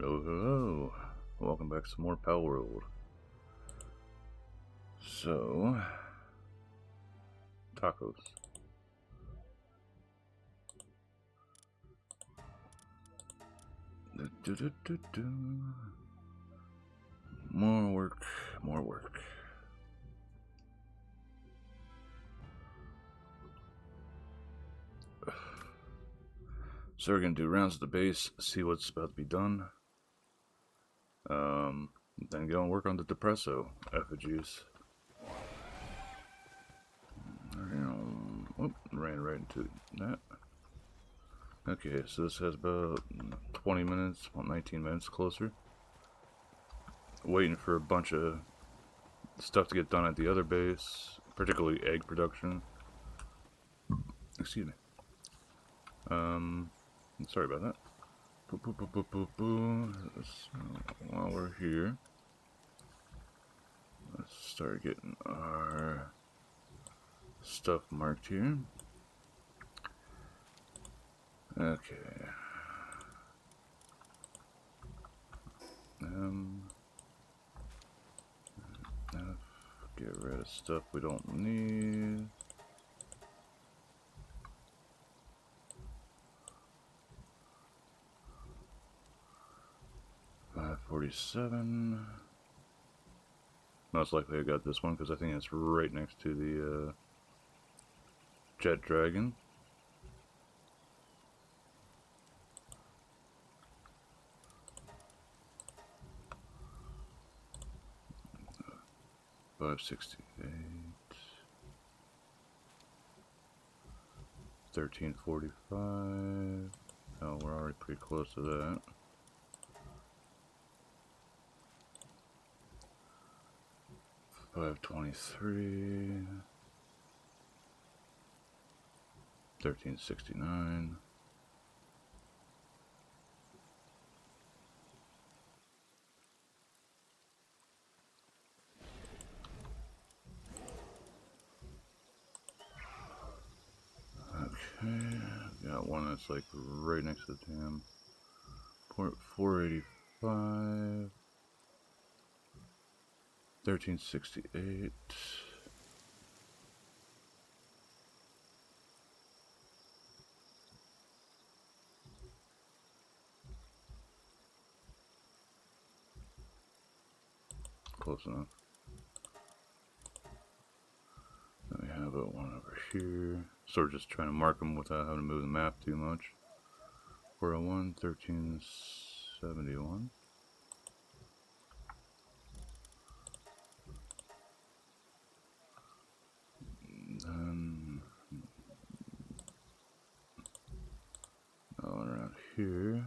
Hello, hello. Welcome back to some more Palworld. So, tacos. More work, more work. So we're gonna do rounds at the base, see what's about to be done. Then go and work on the depresso effigies. Oh, ran right into that. Okay, so this has about 20 minutes, well, 19 minutes closer. Waiting for a bunch of stuff to get done at the other base, particularly egg production. Excuse me. Sorry about that. While we're here, let's start getting our stuff marked here. Okay. Get rid of stuff we don't need. $547. Most likely I got this one because I think it's right next to the jet dragon. $568. $1345. Oh, we're already pretty close to that. $523. $1369. Okay, got one that's like right next to the dam. Port 485. 1368. Close enough. Then we have one over here. Sort of just trying to mark them without having to move the map too much. 401, 1371. Then one around here.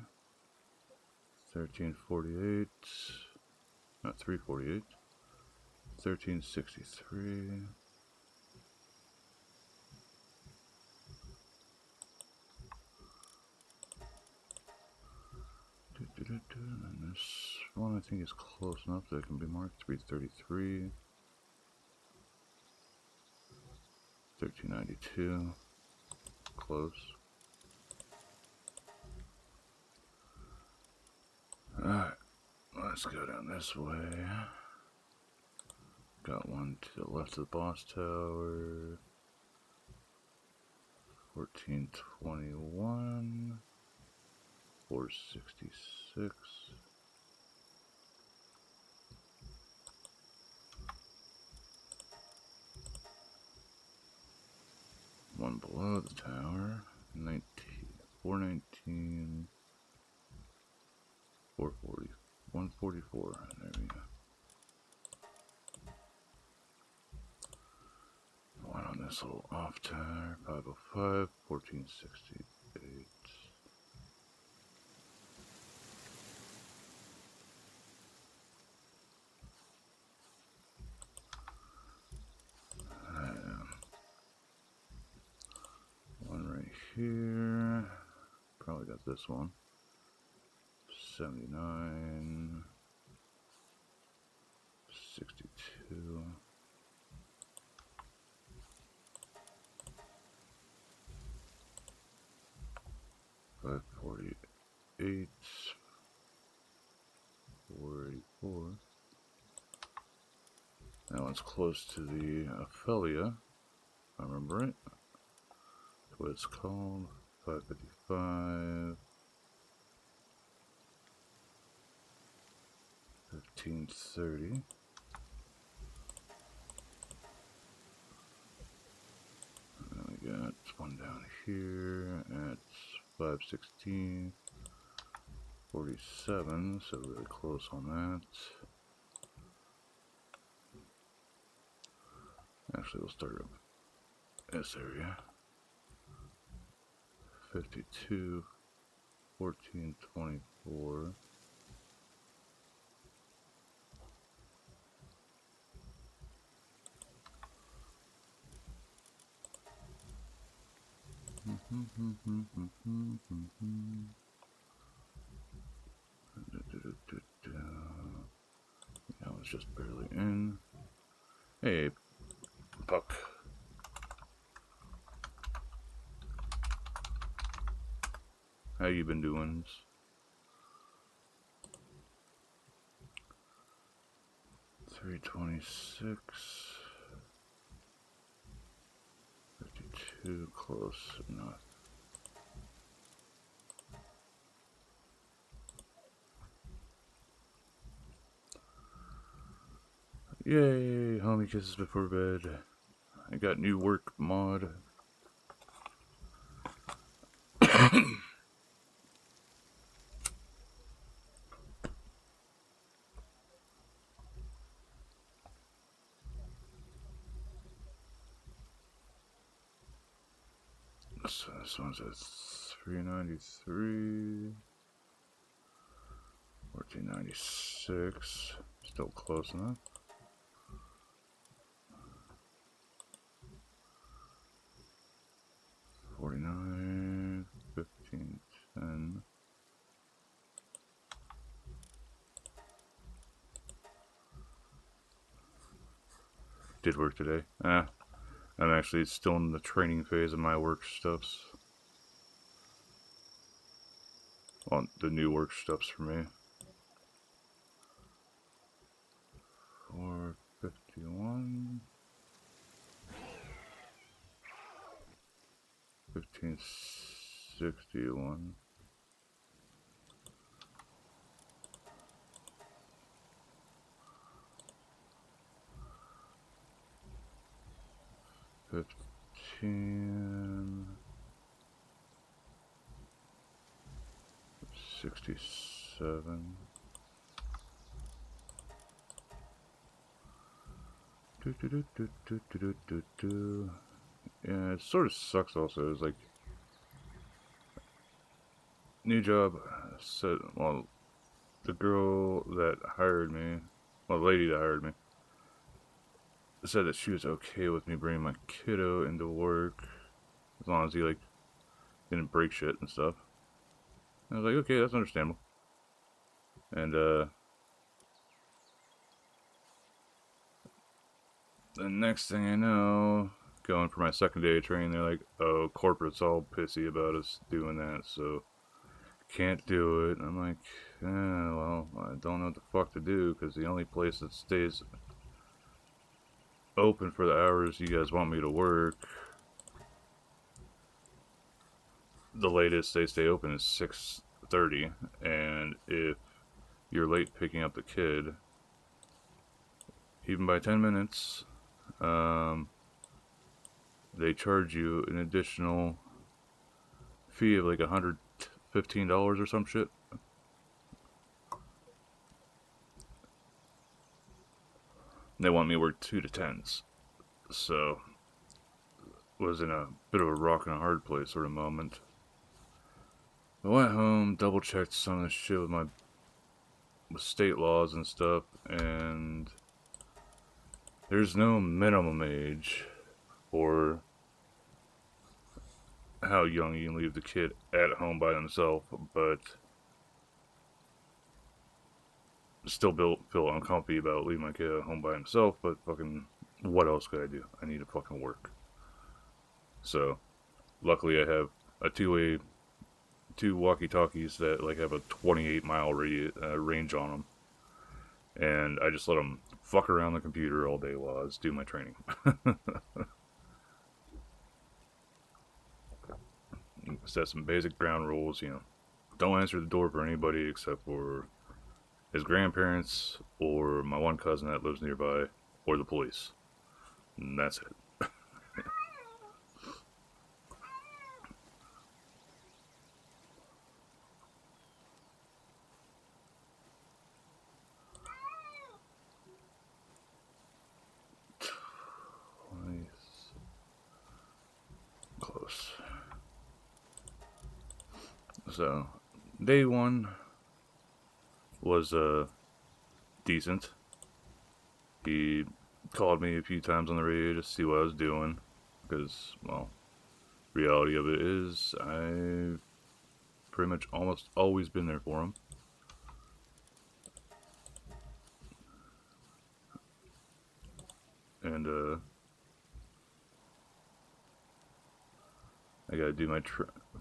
1348. Not 348. 1363. And this one I think is close enough that it can be marked. 333. 1392. Close. Alright, let's go down this way. Got one to the left of the boss tower. 1421. 466. One below the tower. 419. 440. 144. There we go. One on this little off tower. 505. 1468. One right here. Probably got this one. 79. 62. 548. 4. That one's close to the Ophelia, if I remember right. That's what it's called. 555. 1530. And we got one down here at 516. 47, so really close on that. Actually, we'll start up this area. 52, 14, 24. That was just barely in. Hey, Puck. How you been doing? 326. 52, close enough. Yay, homie kisses before bed. I got new work mod. So this one's at 393. 1496. Still close enough. 49, 15, 10. Did work today. I'm actually still in the training phase of my work stuffs. Well, the new work stuffs for me. 451. 1561. $15. 67. Yeah, it sort of sucks also. It's like, new job, said, well, the girl that hired me, well, the lady that hired me, said that she was okay with me bringing my kiddo into work, as long as he, like, didn't break shit and stuff. And I was like, okay, that's understandable. And, the next thing I know, going for my second day of training, they're like, oh, corporate's all pissy about us doing that, so can't do it. And I'm like, well, I don't know what the fuck to do, because the only place that stays open for the hours you guys want me to work, the latest they stay open is 6:30, and if you're late picking up the kid, even by 10 minutes, they charge you an additional fee of like $115 or some shit. They want me to work 2 to 10s. So, was in a bit of a rock and a hard place sort of moment. I went home, double checked some of the shit with state laws and stuff, and there's no minimum age for how young you can leave the kid at home by themselves, but still feel uncomfy about leaving my kid at home by himself, but fucking, what else could I do? I need to fucking work. So, luckily I have a two walkie-talkies that like have a 28-mile range on them. And I just let them fuck around the computer all day while I was doing my training. Set some basic ground rules, you know. Don't answer the door for anybody except for his grandparents or my one cousin that lives nearby or the police. And that's it. Nice. Close. So, day one was decent. He called me a few times on the radio to see what I was doing, because, well, reality of it is I've pretty much almost always been there for him. And I gotta do my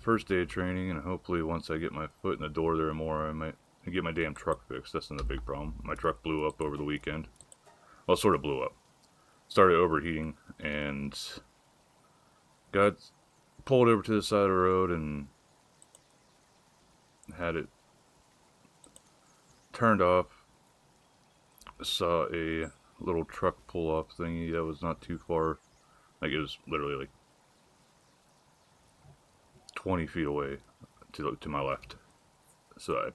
first day of training, and hopefully once I get my foot in the door there more, I might get my damn truck fixed. That's not a big problem. My truck blew up over the weekend. Well, sort of blew up. Started overheating, and got pulled over to the side of the road and had it turned off. Saw a little truck pull off thingy that was not too far. Like, it was literally like 20 feet away to my left. So I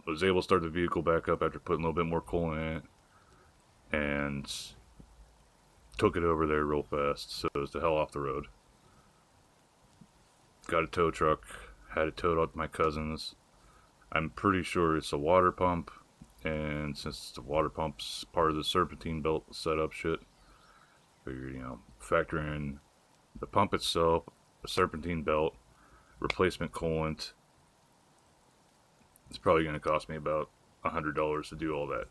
was able to start the vehicle back up after putting a little bit more coolant in it, and took it over there real fast, so it was the hell off the road. Got a tow truck, had it towed out to my cousin's. I'm pretty sure it's a water pump, and since the water pump's part of the serpentine belt setup shit, figured, you know, factor in the pump itself, the serpentine belt, replacement coolant. It's probably going to cost me about $100 to do all that.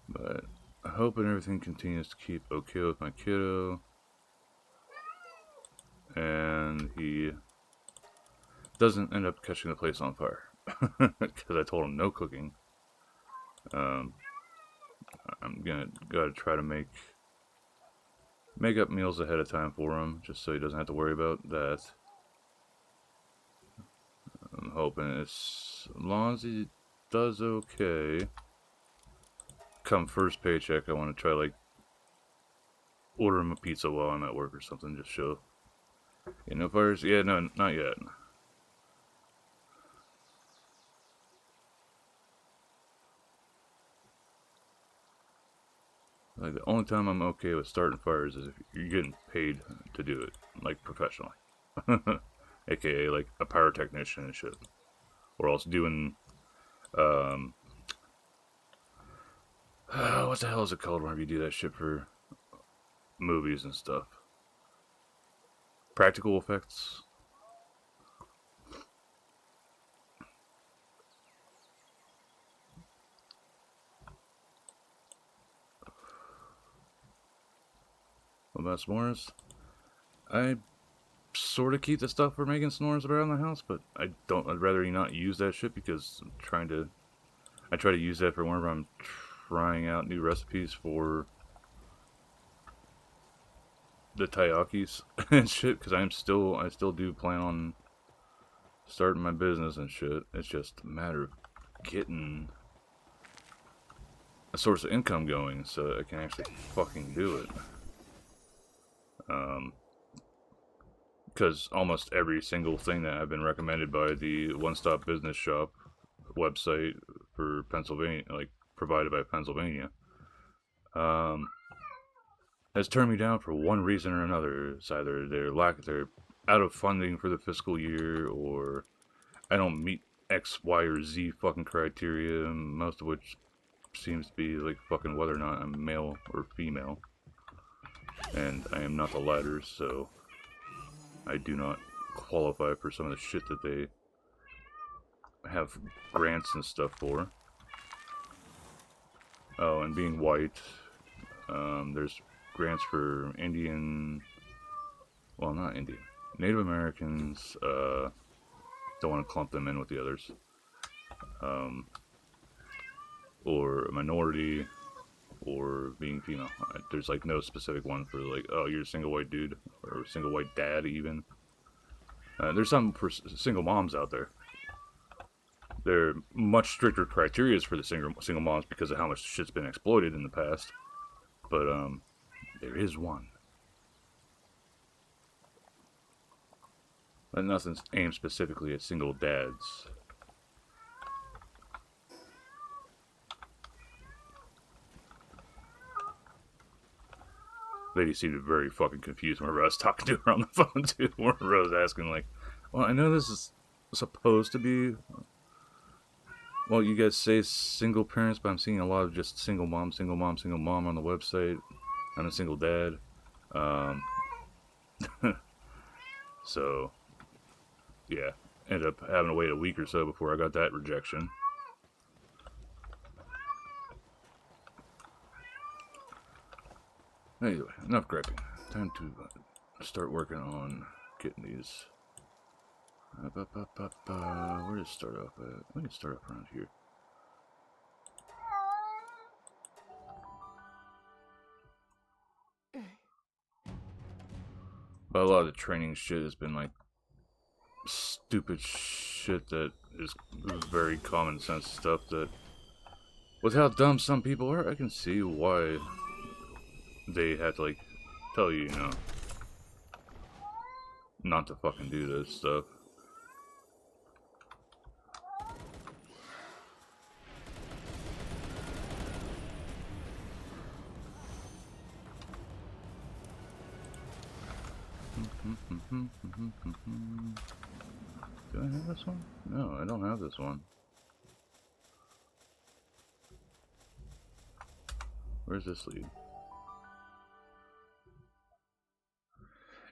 But I'm hoping everything continues to keep okay with my kiddo. And he doesn't end up catching the place on fire. Because I told him no cooking. I'm gotta try to make up meals ahead of time for him, just so he doesn't have to worry about that. I'm hoping as long as he does okay, come first paycheck, I want to try, like, order him a pizza while I'm at work or something, just show. Yeah, no fires? Yeah, no, not yet. Like, the only time I'm okay with starting fires is if you're getting paid to do it, like, professionally. AKA, like, a pyrotechnician and shit. Or else doing, what the hell is it called whenever you do that shit for movies and stuff? Practical effects? What about s'mores? I sort of keep the stuff for making s'mores around the house, but I'd rather you not use that shit, because I try to use that for whenever I'm trying out new recipes for the taiyakis and shit, because I still do plan on starting my business and shit. It's just a matter of getting a source of income going so I can actually fucking do it. Because almost every single thing that I've been recommended by the One Stop Business Shop website for Pennsylvania, like, provided by Pennsylvania, has turned me down for one reason or another. It's either they're out of funding for the fiscal year, or I don't meet X, Y, or Z fucking criteria, most of which seems to be like fucking whether or not I'm male or female. And I am not the latter, so I do not qualify for some of the shit that they have grants and stuff for. Oh, and being white, there's grants for Indian, well, not Indian, Native Americans. Don't want to clump them in with the others. Or a minority, or being female. There's like no specific one for like, oh, you're a single white dude, or a single white dad even. There's some for single moms out there. There are much stricter criteria for the single moms because of how much shit's been exploited in the past. But there is one. And nothing's aimed specifically at single dads. Lady seemed very fucking confused whenever I was talking to her on the phone too. Whenever I was asking like, well, I know this is supposed to be, well, you guys say single parents, but I'm seeing a lot of just single mom on the website. I'm a single dad. So, yeah. Ended up having to wait a week or so before I got that rejection. Anyway, enough griping. Time to start working on getting these. Where to start off at? We can start off around here. But a lot of the training shit has been like stupid shit that is very common sense stuff that, with how dumb some people are, I can see why they had to like tell you, you know, not to fucking do this stuff. Do I have this one? No, I don't have this one. Where's this lead?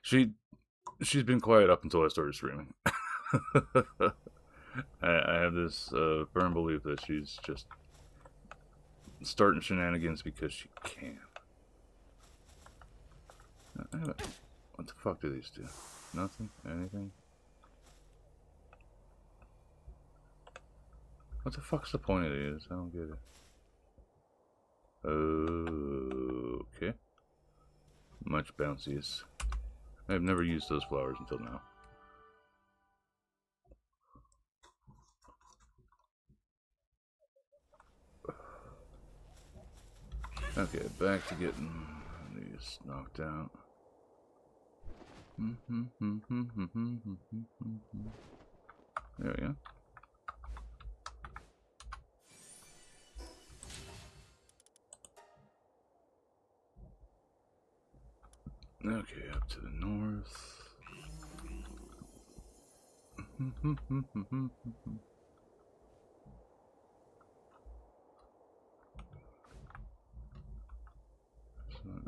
She's been quiet up until I started streaming. I have this firm belief that she's just starting shenanigans because she can. What the fuck do these do? Nothing? Anything? What the fuck's the point of these? I don't get it. Okay. Much bounciest. I've never used those flowers until now. Okay, back to getting these knocked out. There we go. Okay, up to the north.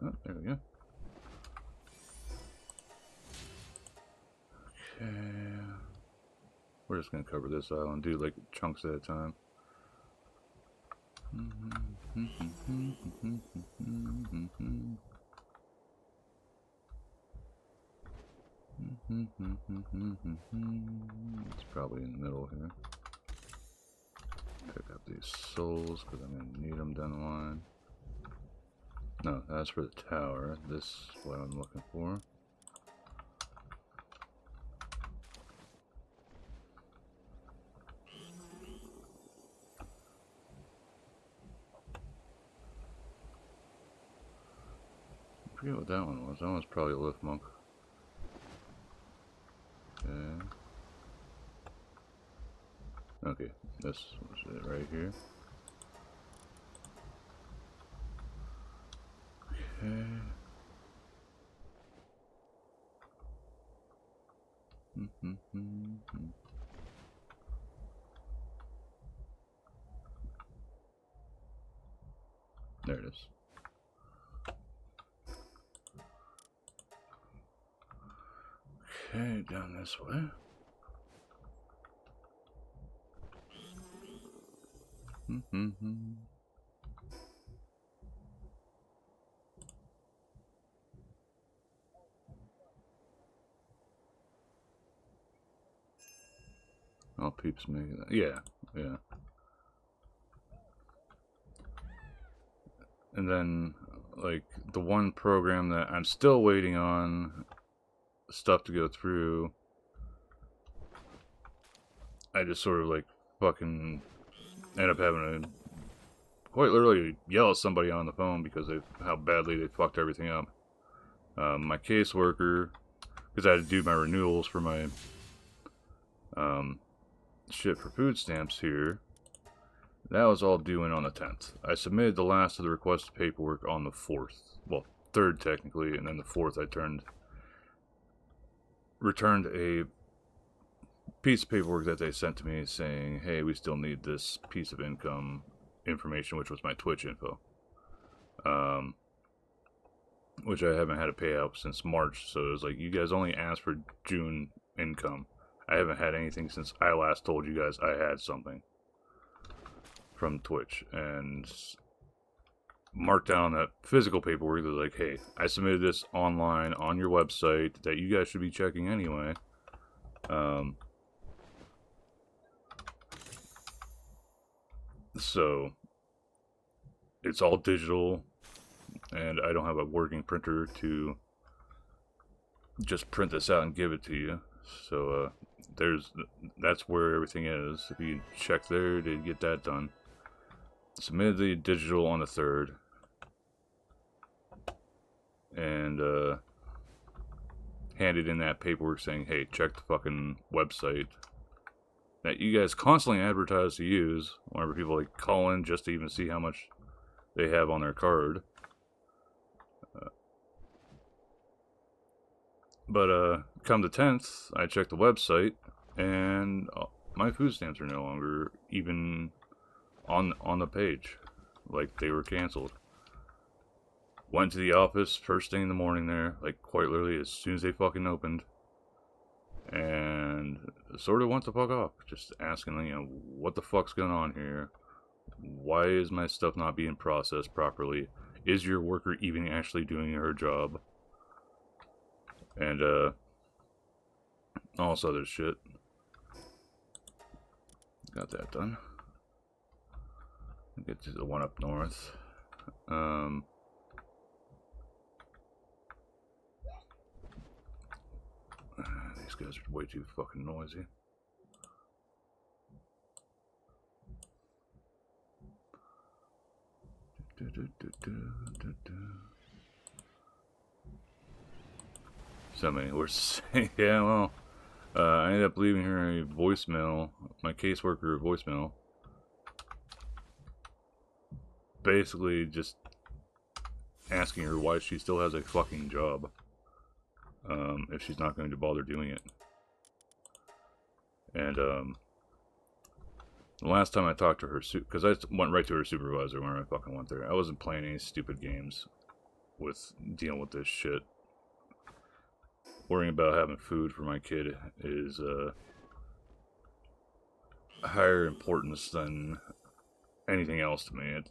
Oh, there we go. Okay. We're just gonna cover this island, do like chunks at a time. It's probably in the middle here. Pick up these souls because I'm gonna need them down the line. No, that's for the tower. This is what I'm looking for. I forget what that one was. That one was probably a lift monk. Okay. Okay, this was it right here. Okay. There it is. Okay, down this way. Oh, peeps making that. Yeah, yeah. And then, like, the one program that I'm still waiting on stuff to go through, I just sort of, like, fucking end up having to quite literally yell at somebody on the phone because of how badly they fucked everything up. My caseworker, because I had to do my renewals for my shit for food stamps here, that was all due in on the 10th. I submitted the last of the requested paperwork on the 4th. Well, 3rd technically, and then the 4th I returned a piece of paperwork that they sent to me saying, hey, we still need this piece of income information, which was my Twitch info. Which I haven't had a payout since March, so it was like, you guys only asked for June income. I haven't had anything since I last told you guys I had something from Twitch, and marked down that physical paperwork that was like, hey, I submitted this online on your website that you guys should be checking anyway. So it's all digital, and I don't have a working printer to just print this out and give it to you. So that's where everything is. If you check there to get that done. Submitted the digital on the 3rd, and handed in that paperwork saying, hey, check the fucking website that you guys constantly advertise to use whenever people like call in just to even see how much they have on their card. But come the 10th, I checked the website, and my food stamps are no longer even on the page. Like, they were canceled. Went to the office first thing in the morning there, like quite literally as soon as they fucking opened, and sort of went the fuck off, just asking, you know, what the fuck's going on here? Why is my stuff not being processed properly? Is your worker even actually doing her job? And all this other shit. Got that done. Get to the one up north. These guys are way too fucking noisy. Somebody was saying, yeah, well, I ended up leaving her a voicemail, my caseworker voicemail. Basically just asking her why she still has a fucking job. If she's not going to bother doing it. And the last time I talked to her, because I went right to her supervisor when I fucking went there. I wasn't playing any stupid games with dealing with this shit. Worrying about having food for my kid is higher importance than anything else to me.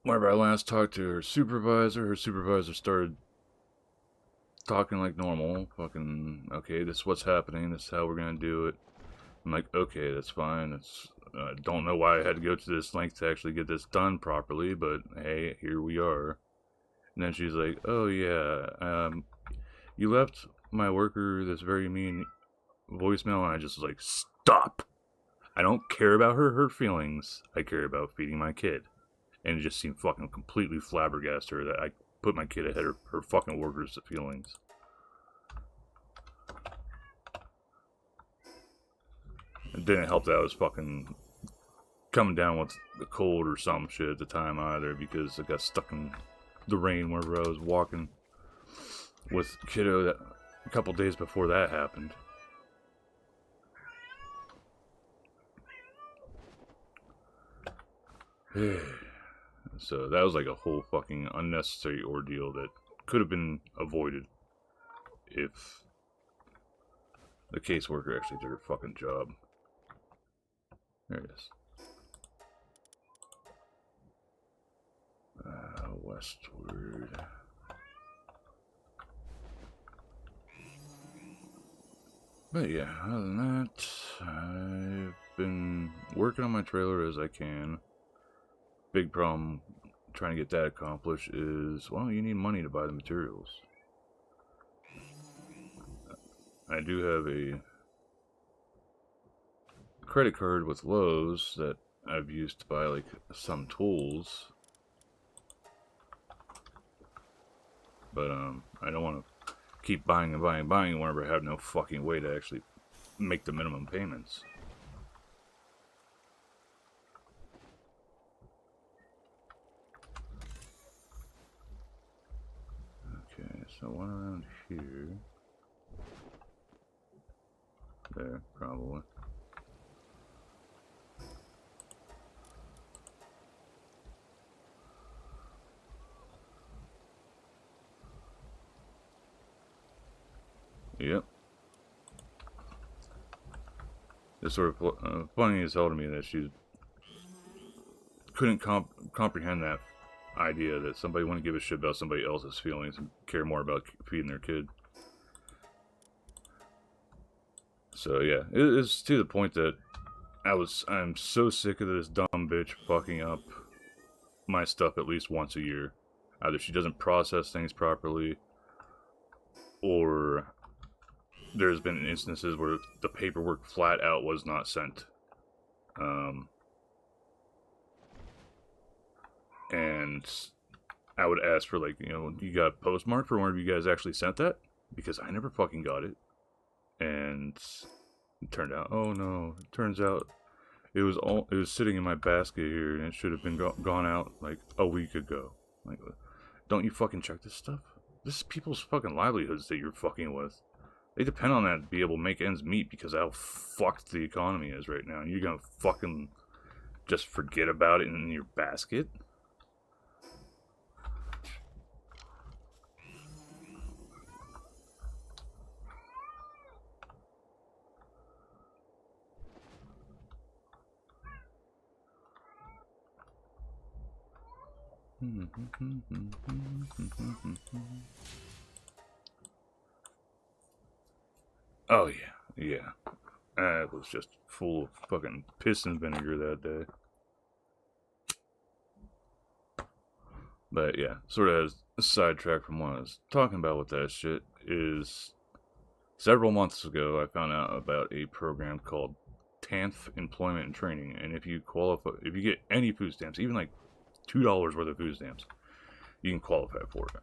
Whenever I last talked to her supervisor started talking like normal. Fucking, okay, this is what's happening, this is how we're gonna do it. I'm like, okay, that's fine. I don't know why I had to go to this length to actually get this done properly, but hey, here we are. And then she's like, oh yeah, you left my worker this very mean voicemail, and I just was like, stop! I don't care about her feelings, I care about feeding my kid. And it just seemed fucking completely flabbergasted her that I put my kid ahead of her fucking workers' feelings. It didn't help that I was fucking coming down with the cold or some shit at the time either, because I got stuck in the rain wherever I was walking with kiddo that a couple days before that happened. So that was like a whole fucking unnecessary ordeal that could have been avoided if the caseworker actually did her fucking job. There it is. Westward. But yeah, other than that, I've been working on my trailer as I can. Big problem trying to get that accomplished is, well, you need money to buy the materials. I do have a credit card with Lowe's that I've used to buy like some tools, but I don't want to keep buying and buying and buying whenever I have no fucking way to actually make the minimum payments. Okay, so one around here. There, probably. Yep. It's sort of funny as hell to me that she couldn't comprehend that idea that somebody wouldn't give a shit about somebody else's feelings and care more about feeding their kid. So yeah, it's to the point that I'm so sick of this dumb bitch fucking up my stuff at least once a year. Either she doesn't process things properly, or there's been instances where the paperwork flat out was not sent. And I would ask for, like, you got a postmark for whenever you guys actually sent that? Because I never fucking got it. And it turned out, oh no, it turns out it was sitting in my basket here, and it should have been gone out like a week ago. Like, don't you fucking check this stuff? This is people's fucking livelihoods that you're fucking with. They depend on that to be able to make ends meet because of how fucked the economy is right now. And you're gonna fucking just forget about it in your basket? Oh yeah, yeah. It was just full of fucking piss and vinegar that day. But yeah, sort of as a sidetrack from what I was talking about with that shit is several months ago I found out about a program called TANF Employment and Training, and if you get any food stamps, even like $2 worth of food stamps, you can qualify for it.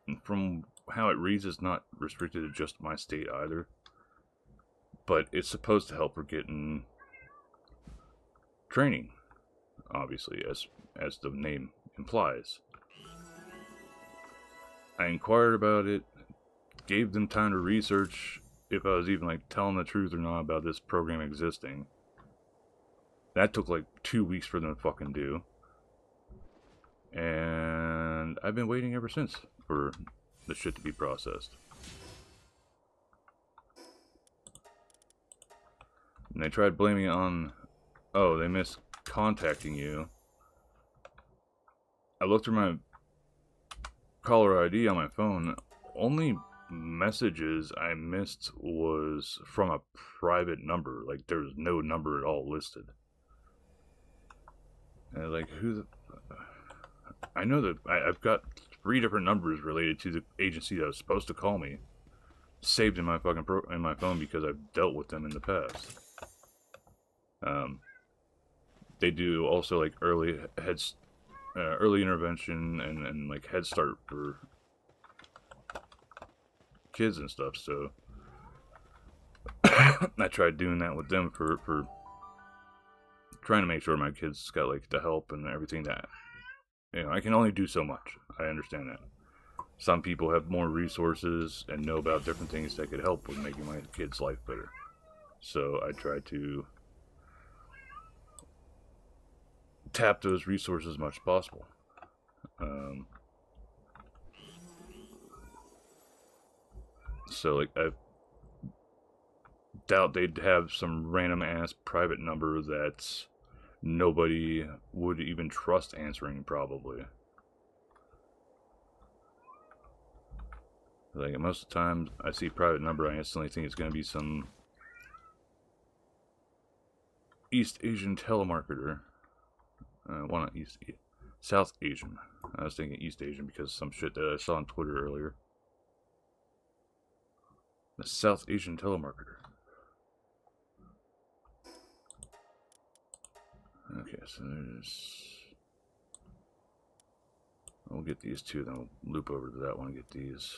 And from how it reads, it's not restricted to just my state either, but it's supposed to help her getting training, obviously, as the name implies. I inquired about it, gave them time to research if I was even like telling the truth or not about this program existing. That took like 2 weeks for them to fucking do. And I've been waiting ever since for the shit to be processed. And they tried blaming it on, oh, they missed contacting you. I looked through my caller ID on my phone. Only messages I missed was from a private number. Like, there's no number at all listed. And like, I know that I've got 3 different numbers related to the agency that was supposed to call me saved in my fucking in my phone because I've dealt with them in the past. They do also like early intervention and like Head Start for kids and stuff. So I tried doing that with them for trying to make sure my kids got like the help and everything that, I can only do so much. I understand that. Some people have more resources and know about different things that could help with making my kids' life better. So I try to tap those resources as much as possible. So, like, I doubt they'd have some random ass private number that nobody would even trust answering, probably. Like, most of the time I see private number, I instantly think it's going to be some East Asian telemarketer. Well, not South Asian. I was thinking East Asian because some shit that I saw on Twitter earlier. The South Asian telemarketer. Okay, so there's... We'll get these two, then we'll loop over to that one and get these.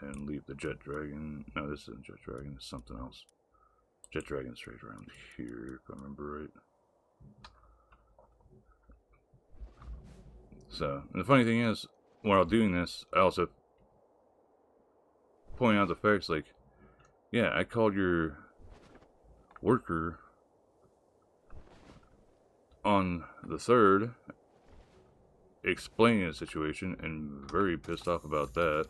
And leave the Jet Dragon. No, this isn't Jet Dragon, it's something else. Jet Dragon's right around here, if I remember right. So, and the funny thing is, while doing this, I also point out the facts, like, yeah, I called your worker on the 3rd, explaining the situation, and very pissed off about that.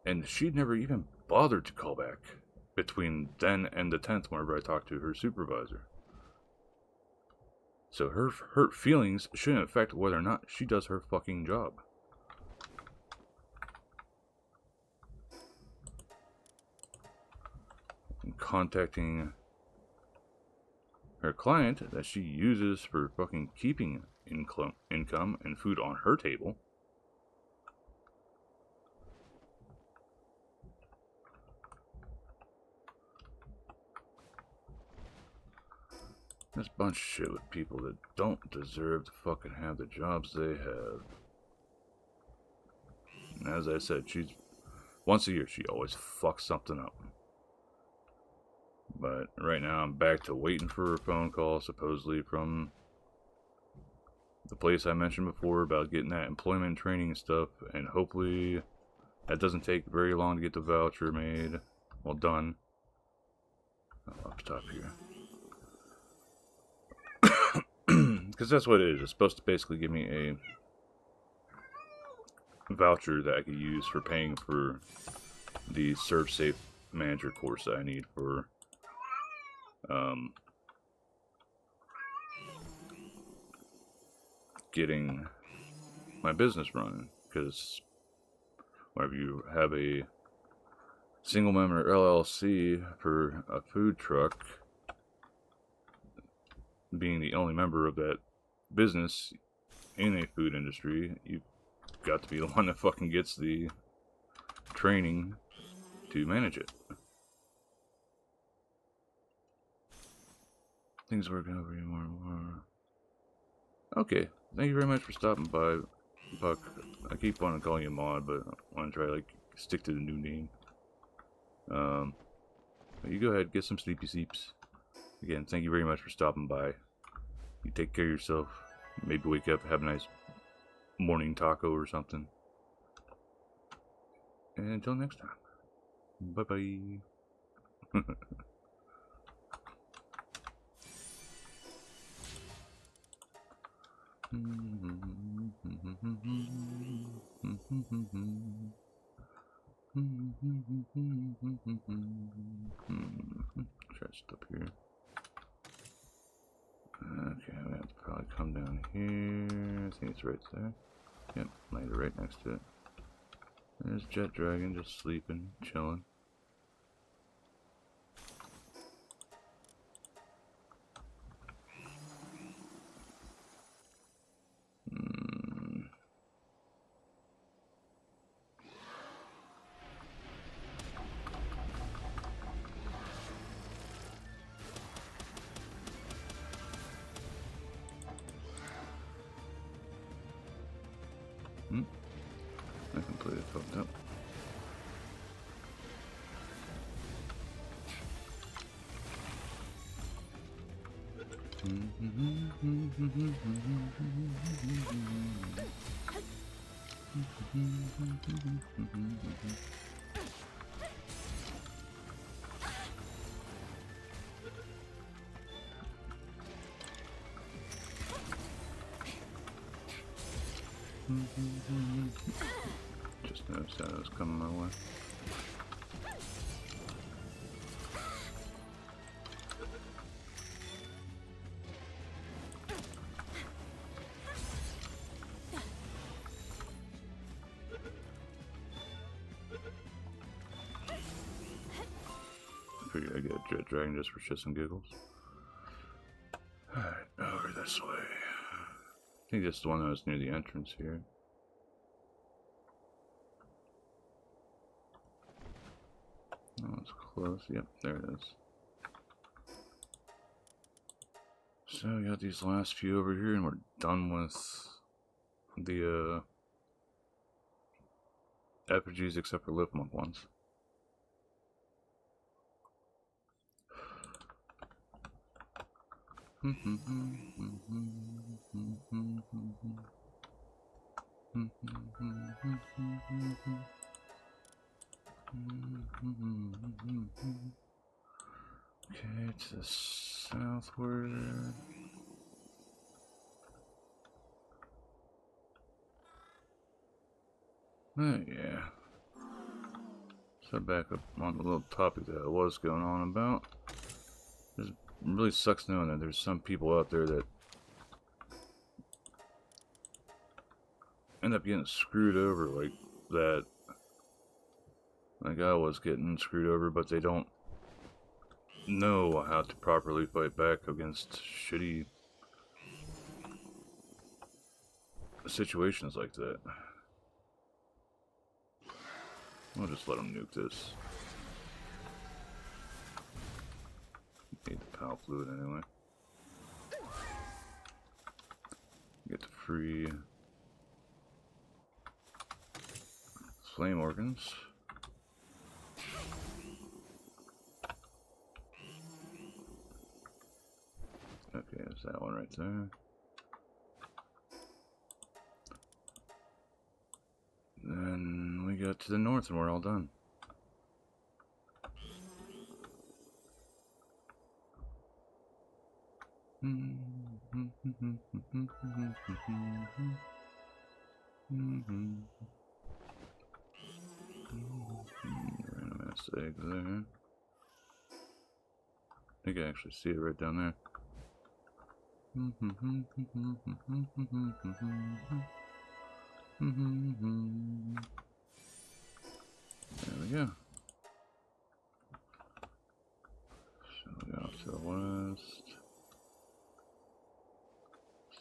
And she'd never even bothered to call back between then and the 10th whenever I talked to her supervisor. So her hurt feelings shouldn't affect whether or not she does her fucking job. And contacting her client that she uses for fucking keeping income and food on her table. This bunch of shit with people that don't deserve to fucking have the jobs they have. And as I said, she's... Once a year, she always fucks something up. But right now, I'm back to waiting for a phone call, supposedly from the place I mentioned before about getting that employment training stuff. And hopefully, that doesn't take very long to get the voucher made. Well, done. Oh, up top here. Because that's what it is. It's supposed to basically give me a voucher that I could use for paying for the Serve Safe Manager course that I need for getting my business running. Because whenever you have a single member LLC for a food truck, being the only member of that business in a food industry, you've got to be the one that fucking gets the training to manage it. Things working over here more and more. Okay, thank you very much for stopping by, Buck. I keep wanting to call you Maud, but I want to try like stick to the new name. But you go ahead, get some sleepy sleeps. Again, thank you very much for stopping by. You take care of yourself. Maybe wake up, have a nice morning taco or something. And until next time, bye-bye. Try to stop here. Okay, we have to probably come down here. I think it's right there. Yep, land it right next to it. There's Jet Dragon just sleeping, chilling. I completely fucked up. Just noticed that it was coming my way. I figured I'd get a jet dragon just for shits and giggles. Alright, over this way. I think this is the one that was near the entrance here. Oh, it's close. Yep, there it is. So we got these last few over here, and we're done with the effigies except for lip monk ones. Okay, to the southward. Oh, yeah. So back up on the little topic that I was going on about. It really sucks knowing that there's some people out there that end up getting screwed over like that. Like I was getting screwed over, but they don't know how to properly fight back against shitty situations like that. I'll just let them nuke this. Need the pal fluid anyway. Get the free flame organs. Okay, there's that one right there. Then we go to the north and we're all done. Random ass egg there. I think I actually see it right down there. There we go. So we go off to the west.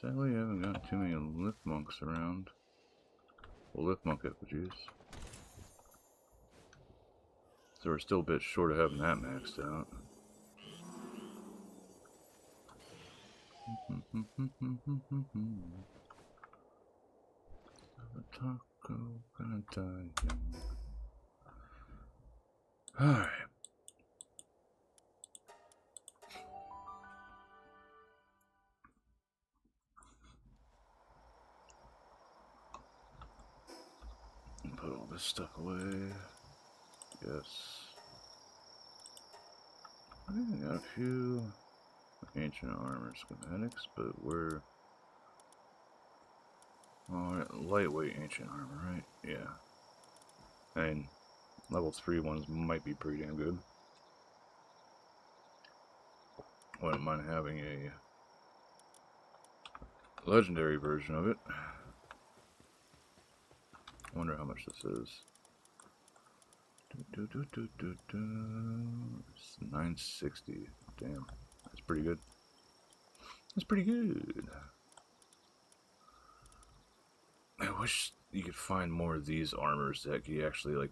Sadly, I haven't got too many lift monks around. Well, lift monk effigies. So we're still a bit short of having that maxed out. The taco gonna die young. Alright. Put all this stuff away. Yes. I think I got a few ancient armor schematics, but we're lightweight ancient armor, right? Yeah. And level 3 ones might be pretty damn good. Wouldn't mind having a legendary version of it. Wonder how much this is. It's 960. Damn, that's pretty good. That's pretty good. I wish you could find more of these armors that could actually like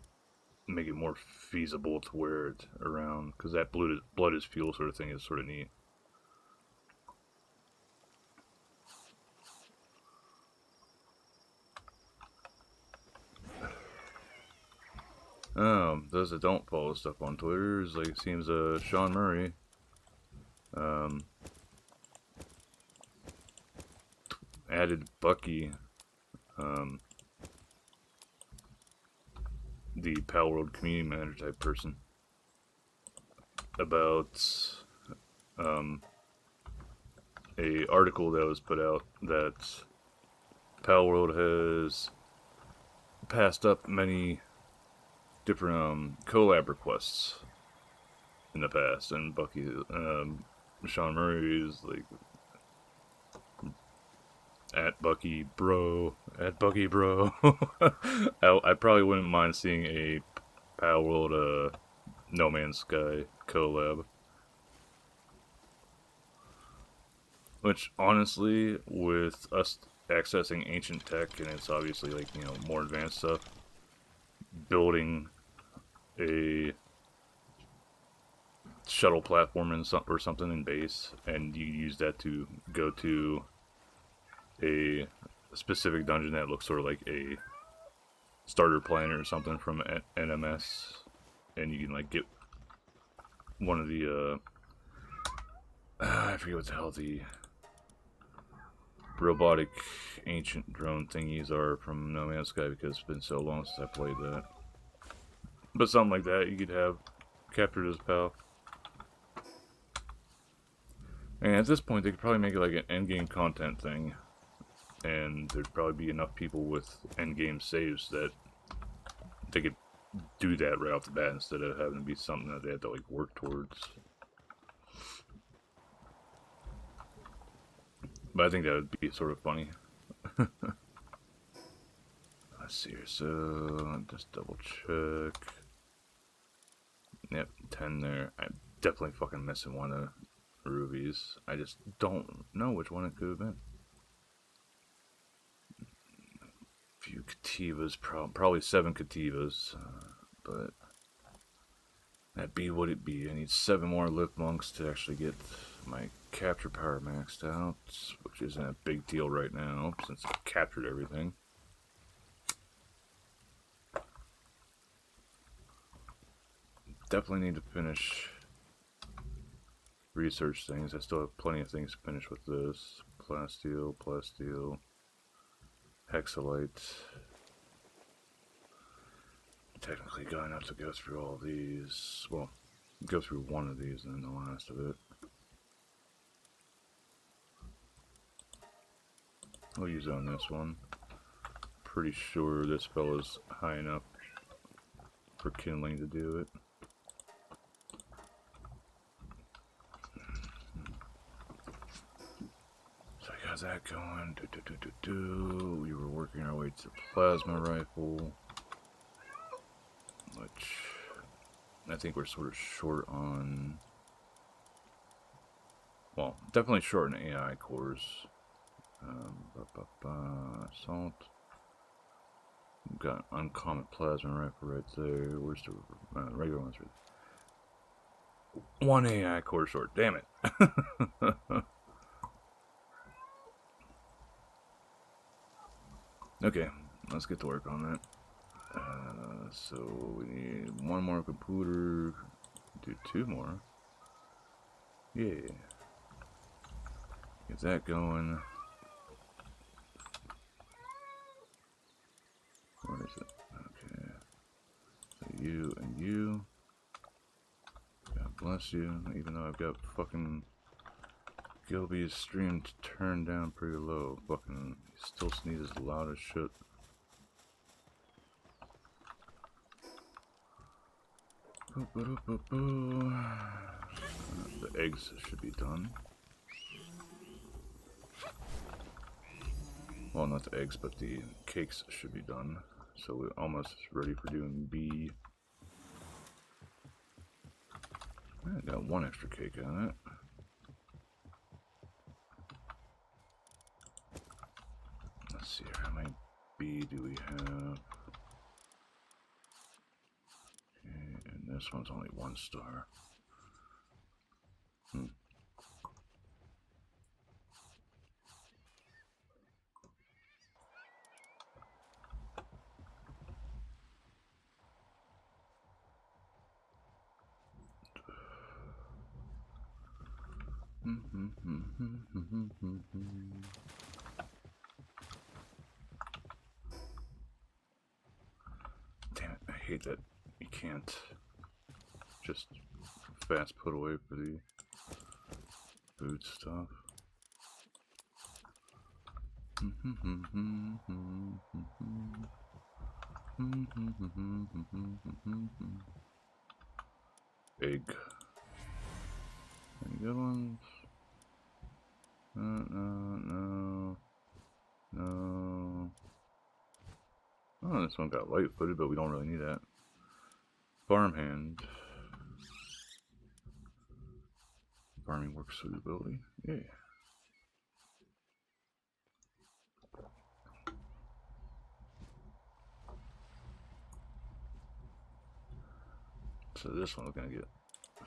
make it more feasible to wear it around, because that blood is fuel sort of thing is sort of neat. Those that don't follow stuff on Twitter, is like it seems Sean Murray added Bucky, the Palworld community manager type person, about a article that was put out that Palworld has passed up many different collab requests in the past, and Sean Murray is like at Bucky Bro. I probably wouldn't mind seeing a Palworld No Man's Sky collab. Which, honestly, with us accessing ancient tech, and it's obviously, like, you know, more advanced stuff, building a shuttle platform or something in base, and you use that to go to a specific dungeon that looks sort of like a starter planet or something from NMS, and you can, like, get one of the, I forget what the hell the robotic ancient drone thingies are from No Man's Sky, because it's been so long since I played that. But something like that you could have captured as pal. And at this point they could probably make it like an endgame content thing, and there'd probably be enough people with endgame saves that they could do that right off the bat instead of having to be something that they had to like work towards. But I think that would be sort of funny. Let's see here, so just double check. Yep, 10 there. I'm definitely fucking missing one of the rubies. I just don't know which one it could have been. A few Kativas, probably 7 Kativas, but that be what it be. I need 7 more lift monks to actually get my capture power maxed out, which isn't a big deal right now since I've captured everything. Definitely need to finish research things. I still have plenty of things to finish with this. Plasteel, hexalite. Technically gonna have to go through all these. Well, go through one of these and then the last of it. I'll use it on this one. Pretty sure this fella's high enough for kindling to do it. So I got that going. We were working our way to the plasma rifle, which I think we're sort of short on. Well, definitely short in AI cores. Assault. We've got uncommon plasma rifle right there. Where's the regular ones? One AI core short. Damn it. Okay, let's get to work on that. So we need 1 more computer. Do 2 more. Yeah. Get that going. Where is it? Okay. So you and you. God bless you. Even though I've got fucking Gilby's stream turned down pretty low. Fucking he still sneezes loud as shit. The eggs should be done. Well, not the eggs, but the cakes should be done. So we're almost ready for doing B. I got 1 extra cake on it. Let's see, how many B do we have? Okay, and this one's only 1 star. Damn it, I hate that you can't just fast put away for the food stuff. Egg. Any good ones? No. Oh, this one got light-footed, but we don't really need that. Farmhand. Farming work suitability. Yeah. So this one's gonna get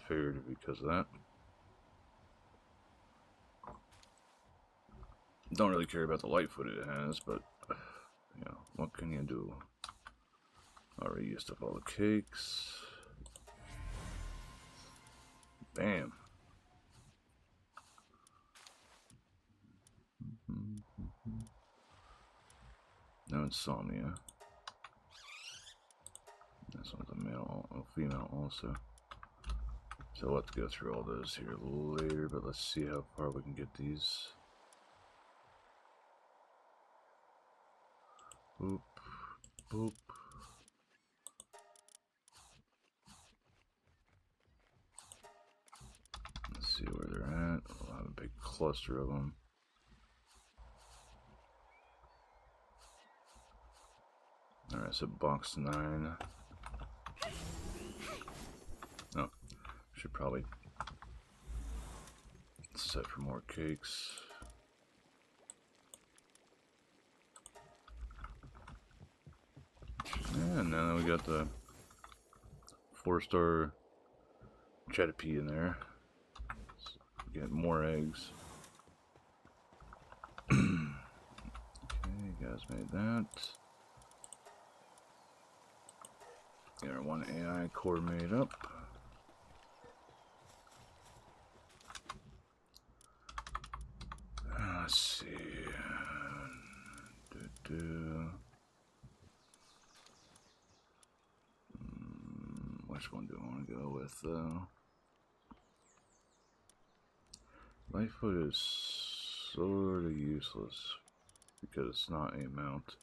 figured because of that. Don't really care about the light-footed it has, but you know, what can you do? Already used up all the cakes. Damn. No insomnia. This one's a male, a female also. So we'll have to go through all those here later, but let's see how far we can get these. Boop, boop. Let's see where they're at. We'll have a big cluster of them. Alright, so box 9. Oh, should probably set for more cakes. And now we got the 4-star Chatapee in there. Let's get more eggs. Okay, you guys made that. Got our 1 AI core made up. Let's see. Which one do I want to go with though? Lightfoot is sort of useless because it's not a mount.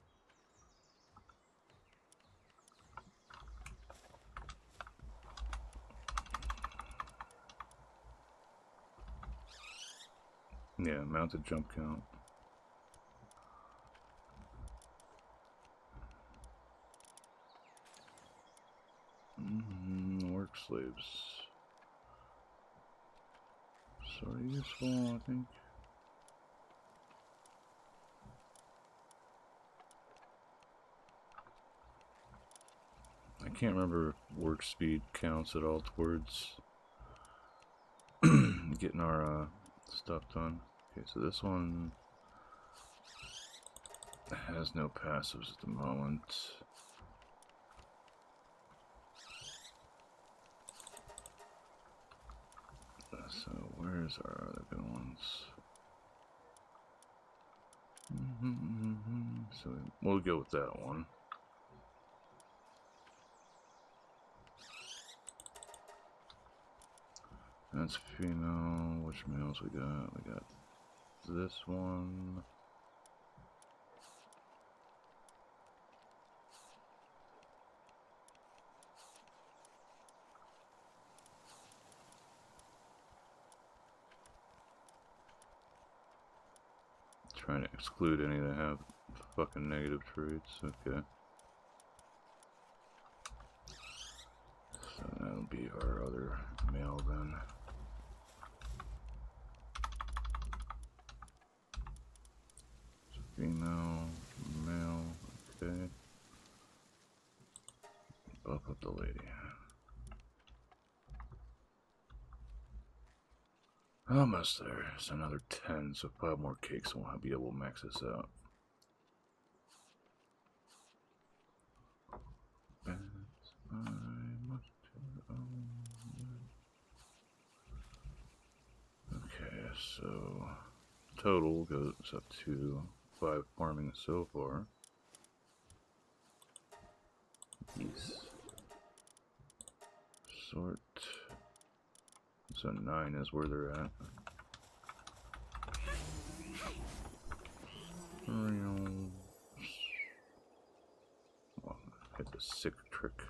Yeah, mounted jump count. Work slaves. Sort of useful, I think. I can't remember if work speed counts at all towards getting our stuff done. Okay, so this one has no passives at the moment. So where's our other good ones? So we'll go with that one. That's female. Which males we got? We got this one. Trying to exclude any that have fucking negative traits. Okay. So that'll be our other male then. So female, male, okay. Buff up the lady. Almost there. So another 10, so 5 more cakes and we'll be able to max this out. Okay, so total goes up to 5 farming so far. Yes. Sort. So 9 is where they're at. Well, hit the sick trick.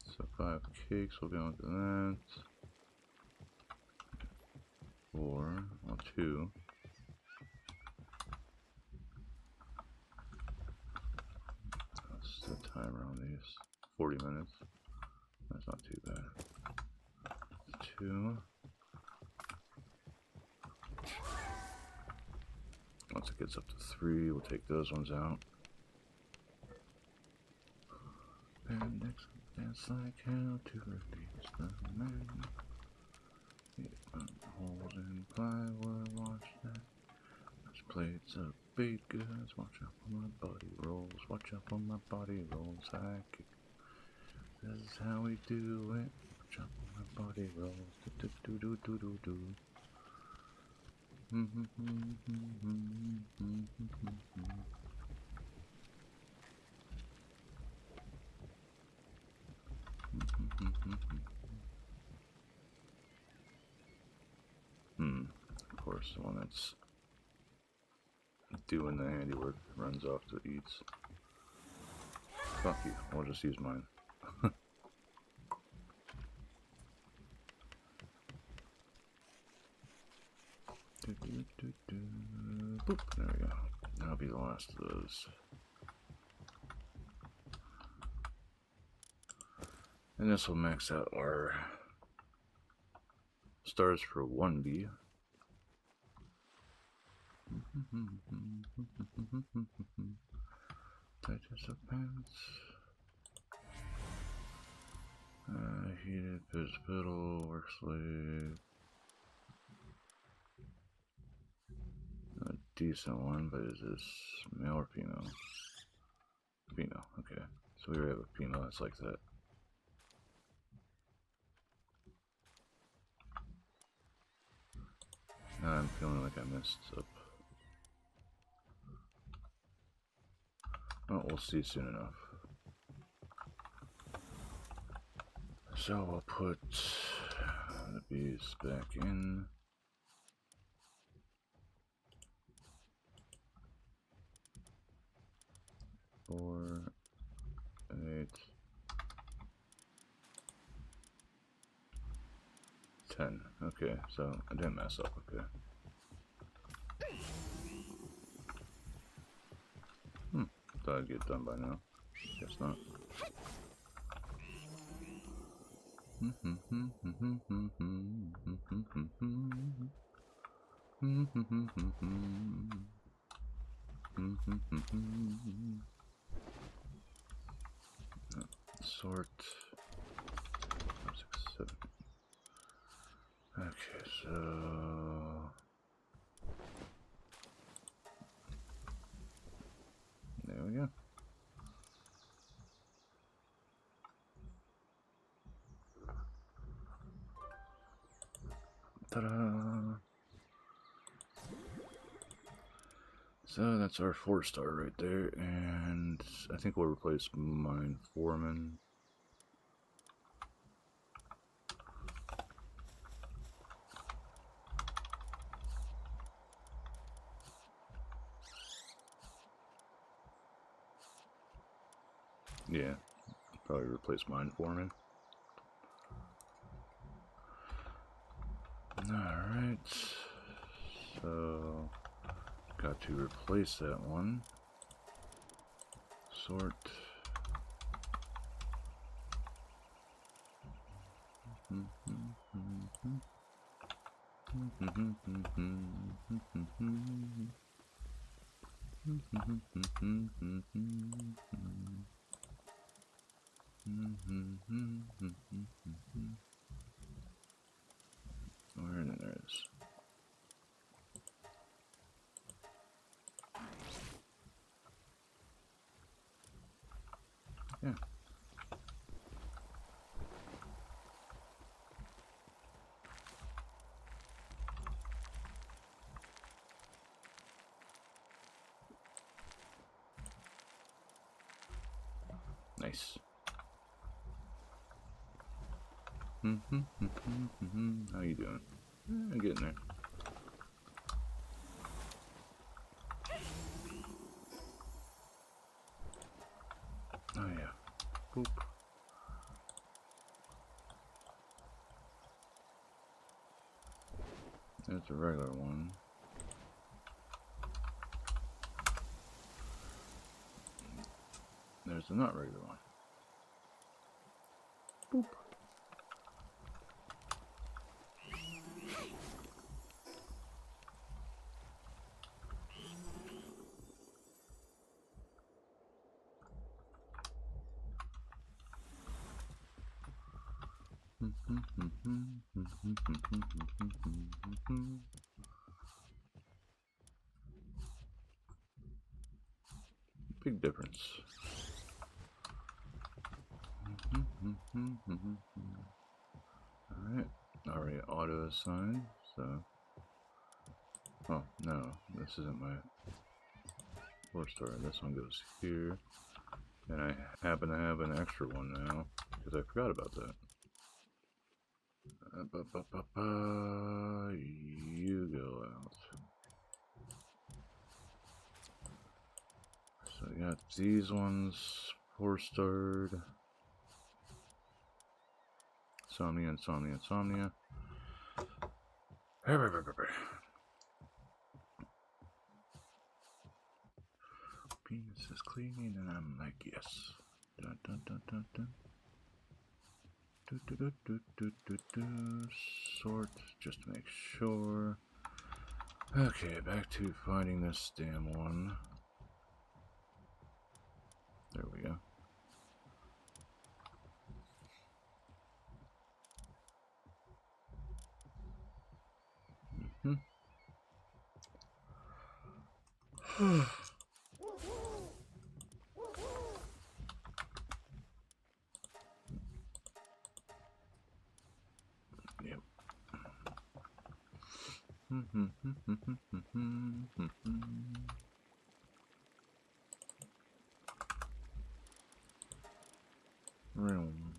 So 5 cakes will go into that. 4, well 2. What's the timer on these? 40 minutes. That's not too bad. 2. Once it gets up to 3, we'll take those ones out. And next, dance like hell to release the man. Holes in plywood, watch that. There's plates of baked goods, watch out for my body rolls. Watch out for my body rolls. I kick. This is how we do it. Watch out for my body rolls. Do do do do do do. Of course, the one that's doing the handiwork runs off to eats. Fuck you, I'll just use mine. Boop, there we go. That'll be the last of those. And this will max out our stars for 1B. Tightest of pants. Heated piddle, work slave. A decent one, but is this male or female? Female, okay. So we already have a female that's like that. Now I'm feeling like I messed up. Well, we'll see soon enough. So we'll put the bees back in. Four, 8, 10. Okay, so I didn't mess up. Okay. Thought I'd get done by now. Guess not. Sort 6, 7. Okay, so there we go. Ta-da! So that's our 4-star right there, and I think we'll replace mine foreman. Yeah, probably replace mine foreman. Alright, so got to replace that one. Sort. Where in there is? Yeah. Nice. How you doing? I'm getting there. Oh yeah. Boop. There's a regular one. There's a not regular one. Boop. Big difference. Alright, already auto assigned, so. Oh, no, this isn't my 4-star. This one goes here. And I happen to have an extra one now, because I forgot about that. You go out. So I got these ones 4-starred. Insomnia, insomnia, insomnia. Penis is clean, and I'm like, yes. Dun dun dun dun dun. Do do do do do do do. Sort, just to make sure. Okay, back to finding this damn one. There we go. Yep. Realm.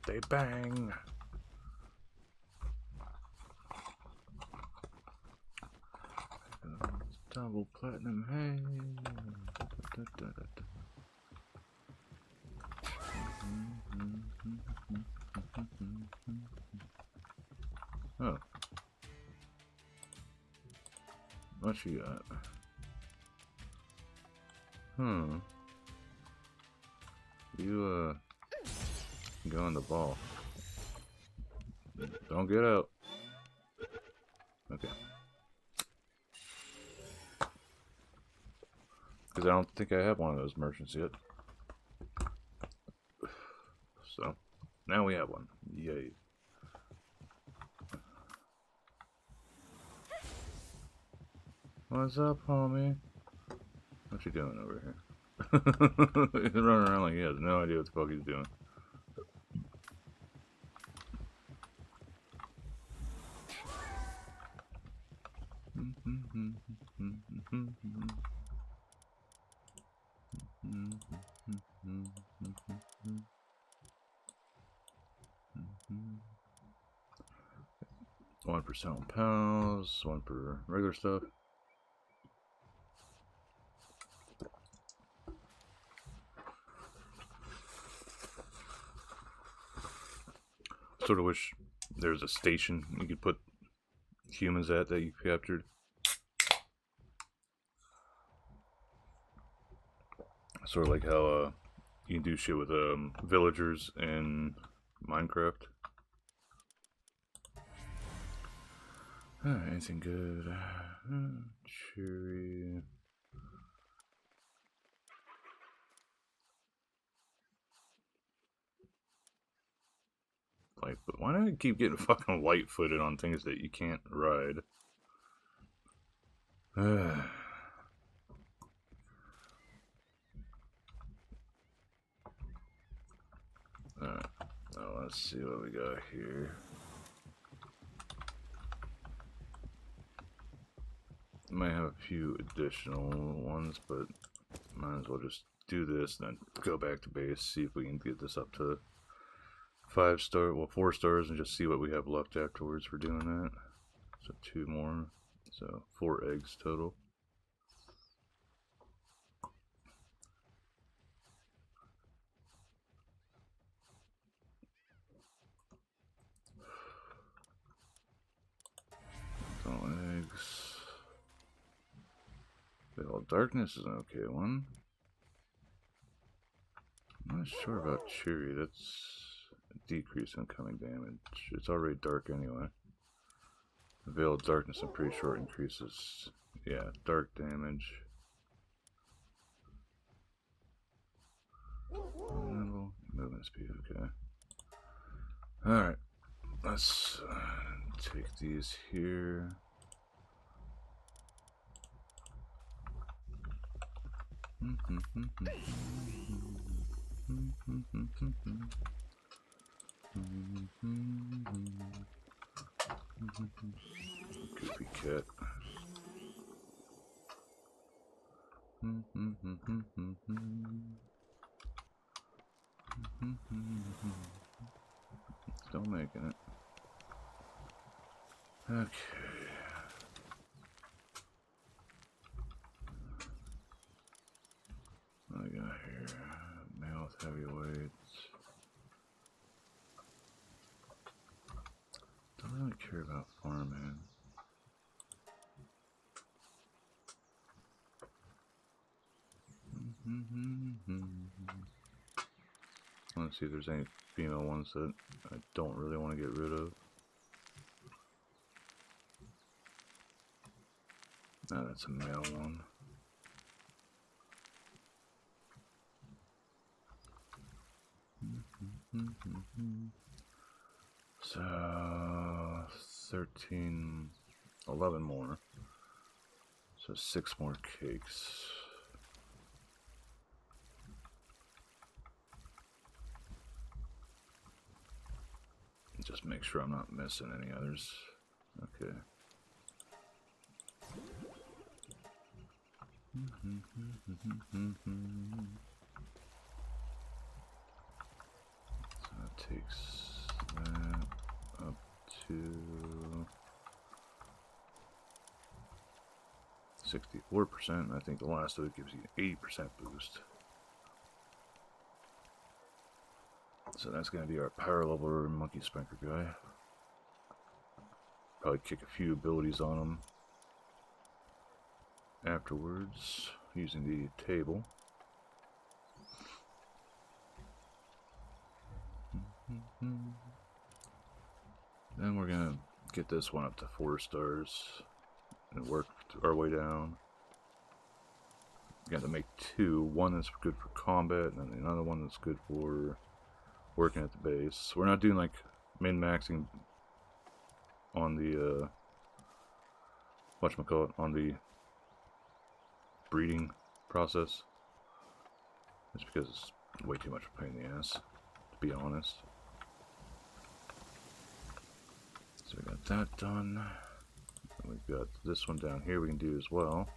They bang. Double platinum, hey. Oh. What you got? You, go on the ball. Don't get out. Okay. Because I don't think I have one of those merchants yet. So, now we have one. Yay. What's up, homie? What you doing over here? He's running around like he has no idea what the fuck he's doing. One per on pals, one per regular stuff. Sort of wish there was a station you could put humans at that you captured. Sort of like how you can do shit with villagers in Minecraft. Anything good? Cherry. Like, but why do I keep getting fucking light-footed on things that you can't ride? Alright, now let's see what we got here. Might have a few additional ones, but might as well just do this and then go back to base, see if we can get this up to 5-star, well 4 stars, and just see what we have left afterwards for doing that. So 2 more, so 4 eggs total. All eggs. Veil of Darkness is an okay one. I'm not sure about Cheery. That's a decrease in incoming damage. It's already dark anyway. Veil of Darkness, I'm pretty sure increases, yeah, dark damage. Movement speed, okay. Alright, let's take these here. Goofy cat. Still making it. Okay. What do I got here? Male with heavyweights. Don't really care about farming. I want to see if there's any female ones that I don't really want to get rid of. No, that's a male one. So 13, 11 more. So 6 more cakes. Just make sure I'm not missing any others. Okay. So that takes that up to 64%. I think the last of it gives you an 80% boost. So that's going to be our power level monkey spanker guy. Probably kick a few abilities on him afterwards using the table. Then we're going to get this one up to 4 stars and work our way down. Got to make 2. One that's good for combat and then another one that's good for working at the base. We're not doing like min-maxing on the whatchamacallit, on the breeding process. Just because it's way too much of a pain in the ass, to be honest. So we got that done. And we've got this one down here we can do as well.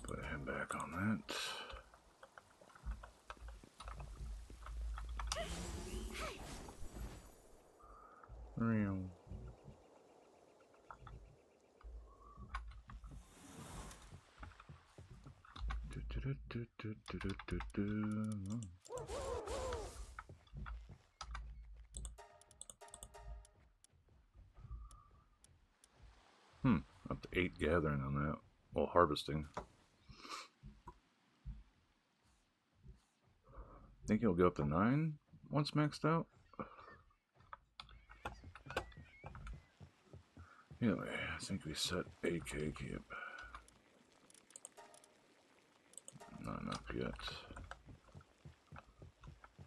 Put him back on that. Real. Up to 8 gathering on that. Well, harvesting. Think it'll go up to 9 once maxed out. Anyway, I think we set 8k keep. Not enough yet.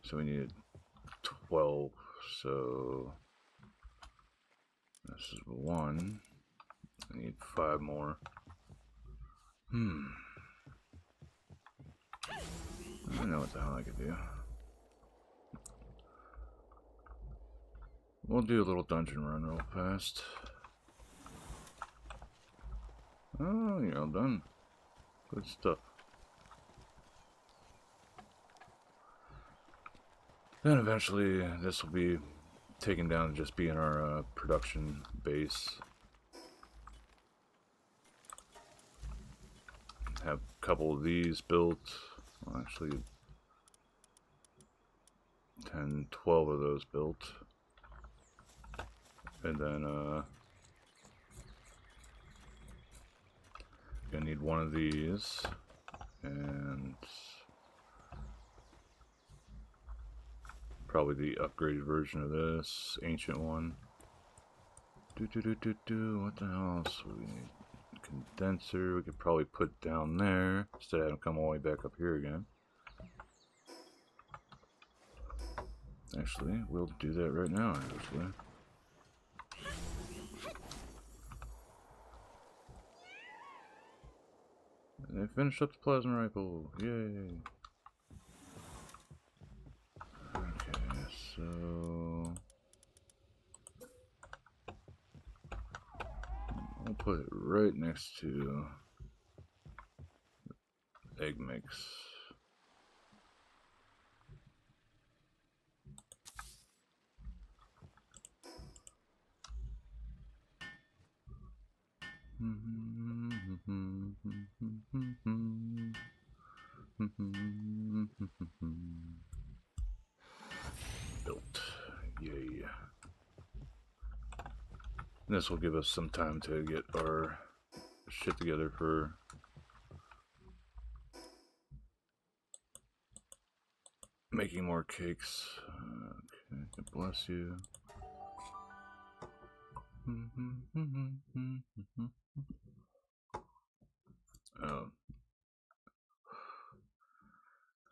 So we needed 12, so this is 1. I need 5 more. I don't know what the hell I could do. We'll do a little dungeon run real fast. Oh, you're all done. Good stuff. Then eventually this will be taken down to just being our production base. Have a couple of these built. Well, actually 10, 12 of those built. And then gonna need one of these and probably the upgraded version of this ancient one. What the hell else do we need? Condenser we could probably put down there instead of having to come all the way back up here again. Actually, we'll do that right now, actually. And they finished up the plasma rifle. Yay! Okay, so I'll put it right next to egg mix. Built. Yay. This will give us some time to get our shit together for making more cakes. Okay, bless you.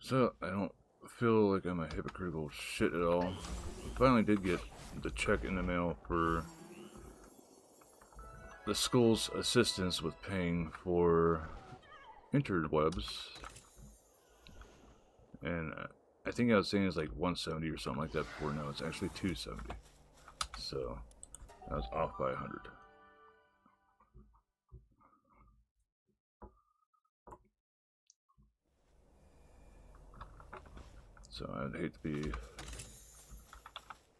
So I don't feel like I'm a hypocritical shit at all. I finally did get the check in the mail for the school's assistance with paying for interwebs, and I think I was saying it's like 170 or something like that before. No, it's actually 270. So I was off by 100. So I'd hate to be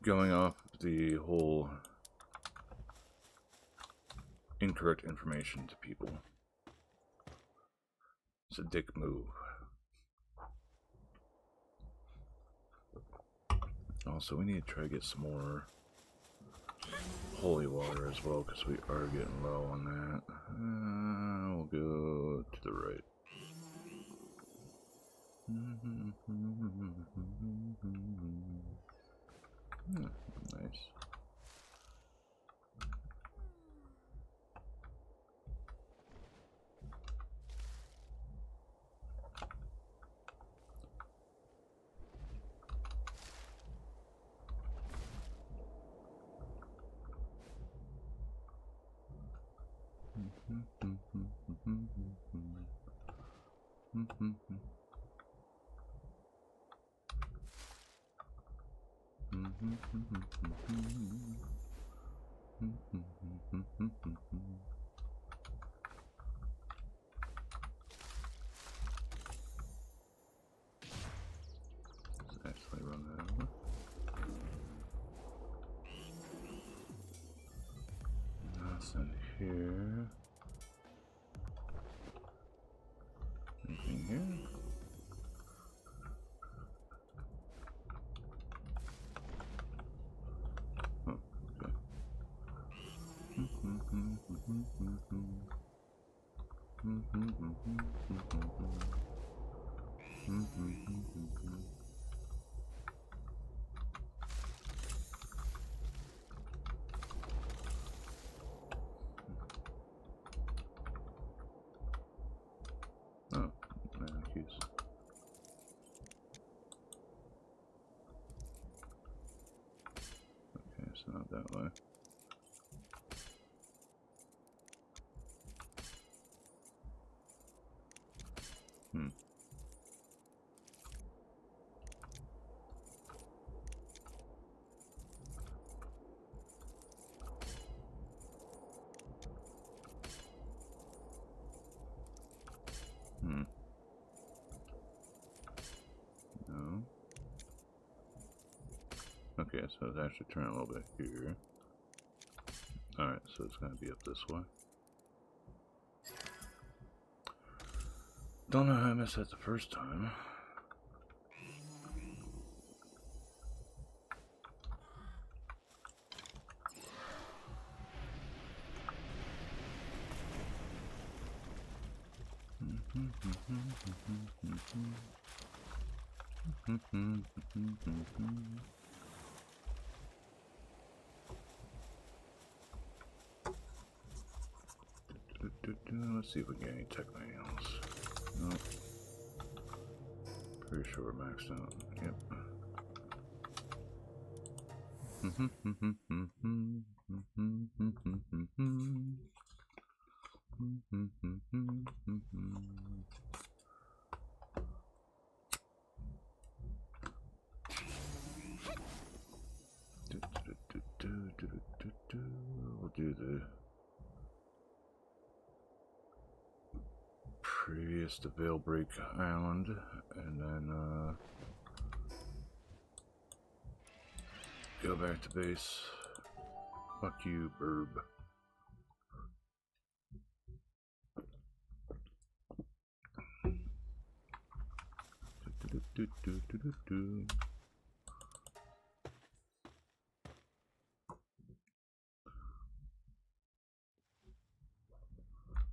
going off the whole incorrect information to people. It's a dick move. Also, we need to try to get some more holy water as well, because we are getting low on that. We'll go to the right. Nice. Let's actually run that over. That's in here. Anything here? Oh, okay. Oh, keys. Okay, so not that way. Okay, so it's actually turning a little bit here. Alright, so it's gonna be up this way. Don't know how I missed that the first time. Let's see if we can get any tech manuals. Nope. Pretty sure we're maxed out. Yep. We'll do the previous to Veilbreak Island, and then go back to base. Fuck you, Burb.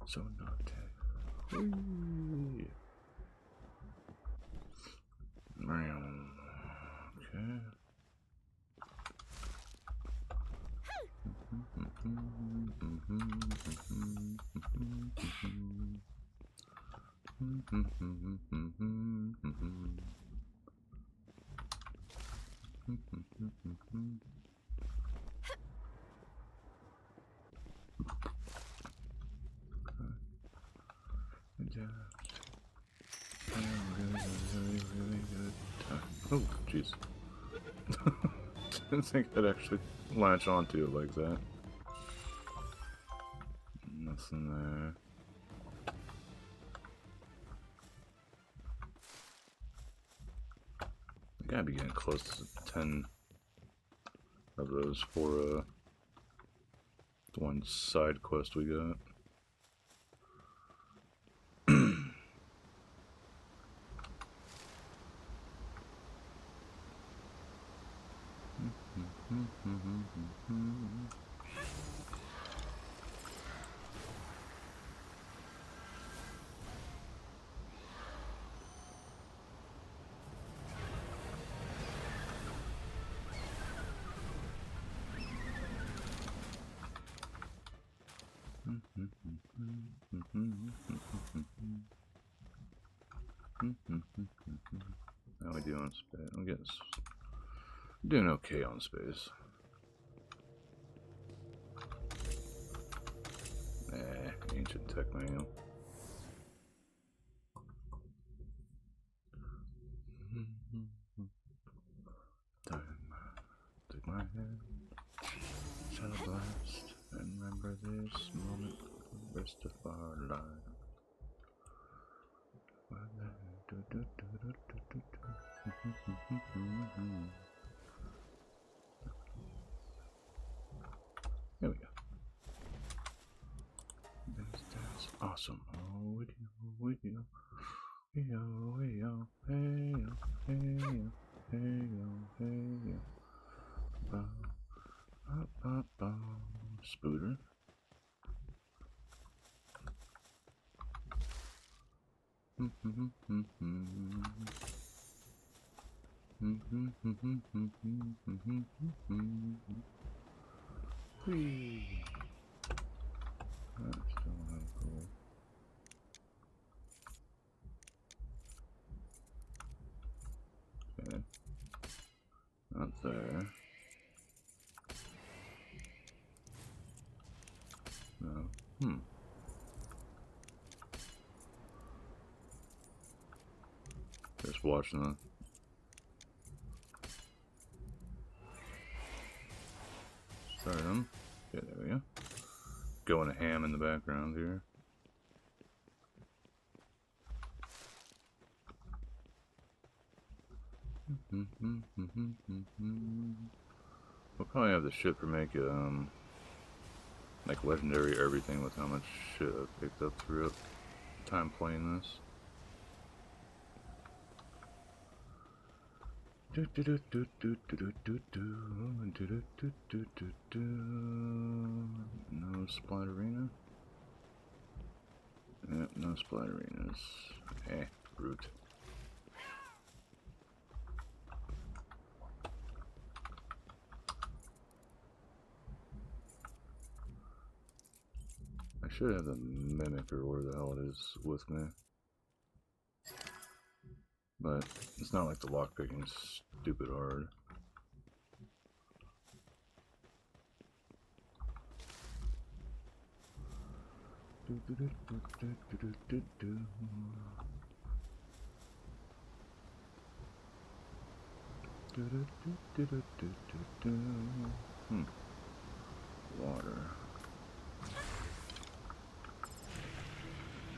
So not tech. Okay. Really good time. Oh, jeez. Didn't think I'd actually latch onto it like that. Nothing there. I gotta be getting close to 10 of those for the one side quest we got. How we do on space? I guess doing okay on space. Ancient tech manual. Time, take my hand, shall blast, and remember this moment for the rest of our lives. There we go. That's awesome. Oh, with you, with you. Hey yo, hey yo, hey yo, hey yo, hey yo, hey yo. Bow, bow, bow, bow. Spooter. Whee! That's still not cool. Okay. Not there. No. Just watching the start them. Okay, there we go. Going ham in the background here. We'll probably have the shit for making like legendary everything with how much shit I've picked up throughout time playing this. No splatterina. Yep, no splatterinas. Brute. I should have the mimic or where the hell it is with me. But it's not like the lockpicking is stupid hard. Water.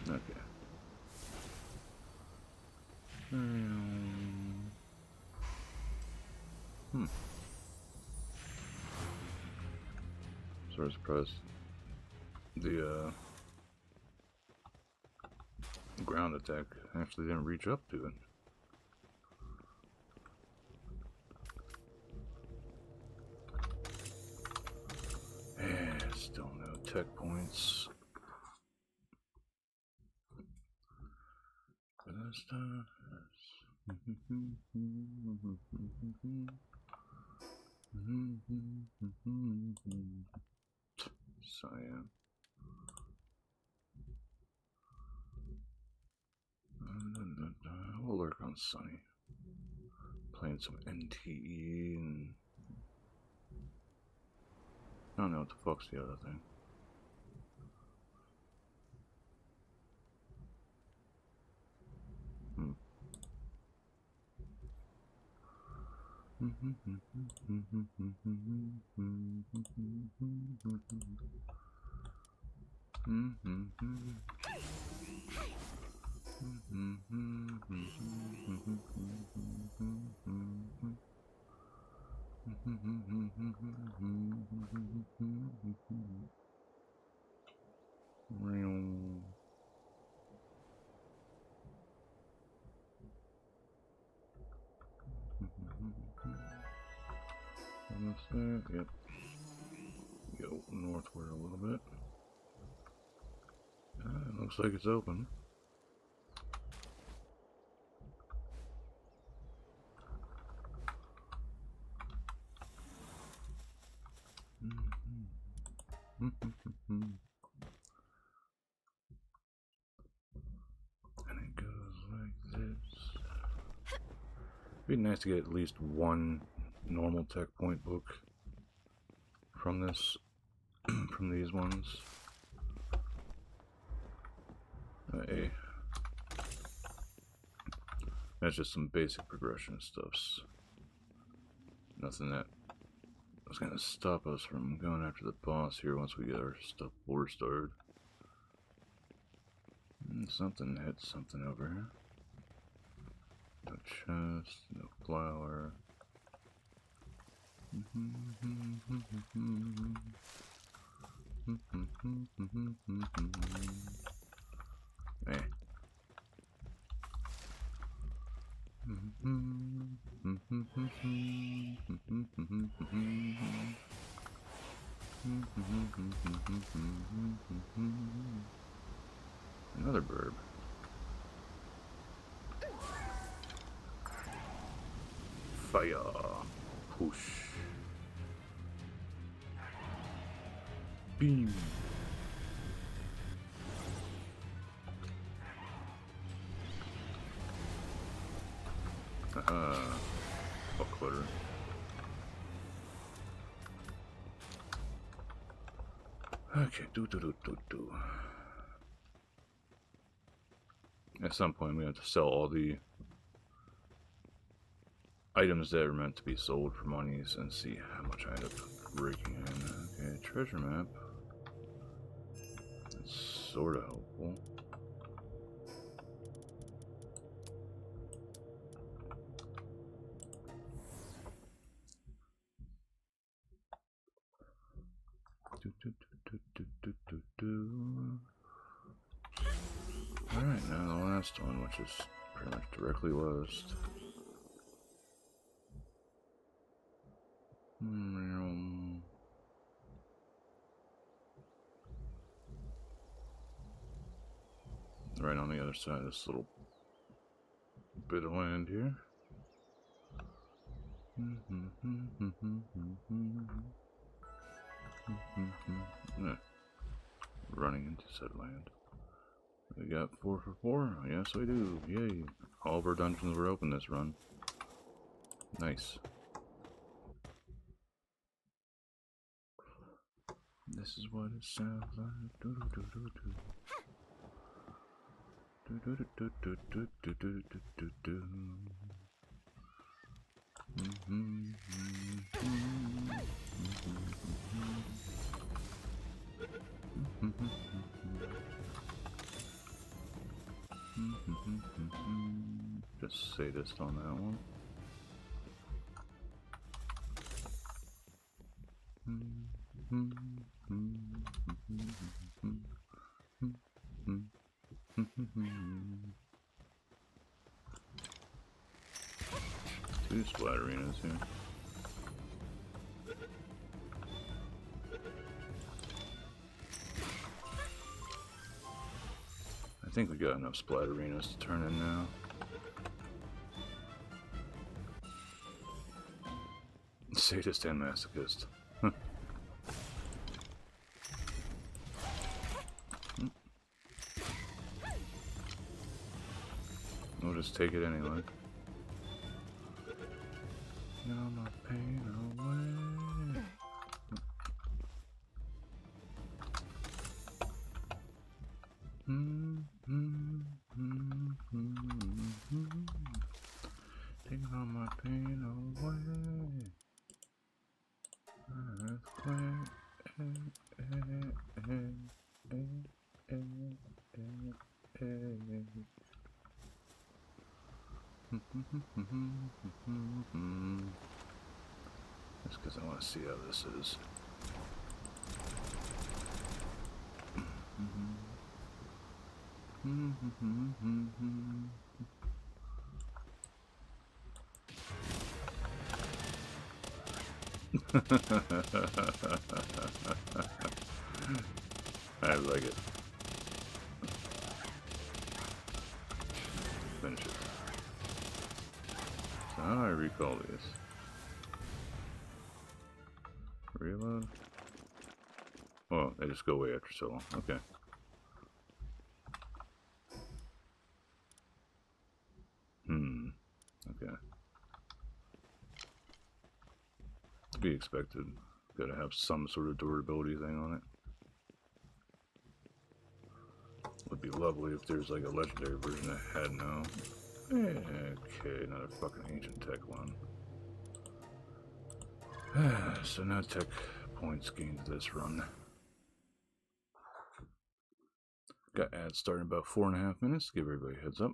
Okay. Sort of surprised the ground attack actually didn't reach up to it. Still no tech points. Cyan. We'll lurk on Sunny. Playing some NTE and I don't know what the fuck's the other thing. Almost there, yep. Go northward a little bit. It looks like it's open. And it goes like this. It'd be nice to get at least one normal tech point book from this, from these ones. Hey. That's just some basic progression stuffs. Nothing that is gonna stop us from going after the boss here once we get our stuff 4-starred. Something hit something over here. No chest, no flower. Hey. Another bird. Fire. Push. Beam. Fuck clutter. Okay, do. At some point, we have to sell all the items that are meant to be sold for monies and see how much I end up raking in. Okay, treasure map. That's sort of helpful. Alright, now the last one, which is pretty much directly west. Right on the other side of this little bit of land here. Yeah. Running into said land. We got 4 for 4? Yes, we do. Yay. All of our dungeons were open this run. Nice. This is what it sounds like. Do do do do do. Do do do do do do do do do do. Just sadist on that one. Two splatterinas here. I think we got enough splatterinas to turn in now. Sadist and masochist. We'll just take it anyway. Get all my pain away. Taking all my pain away. Earthquake. That's because I want to see how this is. I like it. Finish it. So how do I recall these? Reload? Oh, they just go away after so long. Okay. Okay. To be expected. Gotta have some sort of durability thing on it. Would be lovely if there's like a legendary version that had no. Okay, another fucking ancient tech one. So no tech points gained this run. Got ads starting about 4.5 minutes. Give everybody a heads up.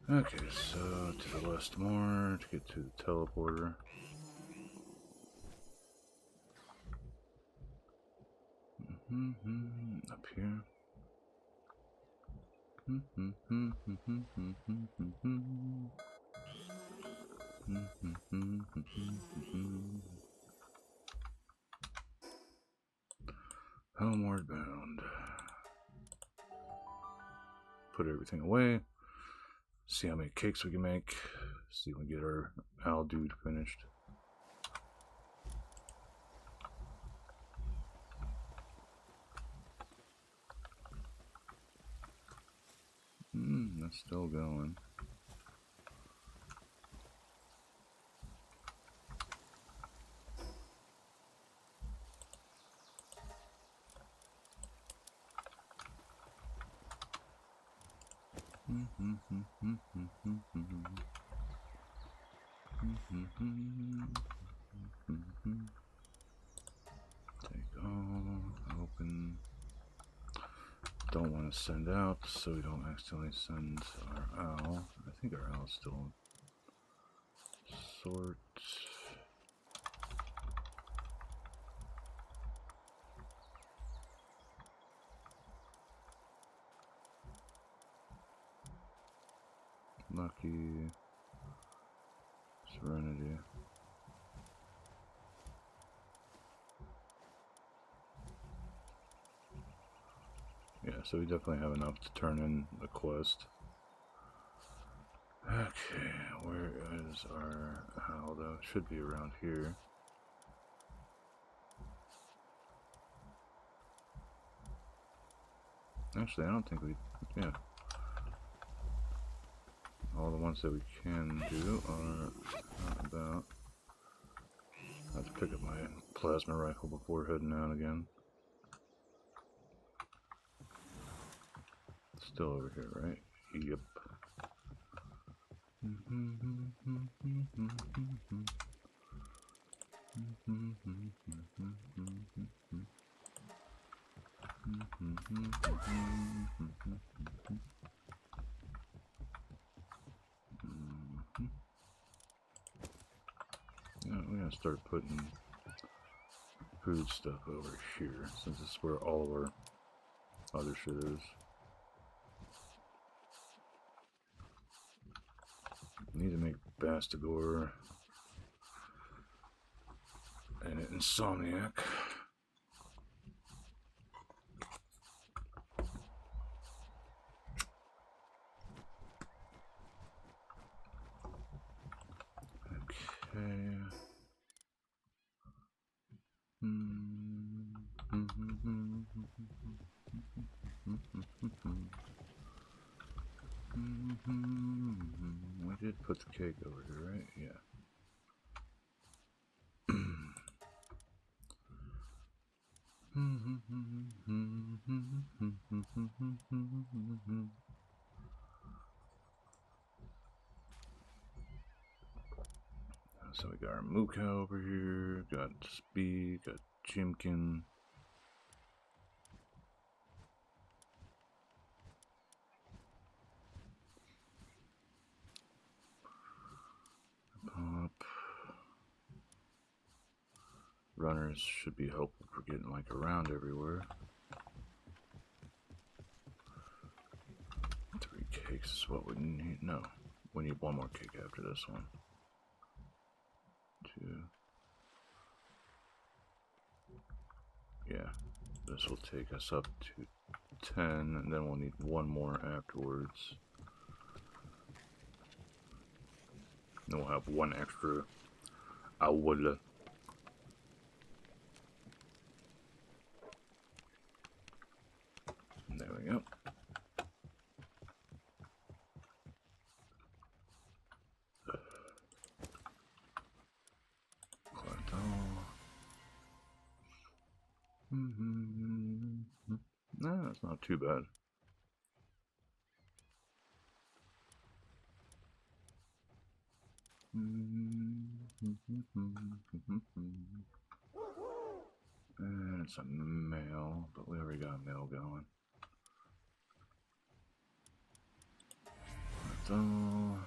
Okay, so to the west more to get to the teleporter. Up here. Homeward bound. Put everything away. See how many cakes we can make. See if we can get our owl dude finished. That's still going. Take all, open. Don't want to send out so we don't accidentally send our owl. I think our owl is still sort. Lucky. Serenity. Yeah, so we definitely have enough to turn in the quest. Okay, where is our Aldo? Should be around here. Actually, I don't think we... Yeah. All the ones that we can do are not about... I have to pick up my plasma rifle before heading out again. Still over here, right? Yep. Yeah, we're gonna start putting food stuff over here, since this is where all of our other shit is. Need to make Bastigor and an Insomniac. Okay. We did put the cake over here, right? Yeah. So we got our Muka over here, got Speed, got Jimkin. Pop. Runners should be helpful for getting like around everywhere. 3 cakes is what we need. No, we need 1 more cake after this one. 2. Yeah, this will take us up to 10, and then we'll need 1 more afterwards. Then we'll have 1 extra. I would. There we go. Collect all. No, that's not too bad. And it's a male, but we already got a male going. That's all.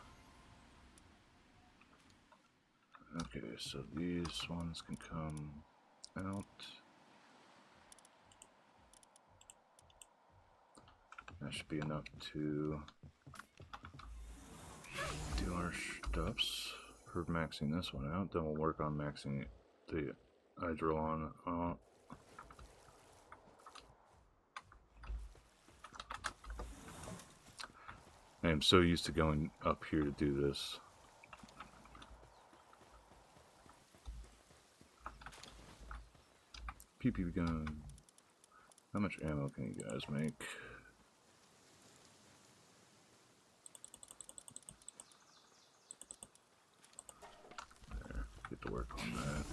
Okay, so these ones can come out. That should be enough to do our stuffs for maxing this one out. Then we'll work on maxing the Hydrolon out. I am so used to going up here to do this. PP gun. How much ammo can you guys make? There, get to work on that.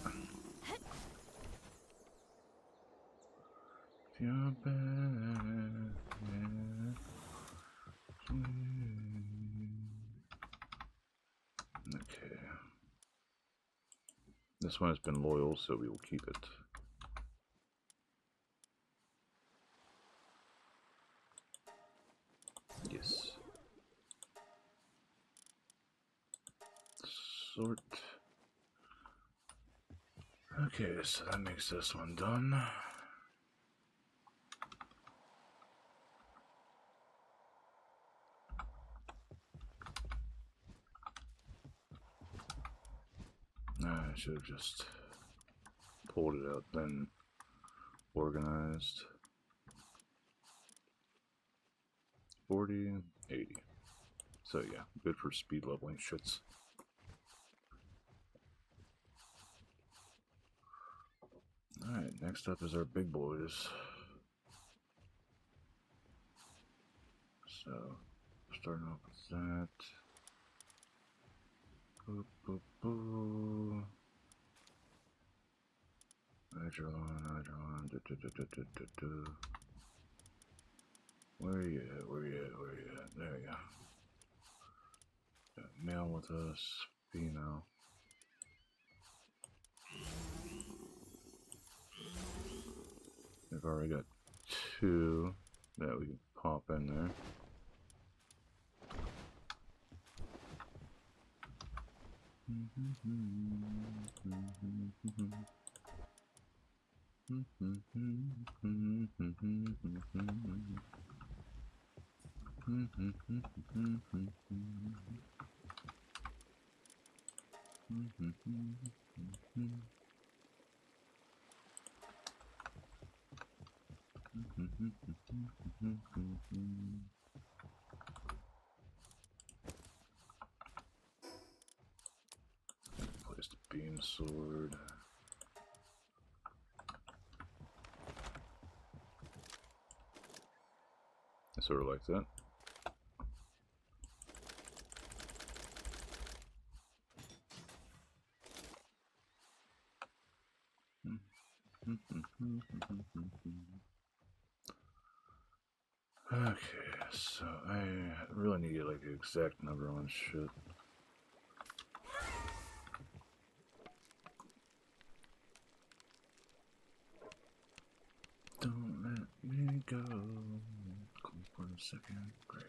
Feel bad. Okay. This one has been loyal, so we will keep it. Yes. Sort. Okay, so that makes this one done. should have just pulled it out, then organized. 40, 80. So yeah, good for speed leveling shits. Alright, next up is our big boys. So, starting off with that. Boop, boop, boop. Hydron, Where you at? Where you at? Where you at? There you go. Got male with us, female. We've already got 2 that we can pop in there. Place the beam sword. Sort of like that. Okay, so I really need to get like the exact number on shit. Don't let me go. Come for a second. Great.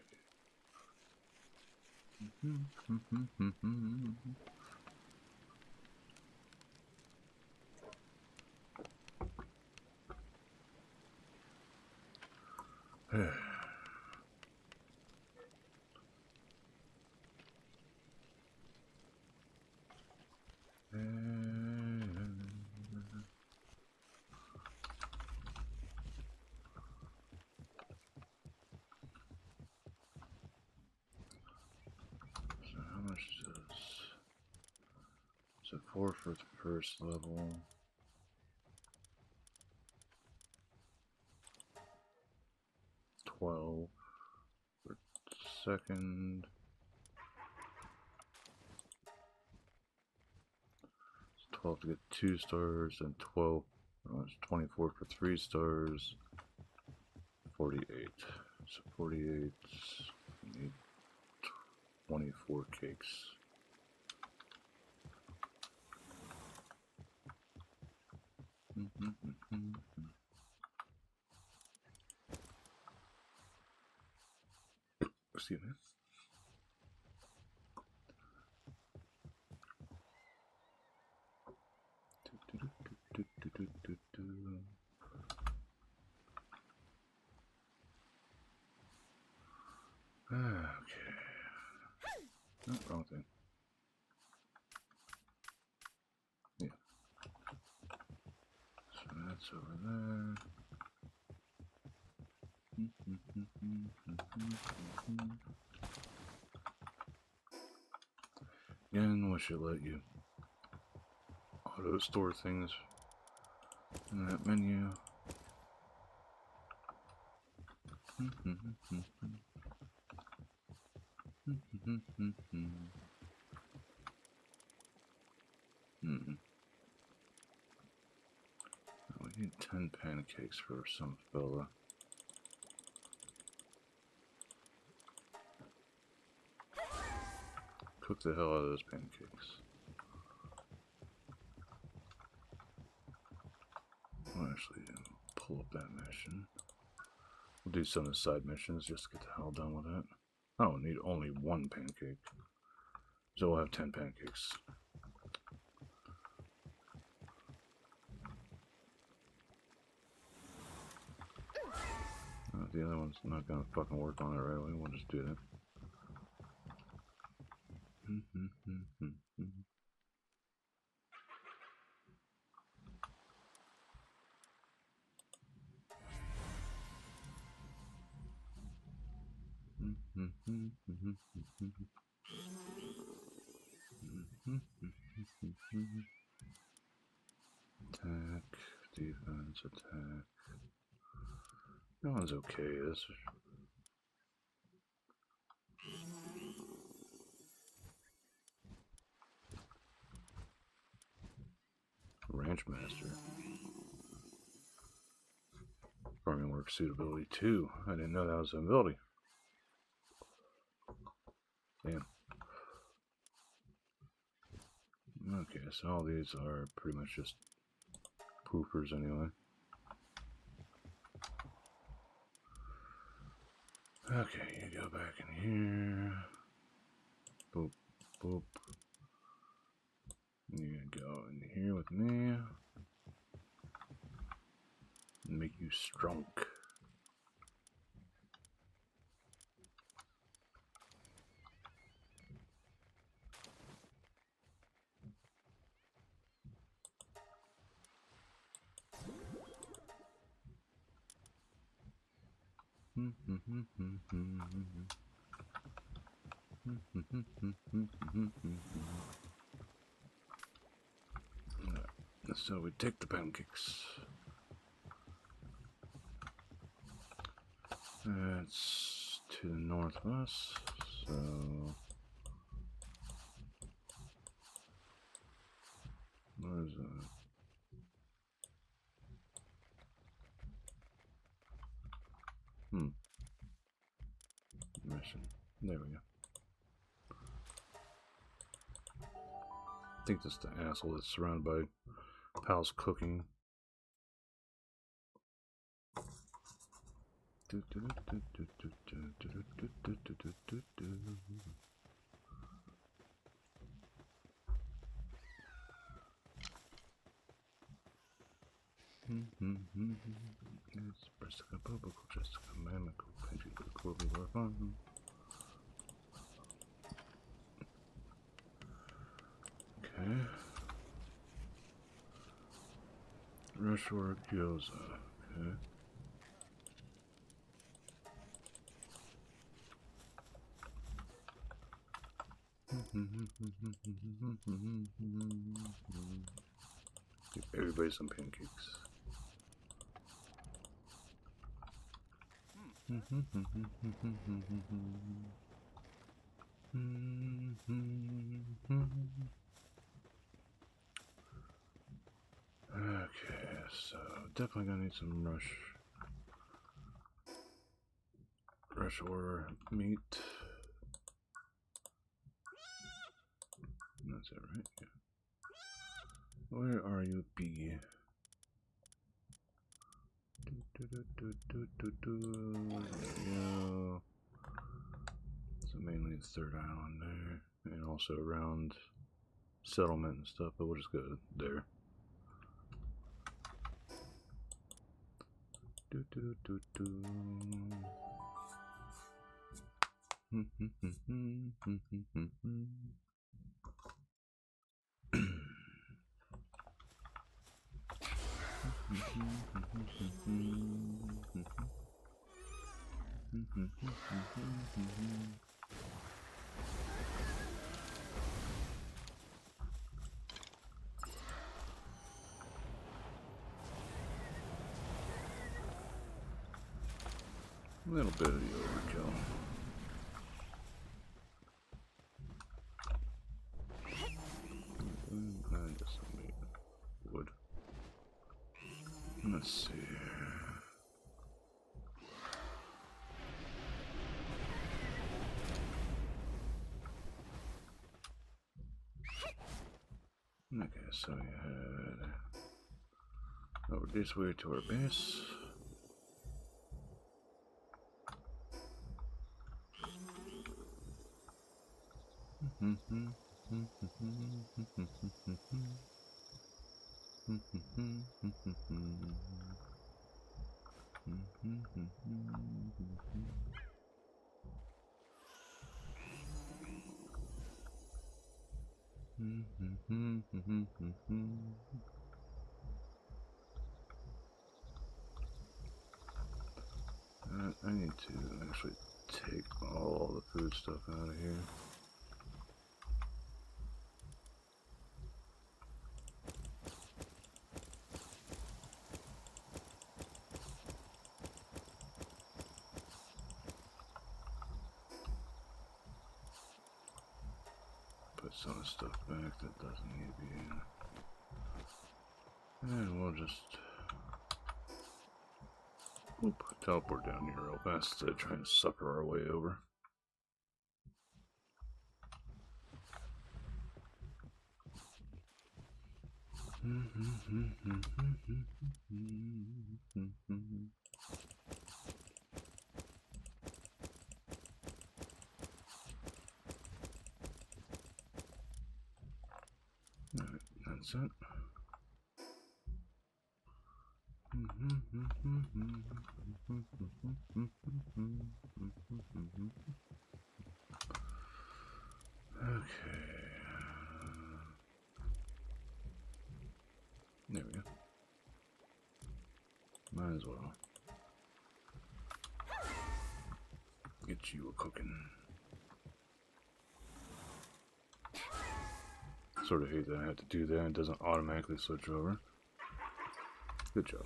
So how much is this? So 4 for the first level. 12 for second. It's 12 to get 2 stars, and 12. It's 24 for 3 stars. 48. So 48. We need 24 cakes. Excuse me. Okay. No, wrong thing. Yeah. So that's over there. Again, we should let you auto store things in that menu. We need 10 pancakes for some fella. Cook the hell out of those pancakes. We'll actually pull up that mission. We'll do some of the side missions just to get the hell done with it. Oh, we need only 1 pancake. So we'll have 10 pancakes. The other one's not gonna fucking work on it right away. We'll just do that. Attack, defense, attack. That one's okay. This Ranch Master. Farming work suitability 2. I didn't know that was an ability. Damn. Okay, so all these are pretty much just poofers anyway. Okay, you go back in here. Boop, boop. You go in here with me. Make you strong. So we take the pancakes. That's to the northwest, so where's that? Mission. There we go. I think that's the asshole that's surrounded by Pal's cooking. Okay. Rushwork Gyoza. Okay. Give everybody some pancakes. Okay, so definitely gonna need some rush order meat. That's it, right? Yeah. Where are you, bee? Yeah. So mainly the third island there, and also around settlement and stuff, but we'll just go there. A little bit of the overkill. And just some meat. Wood. Let's see. Okay, so we head over this way to our base. I need to actually take all the food stuff out of here. Put some of the stuff back that doesn't need to be in. And we'll just teleport down here real fast instead of trying to sucker our way over. Alright, that's it. Okay. There we go. Might as well. Get you a cooking. Sort of hate that I have to do that. It doesn't automatically switch over. Good job.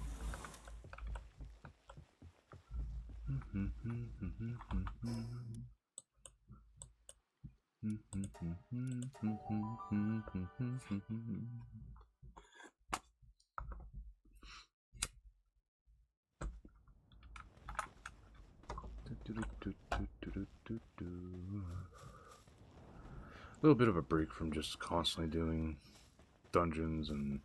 A little bit of a break from just constantly doing dungeons, and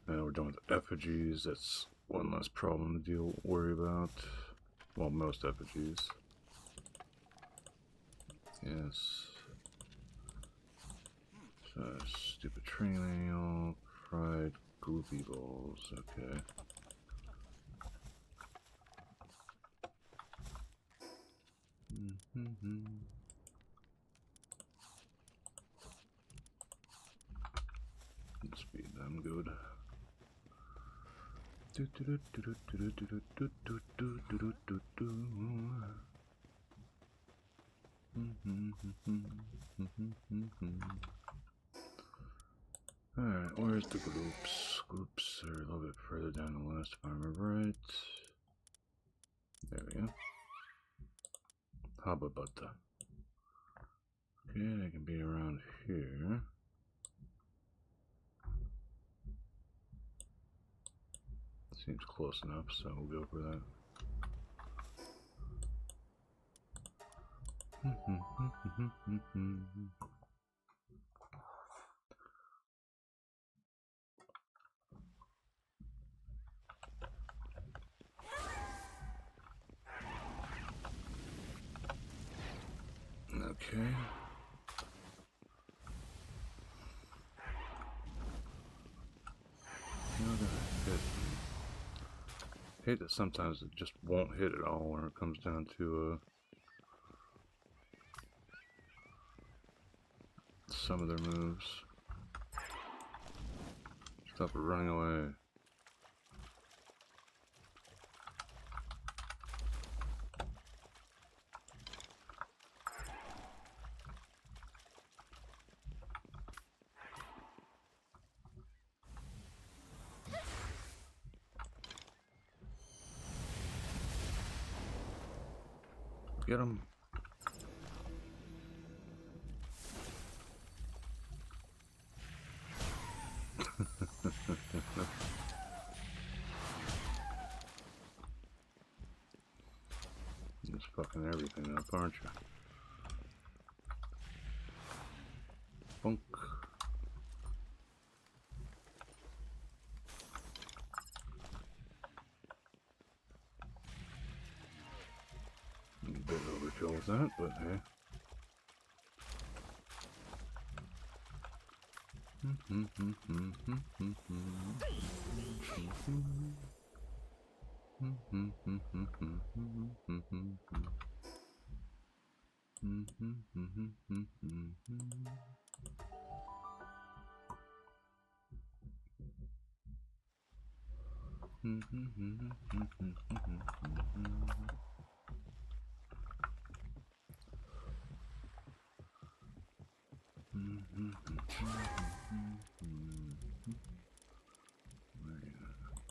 now we're done with effigies. That's one less problem to worry about. Well, most effigies. Yes. So, stupid training manual, fried goopy balls, okay. Speed them good. Alright, where's the groups? Groups are a little bit further down the list if I remember right. There we go. Hababata. Okay, they can be around here. Seems close enough, so we'll go for that. Okay. Hate that sometimes it just won't hit at all when it comes down to some of their moves. Stop running away. Get him. Just fucking everything up, aren't you? Bunk. A bit overkill with that, but hey.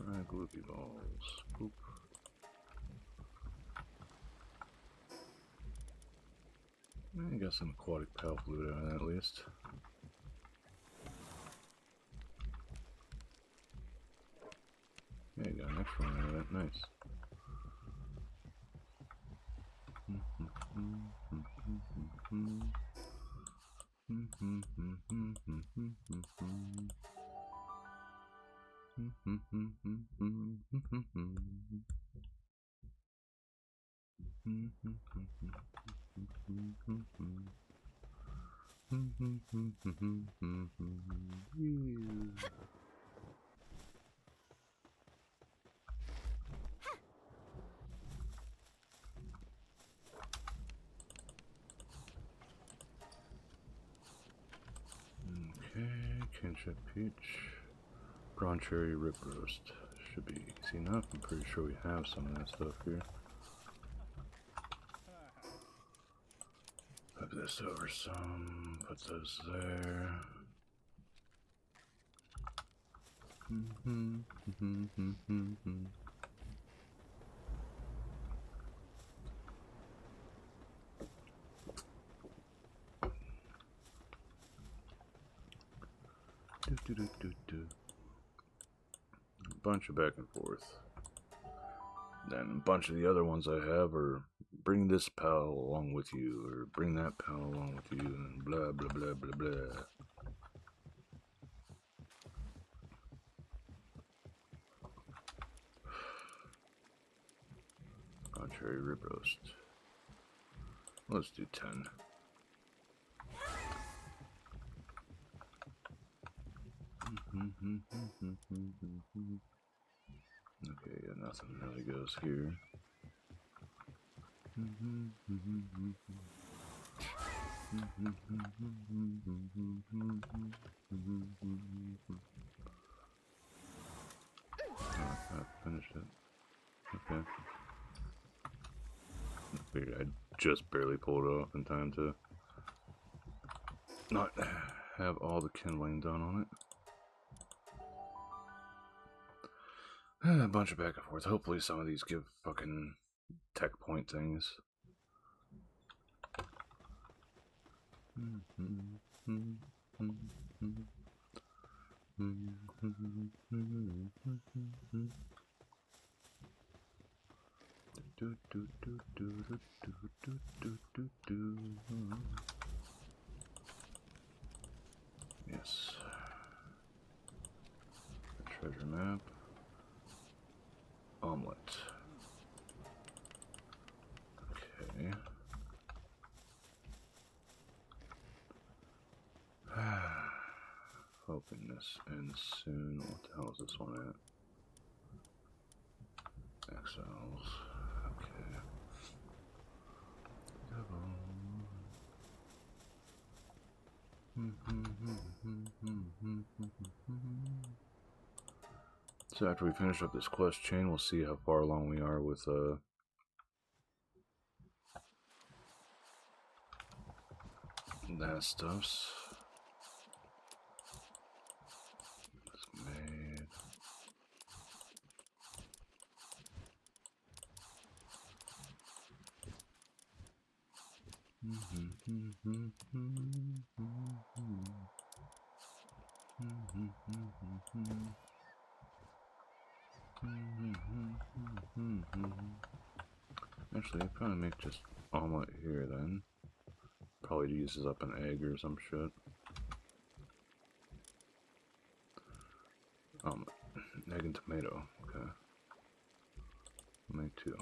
Right, gloopy balls. Boop. I got some aquatic pal fluid out of that at least. Yeah, you got an extra one out of that. Nice. Okay, kinship peach, prawn cherry rib roast. Should be easy enough. I'm pretty sure we have some of that stuff here. Put this over some, put those there. A bunch of back and forth. Then a bunch of the other ones I have are bring this pal along with you, or bring that pal along with you, and blah blah blah blah blah. Contrary rib roast. Let's do 10. Okay, yeah, nothing really goes here. Oh, I finished it. Okay. I figured I'd just barely pulled it off in time to not have all the kindling done on it. A bunch of back and forth. Hopefully some of these give fucking tech point things. Yes. Treasure map. Omelet. Okay. Hoping this ends soon. What the hell is this one at? Exiles. Okay. So after we finish up this quest chain, we'll see how far along we are with that stuffs. It's made. Actually, I'd probably make just omelet here then. Probably uses up an egg or some shit. Omelet. Egg and tomato. Okay. I'll make 2.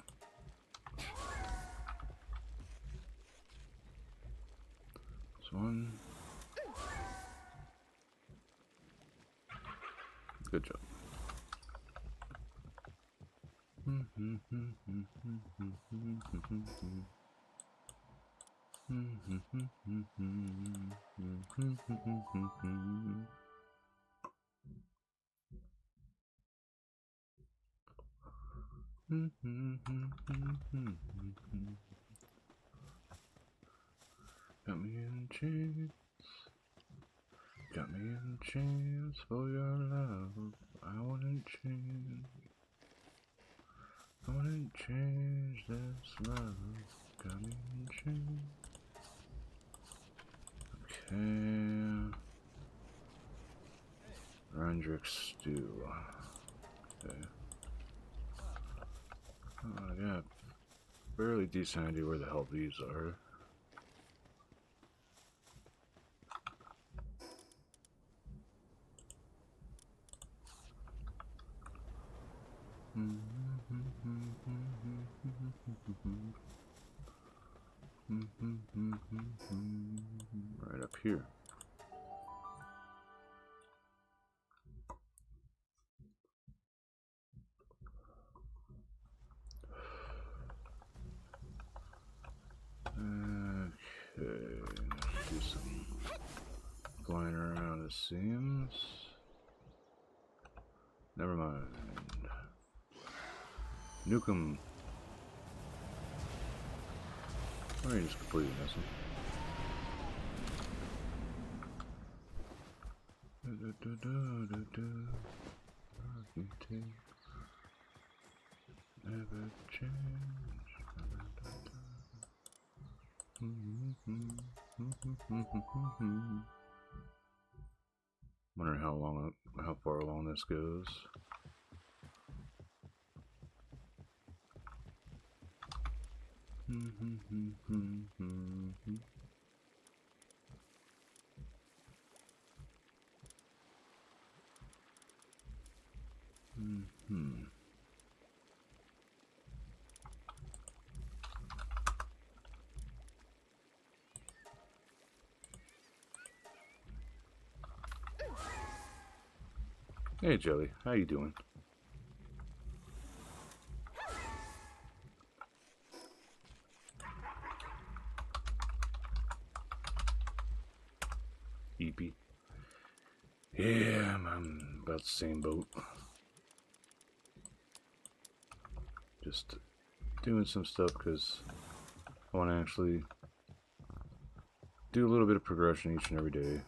This one. Good job. Got me in chains. Got me in chains for your love. I wouldn't change. I wouldn't change this love. Got me in chains. Okay. Randrick stew. Okay. Oh, I got fairly decent idea where the hell these are. Right up here. Okay, let's do some flying around it seems. Never mind. Nuke 'em. Or you just completely miss them. Never change. Wondering how far along this goes. Hey Jelly, how you doing? EP. Yeah, I'm about the same boat. Just doing some stuff because I want to actually do a little bit of progression each and every day.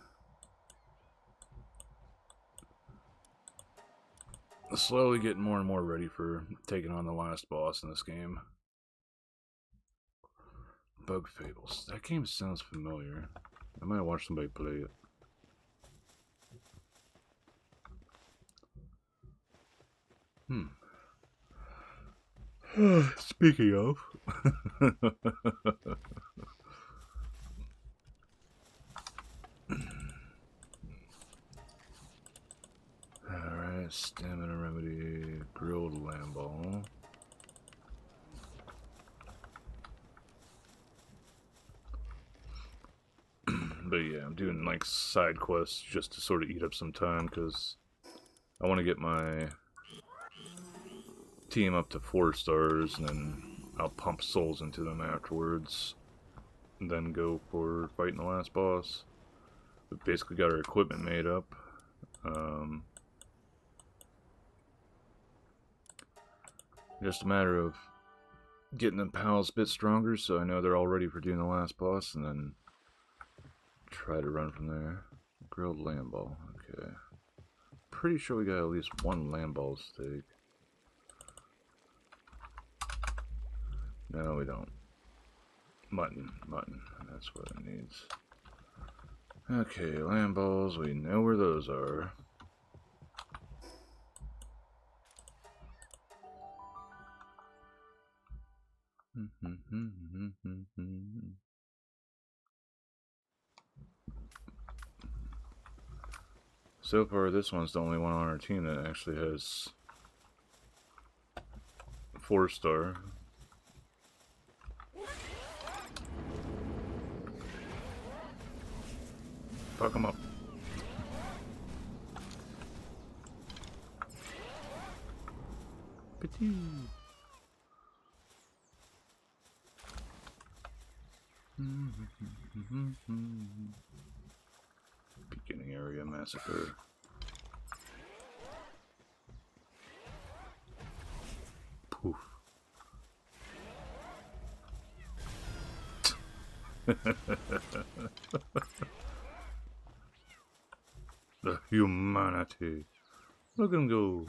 Slowly getting more and more ready for taking on the last boss in this game. Bug Fables. That game sounds familiar. I might watch somebody play it. Speaking of. Alright, stamina remedy, grilled lamb ball. But yeah, I'm doing like side quests just to sort of eat up some time because I want to get my team up to 4 stars and then I'll pump souls into them afterwards and then go for fighting the last boss. We've basically got our equipment made up. Just a matter of getting the pals a bit stronger so I know they're all ready for doing the last boss and then try to run from there. Grilled lamb ball, okay. Pretty sure we got at least 1 lamb ball steak. No, we don't. Mutton, that's what it needs. Okay, lamb balls, we know where those are. So far, this one's the only one on our team that actually has 4-star. Fuck him up. Petit. Beginning area massacre. Poof. The humanity. Look at him go.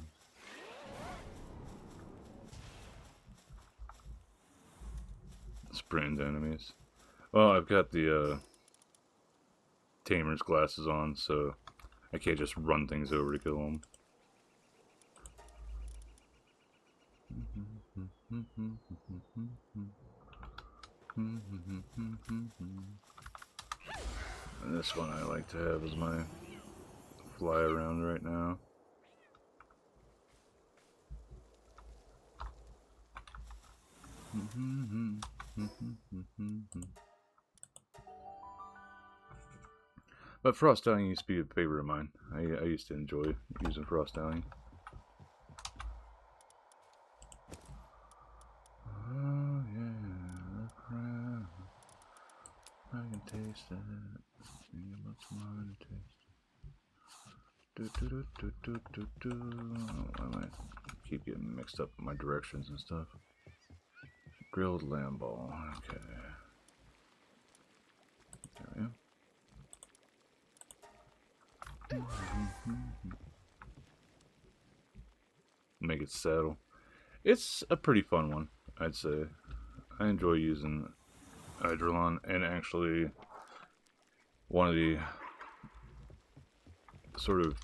Sprint enemies. Well, I've got the tamer's glasses on, so I can't just run things over to kill them. And this one I like to have as my fly around right now. But frost dowling used to be a favorite of mine. I used to enjoy using frost dowling. Oh yeah, the crowd. I can taste it. Think about mine to taste it. I might keep getting mixed up with my directions and stuff. Grilled lamb ball. Okay. There we go. Make it saddle. It's a pretty fun one, I'd say. I enjoy using Hydrolon, and actually one of the sort of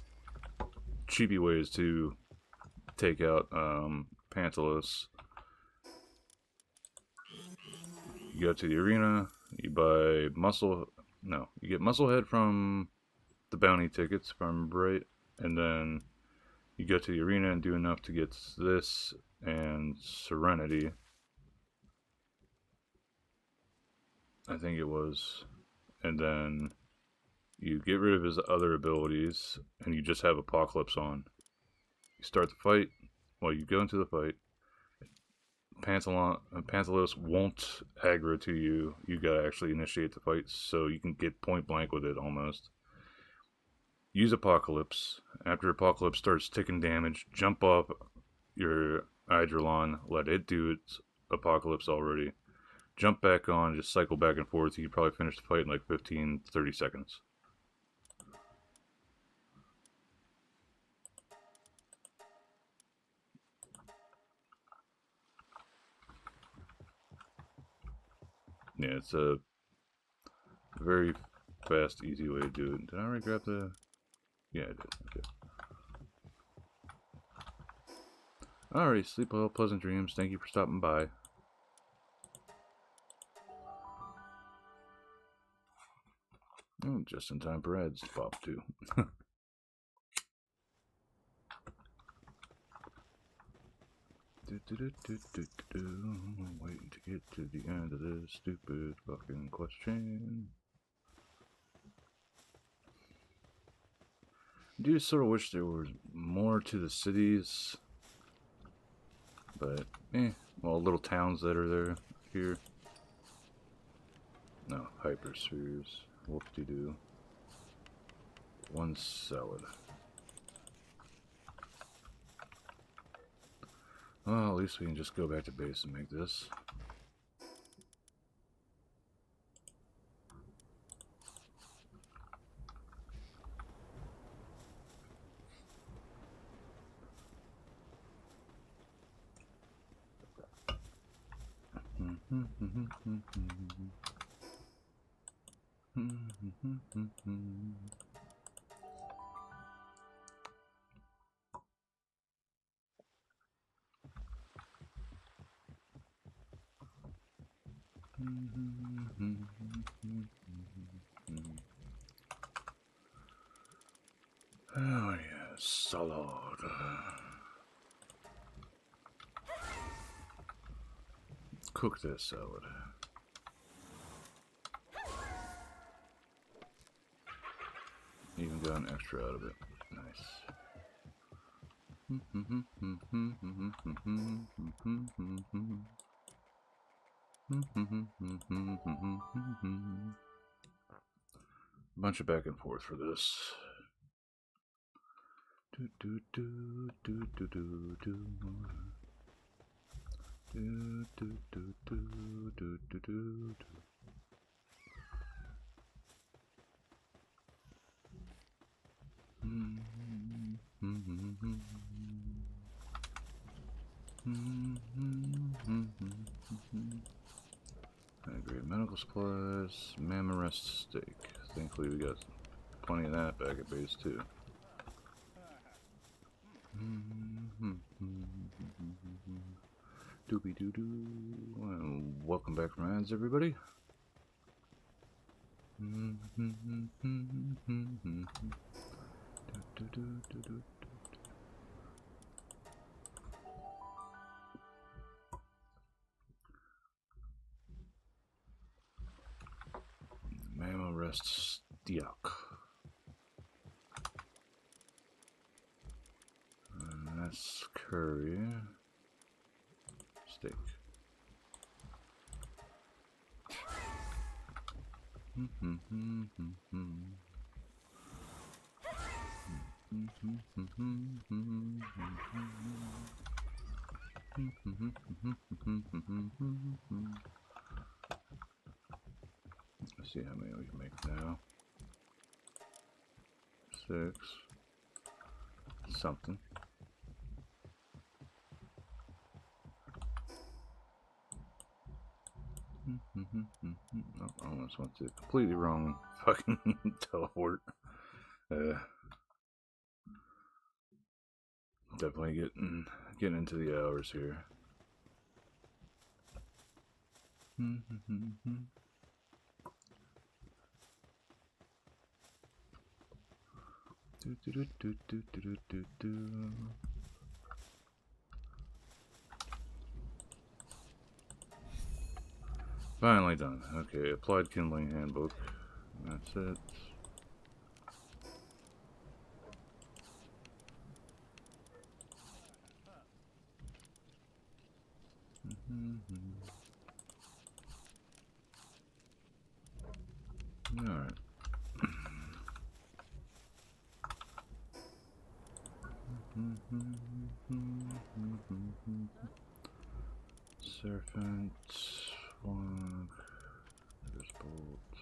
cheapy ways to take out Pantelis. You go to the arena, you buy you get Musclehead from the bounty tickets, if I remember right, and then you go to the arena and do enough to get this and Serenity. I think it was. And then you get rid of his other abilities, and you just have Apocalypse on. You start the fight. Well, you go into the fight. Pantelis won't aggro to you. You gotta actually initiate the fight, so you can get point blank with it almost. Use Apocalypse. After Apocalypse starts taking damage, jump off your Hydrolon, let it do its Apocalypse already. Jump back on, just cycle back and forth. You can probably finish the fight in like 15-30 seconds. Yeah, it's a very fast, easy way to do it. Did I already grab the... Yeah, I did. Okay. Alright, sleep well, pleasant dreams. Thank you for stopping by. Oh, just in time for ads to pop too. Waiting to get to the end of this stupid fucking question. I do sort of wish there was more to the cities, but well, little towns that are there here. No, hyperspheres. Whoop-de-doo. One salad. Well, at least we can just go back to base and make this. Oh yeah, salad. Cook this salad. Even got an extra out of it. Nice. Bunch of back and forth for this. Great medical supplies, mammoth rest steak. Thankfully we got plenty of that back at base too. Doobie doo doo. And welcome back from ads, everybody. Mammoth rest steak. And that's curry. Steak. Let's see how many we can make now. 6. Something. Oh, I almost went to the completely wrong fucking teleport. Definitely getting into the hours here. Finally done. Okay, applied kindling handbook. That's it. Alright. Serpent, Swamp, Bolt,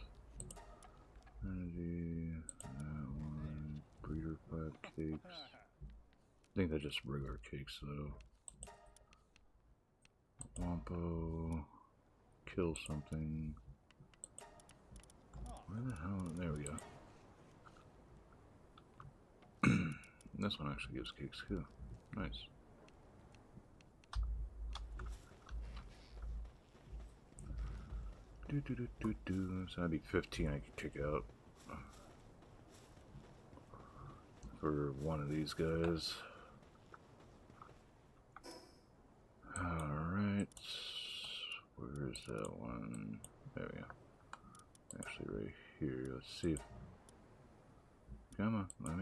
Energy, that one, Breeder 5 cakes. I think they're just regular cakes though. Wampo, kill something. Where the hell? There we go. This one actually gives cakes too. Nice. So that'd be 15 I could kick out for one of these guys. Alright. Where's that one? There we go. Actually right here. Let's see if... Come on, let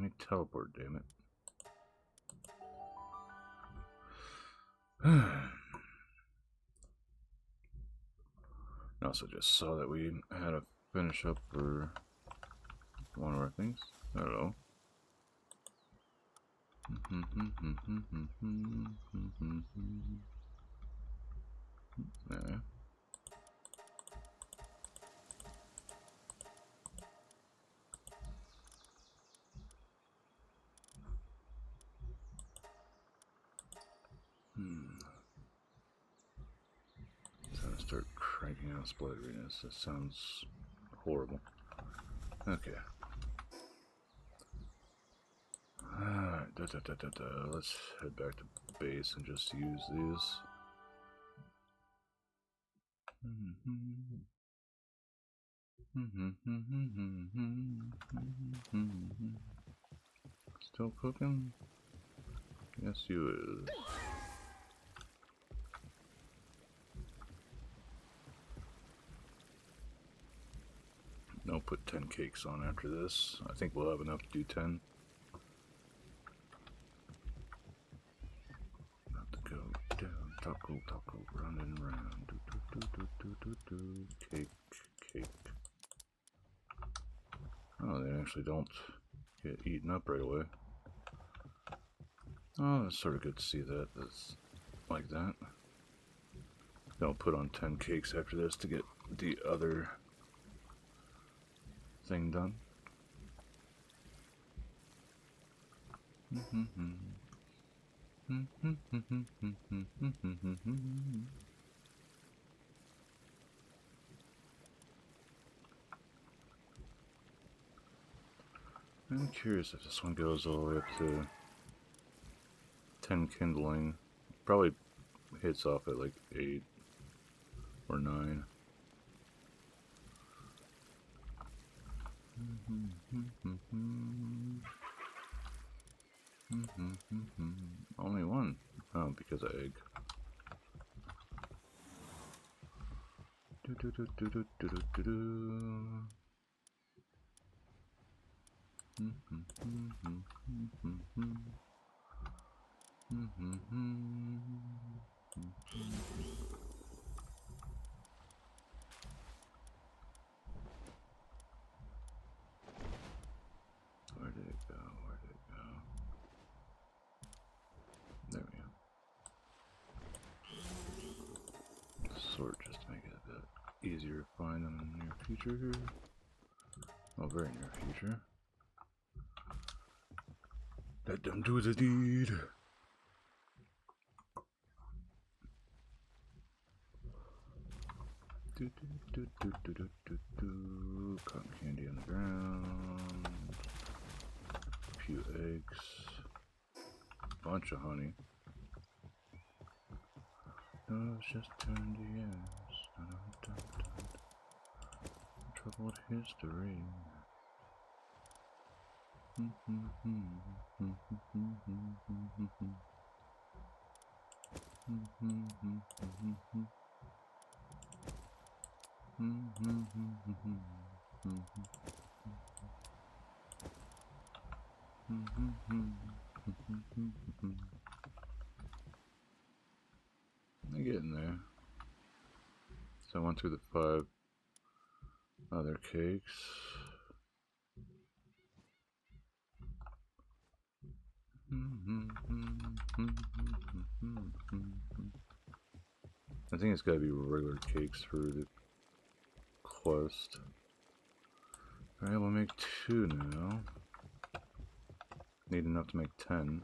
me teleport, damn it. I also just saw that we had to finish up for one of our things. Hello. There. Time to start cranking out splatteriness. That sounds horrible. Okay. Alright, let's head back to base and just use these. Still cooking? Yes, you is. I'll put 10 cakes on after this. I think we'll have enough to do 10. About to go down, taco, running around. Cake, cake. Oh, they actually don't get eaten up right away. Oh, that's sort of good to see that. That's like that. I'll put on 10 cakes after this to get the other thing done. I'm curious if this one goes all the way up to 10 kindling. Probably hits off at like 8 or 9. Only one. Oh, because of egg. Where did it go? Where did it go? There we go. Sort just to make it a bit easier to find them in the near future here. Oh, very near future. Let them do the deed. Cotton candy on the ground. A few eggs. Bunch of honey. No, it's just turned to yes. Troubled history. I'm getting there. So I went through the 5 other cakes. I think it's gotta be regular cakes for the quest. Alright, we'll make 2 now. Need enough to make 10.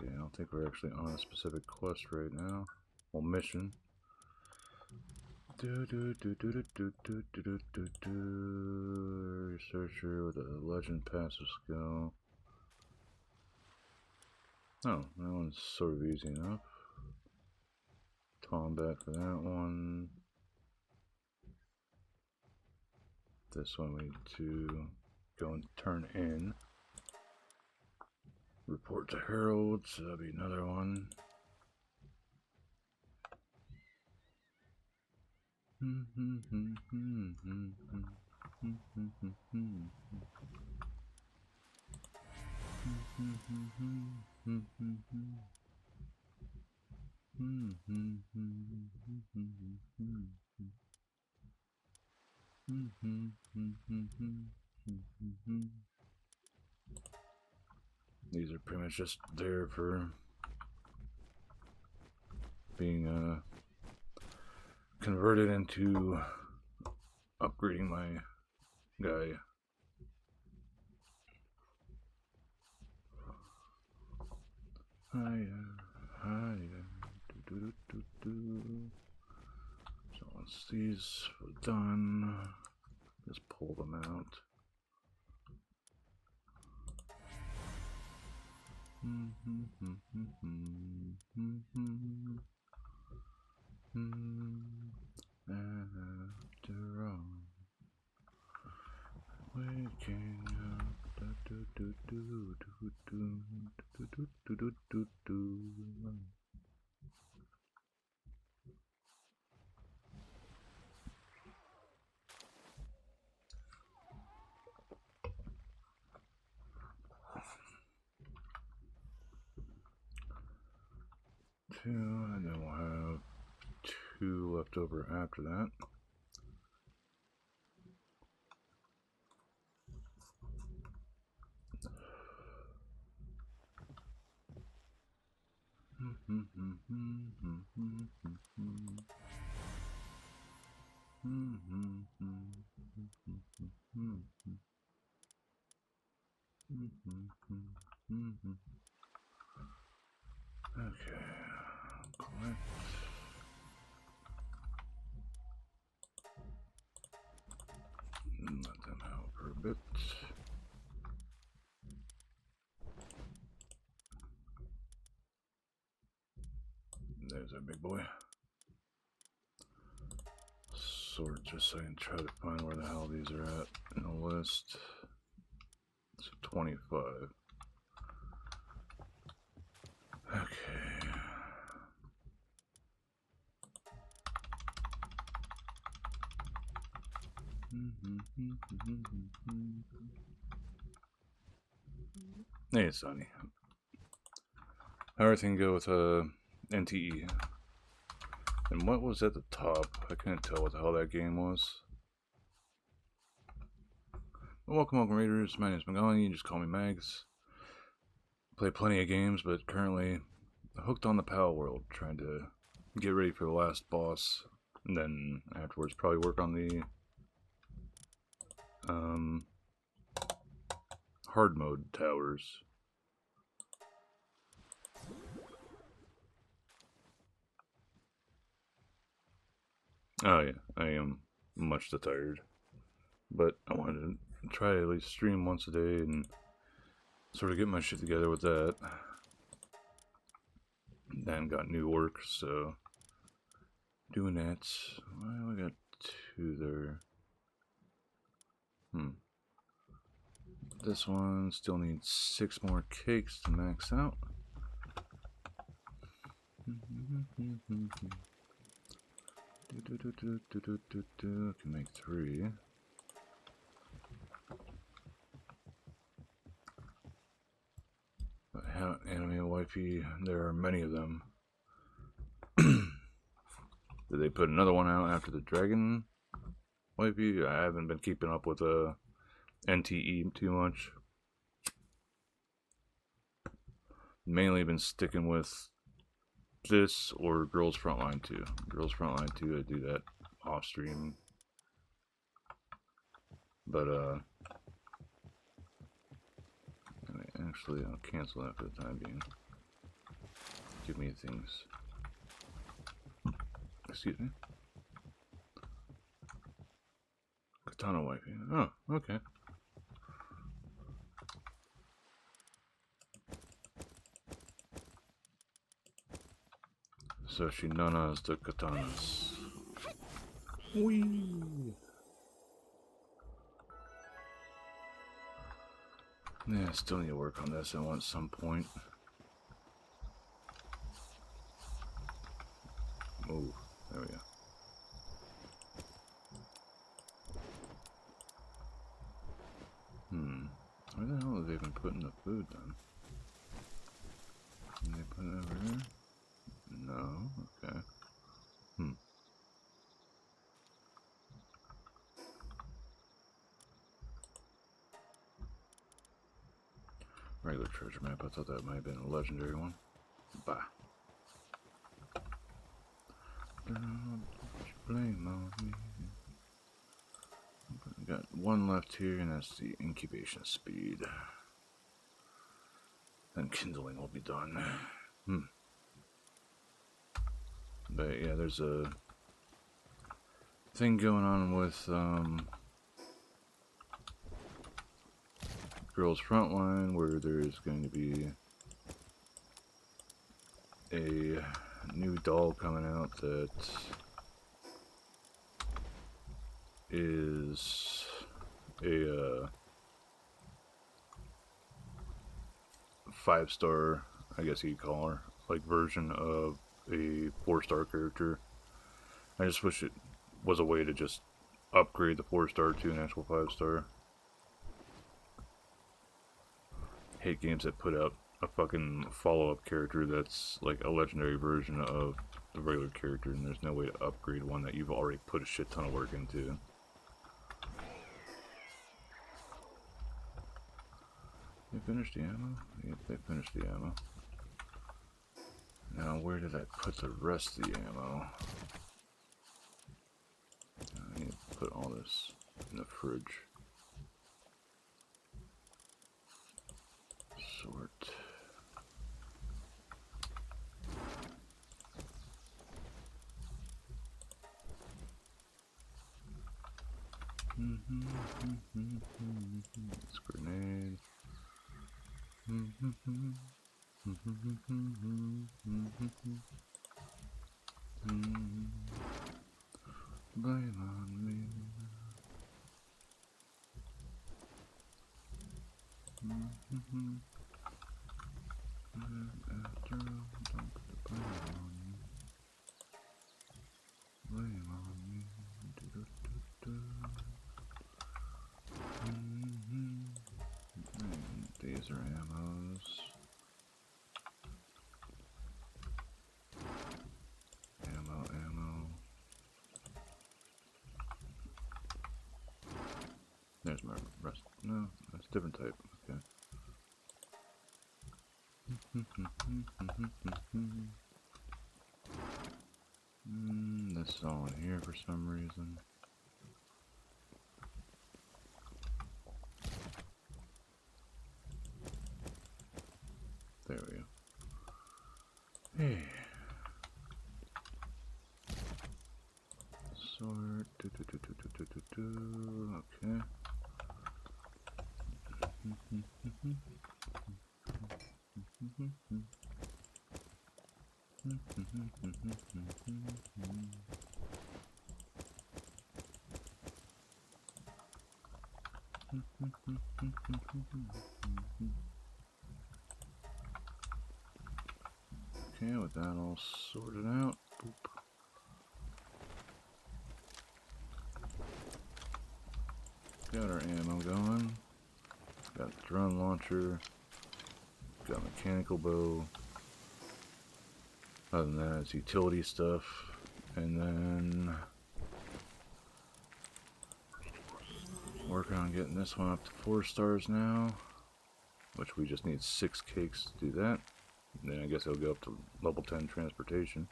Okay, I don't think we're actually on a specific quest right now. Well, mission. Researcher with a legend passive skill. Oh, that one's sort of easy enough. Combat for that one. This one we need to go and turn in. Report to Herald, so that'll be another one. These are pretty much just there for being converted into upgrading my guy. Hiya, hiya, So once these are done, just pull them out. After all, waking up. Two, and then we'll have 2 left over after that. Okay, collect. Let them out for a bit. There's our big boy. Sort just so I can try to find where the hell these are at in the list. It's 25. Okay. Hey, Sonny. How everything go with NTE? And what was at the top? I couldn't tell what the hell that game was. Well, welcome, Raiders. My name is Magali. You just call me Mags. Play plenty of games, but currently hooked on the Palworld, trying to get ready for the last boss, and then afterwards probably work on the hard mode towers. Oh yeah, I am much too tired, but I wanted to try to at least stream once a day and sort of get my shit together with that. Then got new work, so doing that. Well, I got 2 there. This one still needs 6 more cakes to max out. Can make 3. But anime wifey, there are many of them. Did they put another one out after the dragon wifey? I haven't been keeping up with NTE too much. Mainly been sticking with this or Girls Frontline 2. Girls Frontline 2, I do that off stream. But actually I'll cancel that for the time being. Give me things. Excuse me. Katana wifey. Oh, okay. So she nanas the katanas. Whee! Yeah, I still need to work on this. I want some point. Oh, there we go. Where the hell have they been putting the food then? Can they put it over here? No, okay. Regular treasure map. I thought that might have been a legendary one. Bah. Don't blame on me. Got 1 left here, and that's the incubation speed. Then kindling will be done. But yeah, there's a thing going on with Girls Frontline where there's going to be a new doll coming out that is a 5-star, I guess you'd call her, like version of a 4-star character. I just wish it was a way to just upgrade the 4-star to an actual 5-star. Hate games that put out a fucking follow-up character that's like a legendary version of the regular character and there's no way to upgrade one that you've already put a shit ton of work into. They finished the ammo? Yep, they finished the ammo. Now, where did I put the rest of the ammo? I need to put all this in the fridge. Sort. It's a grenade. Blame on me. After all, don't put the blame on me. Blame on me. These are ammos. Ammo. There's my rest. No, that's a different type. Okay. This is all in here for some reason. There we go. Hey. Sort. Okay. Okay, with that all sorted out. Boop. Got our ammo going. Got the drone launcher. Got mechanical bow. Other than that, it's utility stuff. And then working on getting this one up to 4 stars now, which we just need 6 cakes to do that. And then I guess it'll go up to level 10 transportation.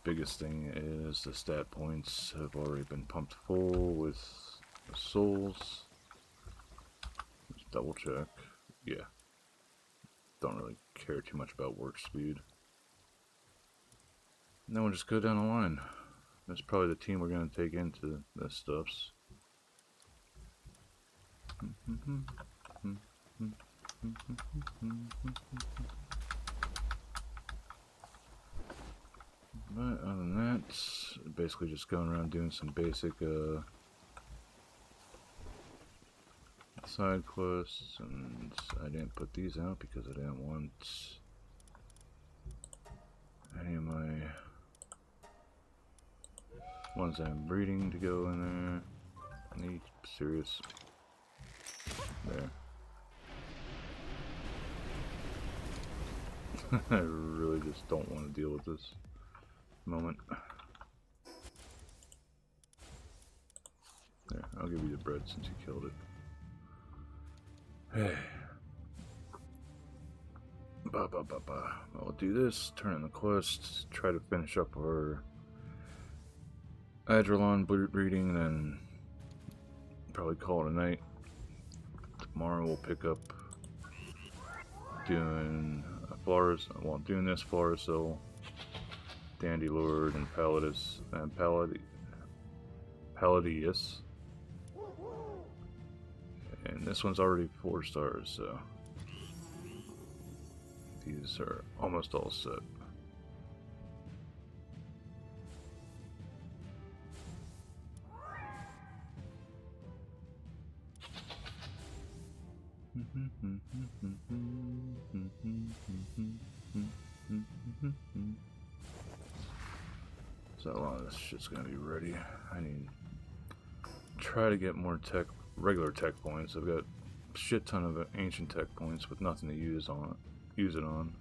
Biggest thing is the stat points have already been pumped full with the souls. Just double check. Yeah. Don't really care too much about work speed. And then we'll just go down the line. That's probably the team we're going to take into this stuffs. But other than that, basically just going around doing some basic side quests, and I didn't put these out because I didn't want any of my ones I'm breeding to go in there. Any serious there. I really just don't want to deal with this moment. There, I'll give you the bread since you killed it. Hey. I'll do this, turn in the quest, try to finish up our Adrelon breeding, then probably call it a night. Tomorrow we'll pick up doing doing this Florasil, Dandylord, and Palladius. And this one's already 4 stars, so these are almost all set. So a lot of this shit's gonna be ready. I need to try to get more regular tech points. I've got a shit ton of ancient tech points with nothing to use it on.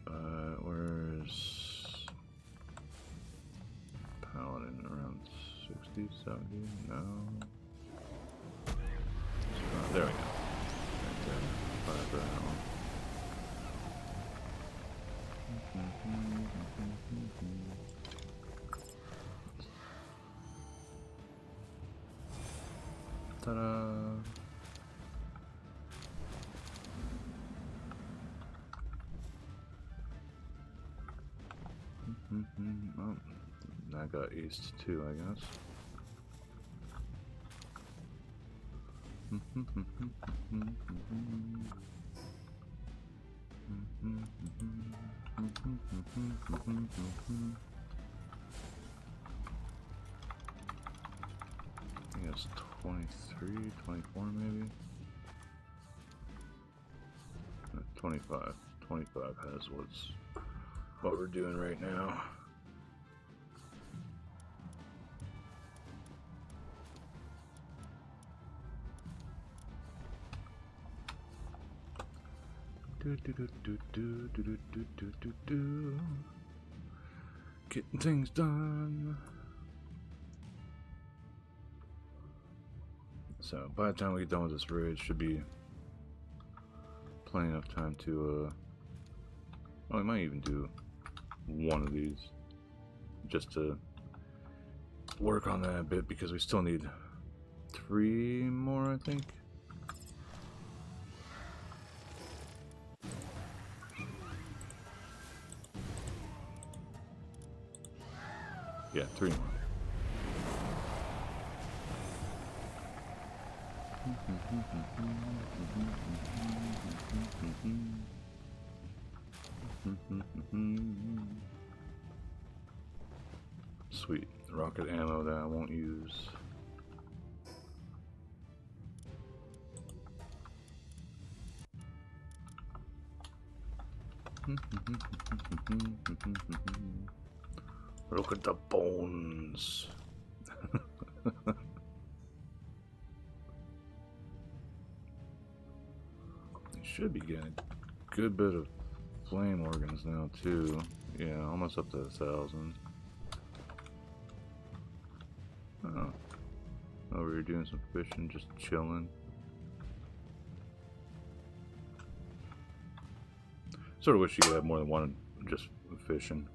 But where's Paladin? Around 60, 70? No. There we go. Right there. for that one. Ta-da! Oh, I got aced too, I guess. I think it's 23, 24 maybe? 25. 25 has what we're doing right now. Getting things done. So by the time we get done with this raid, should be plenty enough time to well, we might even do one of these just to work on that a bit, because we still need 3 more, I think. Yeah, 3 more. Sweet. Rocket ammo that I won't use. Look at the bones. You should be getting a good bit of flame organs now too. Yeah, almost up to 1,000. Oh. Over here doing some fishing, just chilling. Sort of wish you could have more than one just fishing.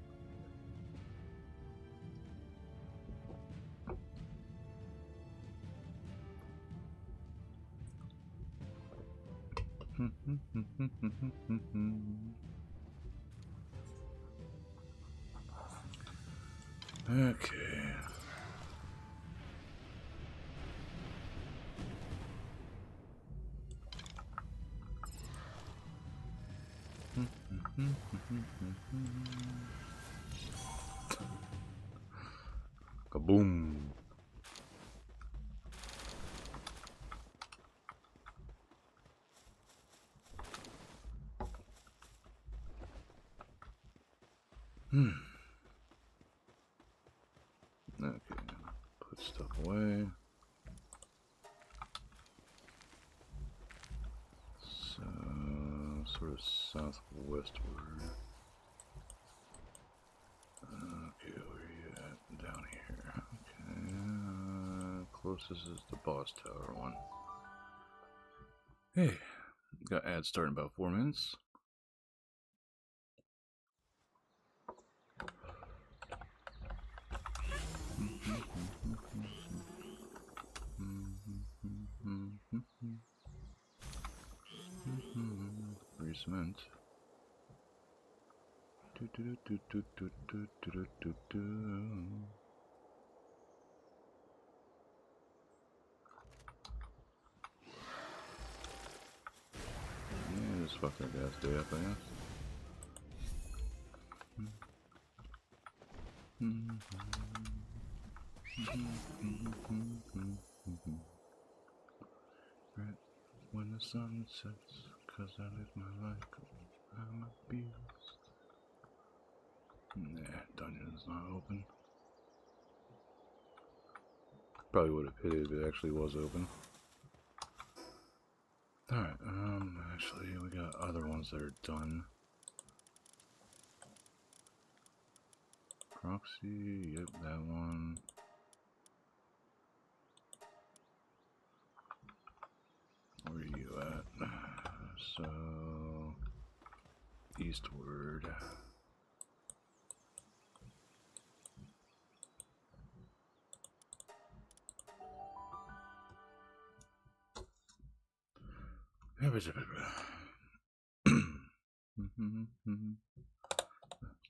Okay. Kaboom. Okay, put stuff away. So, sort of southwestward. Okay, where are you at? Down here. Okay, closest is the boss tower one. Hey, got ads starting in about 4 minutes. Free cement. Yeah, just fuck that guy's day up, I guess. Right when the sun sets, 'cause I live my life, I'm a beast. Nah, dungeon's not open. Probably would have hit it if it actually was open. Alright, actually we got other ones that are done. Proxy, yep, that one. Where are you at? So eastward.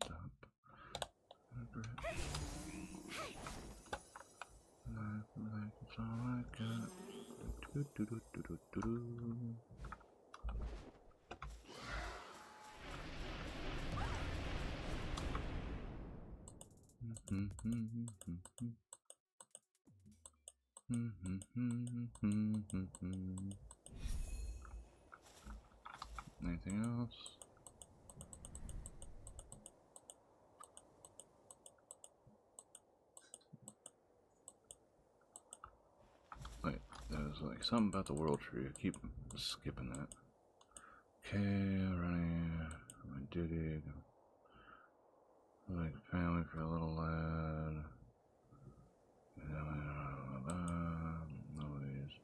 Stop. Like it's all I got. Anything else? Wait, there's like something about the world tree. I keep skipping that. Okay, running my duty. Like family for a little lad. Noise.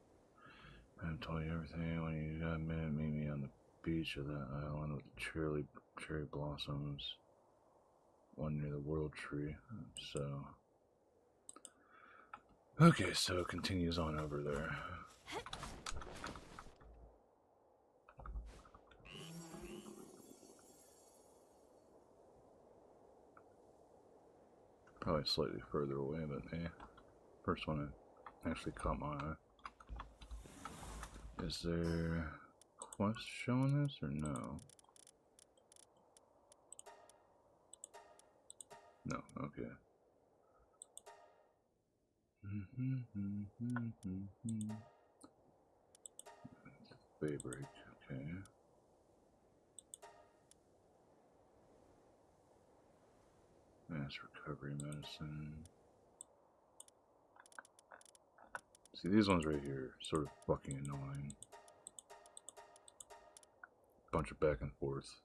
I've told you everything. When you got a minute, meet me on the beach of that island with the cherry blossoms. One near the world tree. So. Okay, so it continues on over there. Probably slightly further away, but eh. First one actually caught my eye. Is there quest showing this or no? No, okay. Daybreak, okay. Mass recovery medicine. See, these ones right here, sort of fucking annoying. Bunch of back and forth.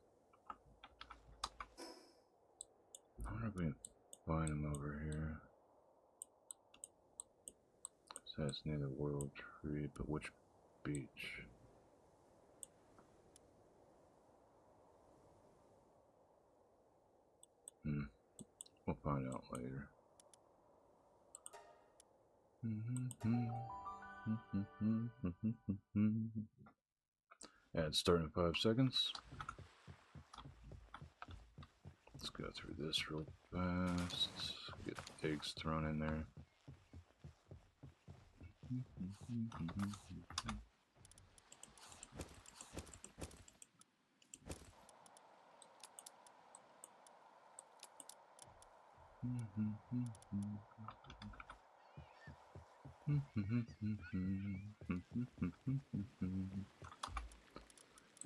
I wonder if we can find them over here. So it's near the world tree, but which beach? We'll find out later. Ad start in 5 seconds. Let's go through this real fast. Get eggs thrown in there.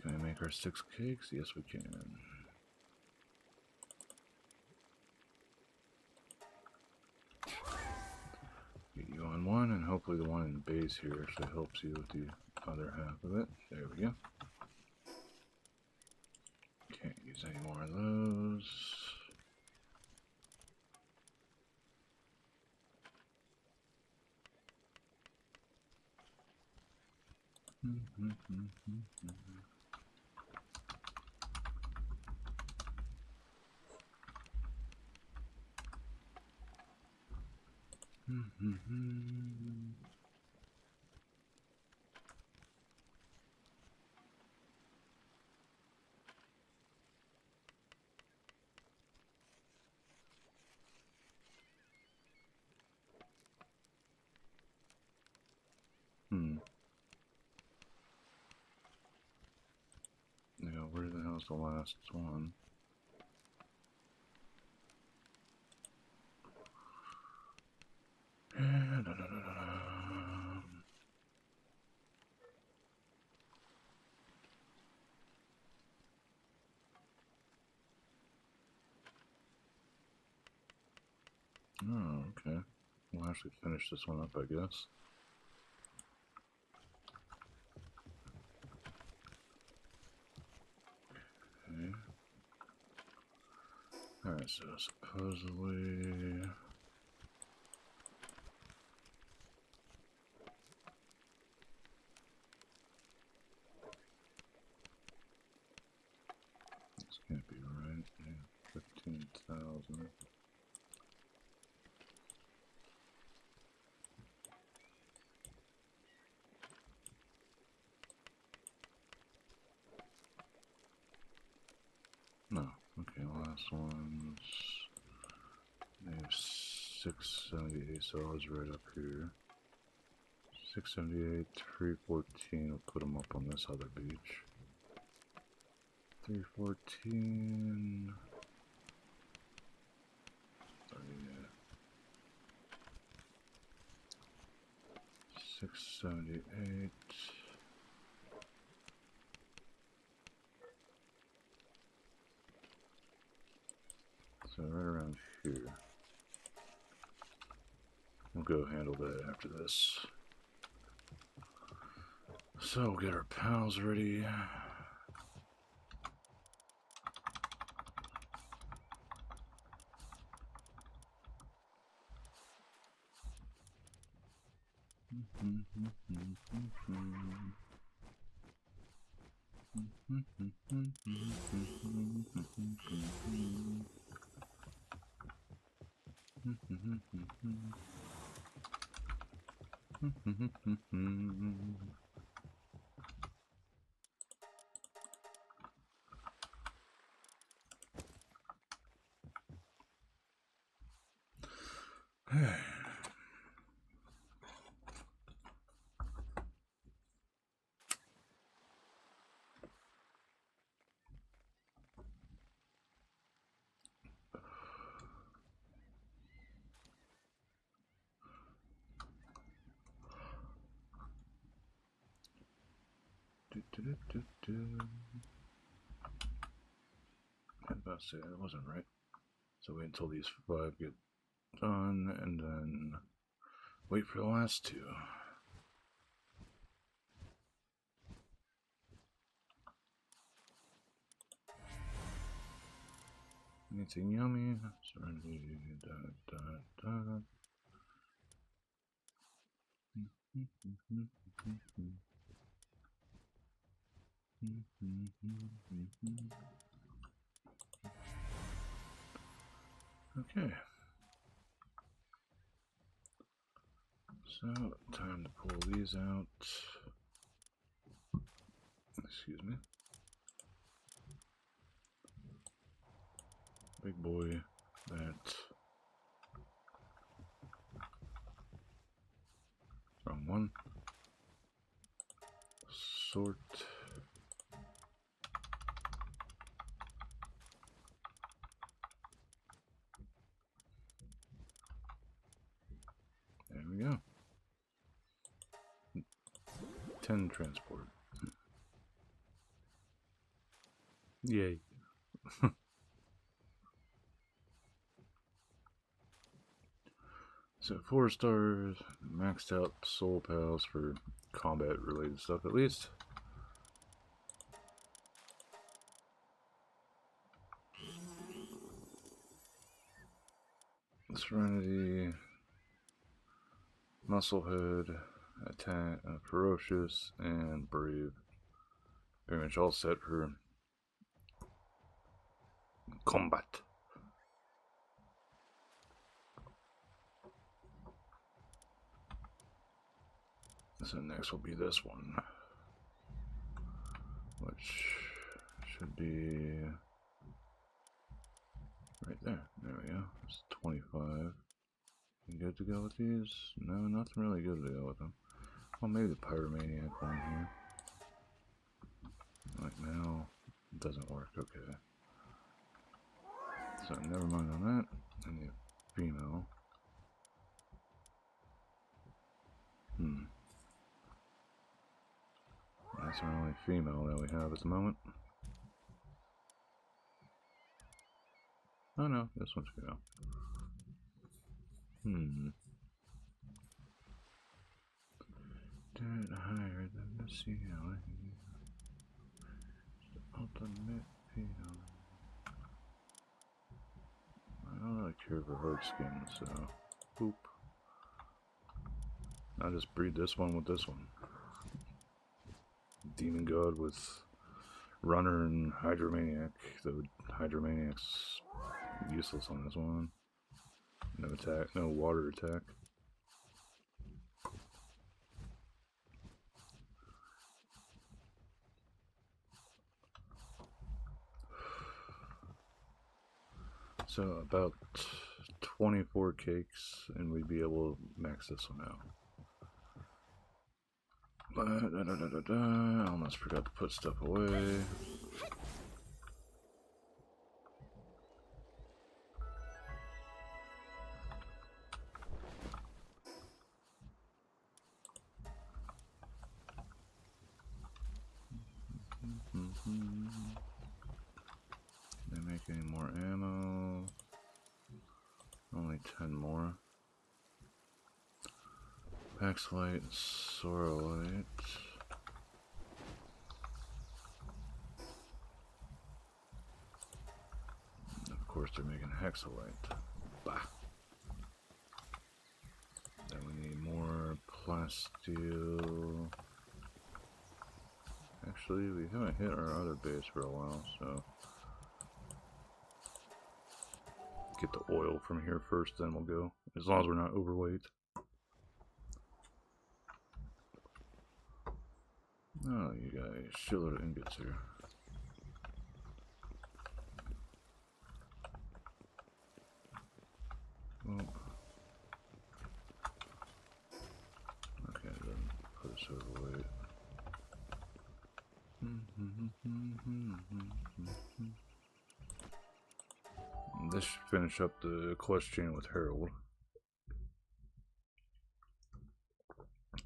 Can we make our 6 cakes? Yes, we can. Get you on one, and hopefully the one in the base here actually helps you with the other half of it. There we go. Can't use any more of those. Yeah, where the hell's the last one? Oh, okay. We'll actually finish this one up, I guess. Okay. Alright, so supposedly... Okay, last one's. They have 678 solids right up here. 678, 314. We'll put them up on this other beach. 314. Oh, yeah. 678. So right around here. We'll go handle that after this. So we'll get our pals ready. I was about to say that wasn't right. So wait until these 5 get done, and then wait for the last 2. Anything yummy? Serenity, Okay. So, time to pull these out. Excuse me. Big boy, that. Wrong one. Sort. There we go. 10 transport. Yay. So 4 stars, maxed out soul pals for combat related stuff at least. Serenity, Musclehead, Attack, Ferocious, and Brave. Pretty much all set for combat. So next will be this one, which should be right there. There we go. It's 25. You good to go with these? No, nothing really good to go with them. Well, maybe the Pyromaniac one here. Right now, it doesn't work. Okay. So never mind on that. I need a female. That's our only female that we have at the moment. Oh no, this one's female. Dirt higher than the ceiling. Ultimate female. I don't really care for hard skin, so boop. I'll just breed this one with this one. Demon God with Runner and Hydromaniac. The Hydromaniac's useless on this one. No attack, no water attack. So about 24 cakes, and we'd be able to max this one out. I almost forgot to put stuff away. They make any more ammo? Only 10 more. Paxlite, Sorolite. Of course, they're making Hexalite. Bah. Then we need more plasteel. Actually, we haven't hit our other base for a while, so get the oil from here first, then we'll go. As long as we're not overweight. Oh, you got a shitload of ingots here. Oh. Okay, then put us overweight. This should finish up the quest chain with Harold.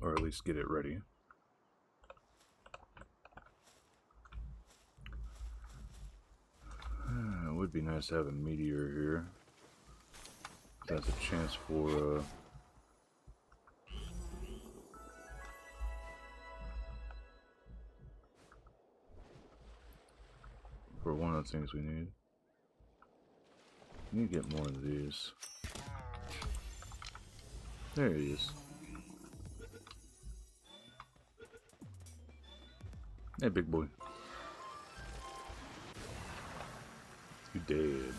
Or at least get it ready. It would be nice to have a meteor here. That's a chance for one of the things we need. We need to get more of these. There he is. Hey, big boy. You dead.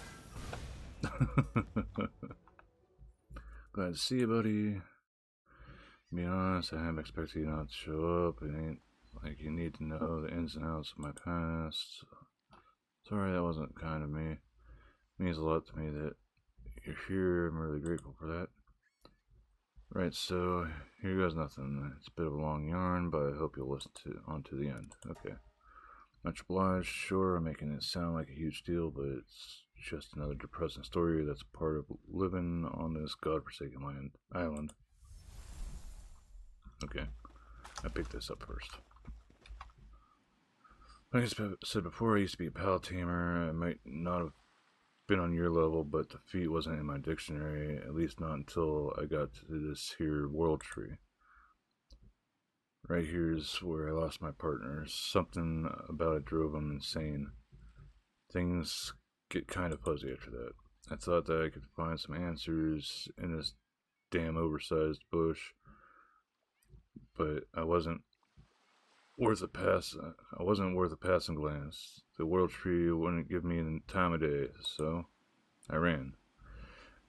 Glad to see you, buddy. To be honest, I am expecting you not to show up. It ain't like you need to know the ins and outs of my past. Sorry, that wasn't kind of me. It means a lot to me that you're here. I'm really grateful for that. Right, so here goes nothing. It's a bit of a long yarn, but I hope you'll listen on to the end. Okay. Much obliged. Sure, I'm making it sound like a huge deal, but it's just another depressing story that's part of living on this godforsaken island. Okay, I picked this up first. Like I said before, I used to be a pal tamer. I might not have been on your level, but defeat wasn't in my dictionary, at least not until I got to this here world tree. Right here's where I lost my partner. Something about it drove him insane. Things get kind of fuzzy after that. I thought that I could find some answers in this damn oversized bush, but I wasn't worth a passing glance. The world tree wouldn't give me the time of day, so I ran.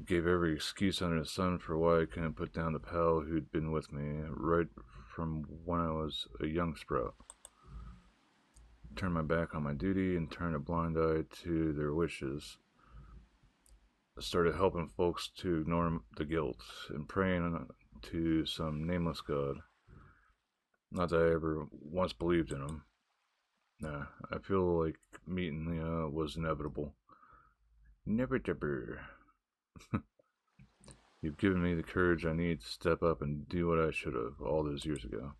Gave every excuse under the sun for why I couldn't put down the pal who'd been with me right from when I was a young sprout. Turned my back on my duty and turned a blind eye to their wishes. I started helping folks to ignore the guilt and praying to some nameless god. Not that I ever once believed in him. Nah, I feel like meeting was inevitable. Never. You've given me the courage I need to step up and do what I should have all those years ago.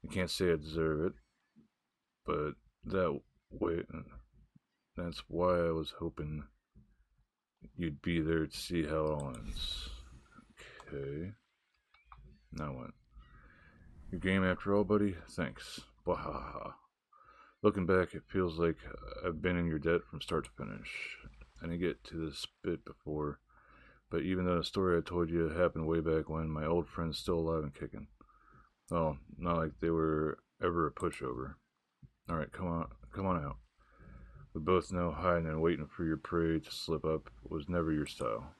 I can't say I deserve it, but that's why I was hoping you'd be there to see how it all ends. Okay. Now what? Your game after all, buddy? Thanks. Wahaha. Looking back, it feels like I've been in your debt from start to finish. I didn't get to this bit before, but even though the story I told you happened way back when, my old friend's still alive and kicking. Well, not like they were ever a pushover. Alright, come on out. We both know hiding and waiting for your prey to slip up was never your style.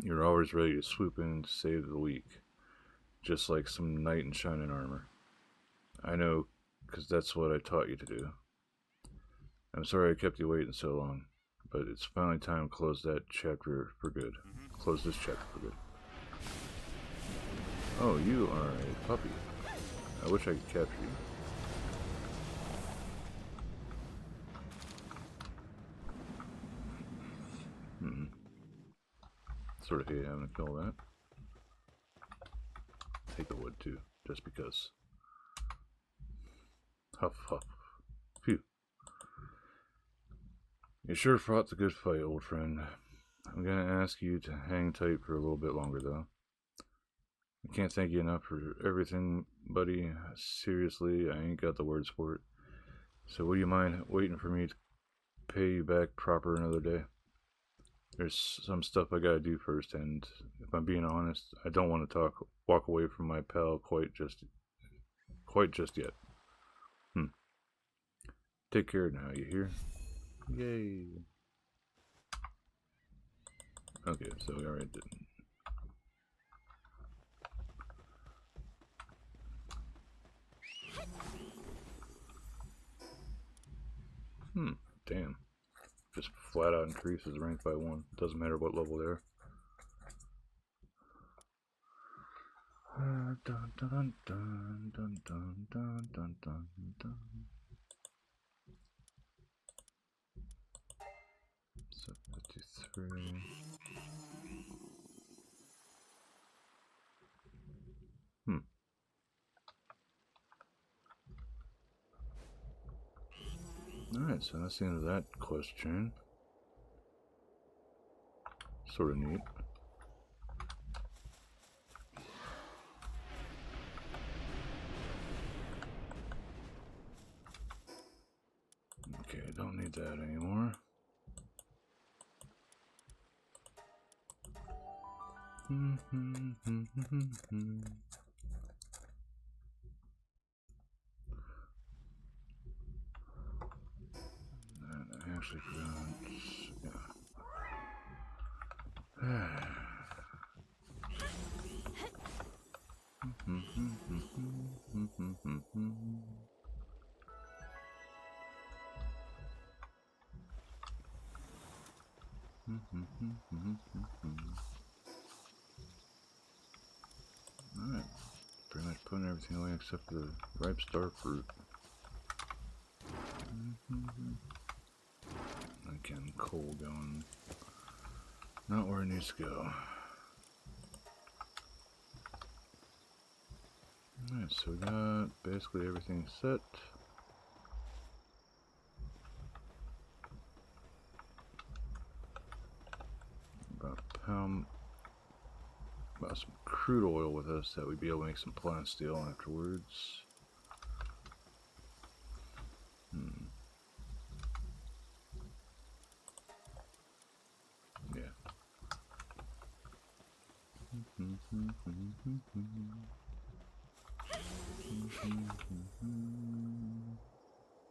You're always ready to swoop in to save the weak, just like some knight in shining armor. I know, because that's what I taught you to do. I'm sorry I kept you waiting so long. but it's finally time to close that chapter for good. Close this chapter for good. Oh, you are a puppy. I wish I could capture you. Sort of hate having to kill that. Take the wood too, just because. Huff, huff. Phew. You sure fought the good fight, old friend. I'm gonna ask you to hang tight for a little bit longer, though. I can't thank you enough for everything, buddy. Seriously, I ain't got the words for it. So would you mind waiting for me to pay you back proper another day? There's some stuff I gotta do first, and if I'm being honest, I don't want to walk away from my pal quite just yet. Take care now, you hear? Yay. Okay, so we already did. Damn. Just flat out increases rank by 1. Doesn't matter what level they are. Dun, dun, dun, dun, dun, dun, dun, dun, dun. So 53. Alright, so that's the end of that question. Sort of neat. Okay, I don't need that anymore. I actually forgot. Yeah. Alright, pretty much putting everything away except for the ripe star fruit. Again, coal going not where it needs to go. Alright, so we got basically everything set. About some crude oil with us that we'd be able to make some plant steel afterwards. Yeah.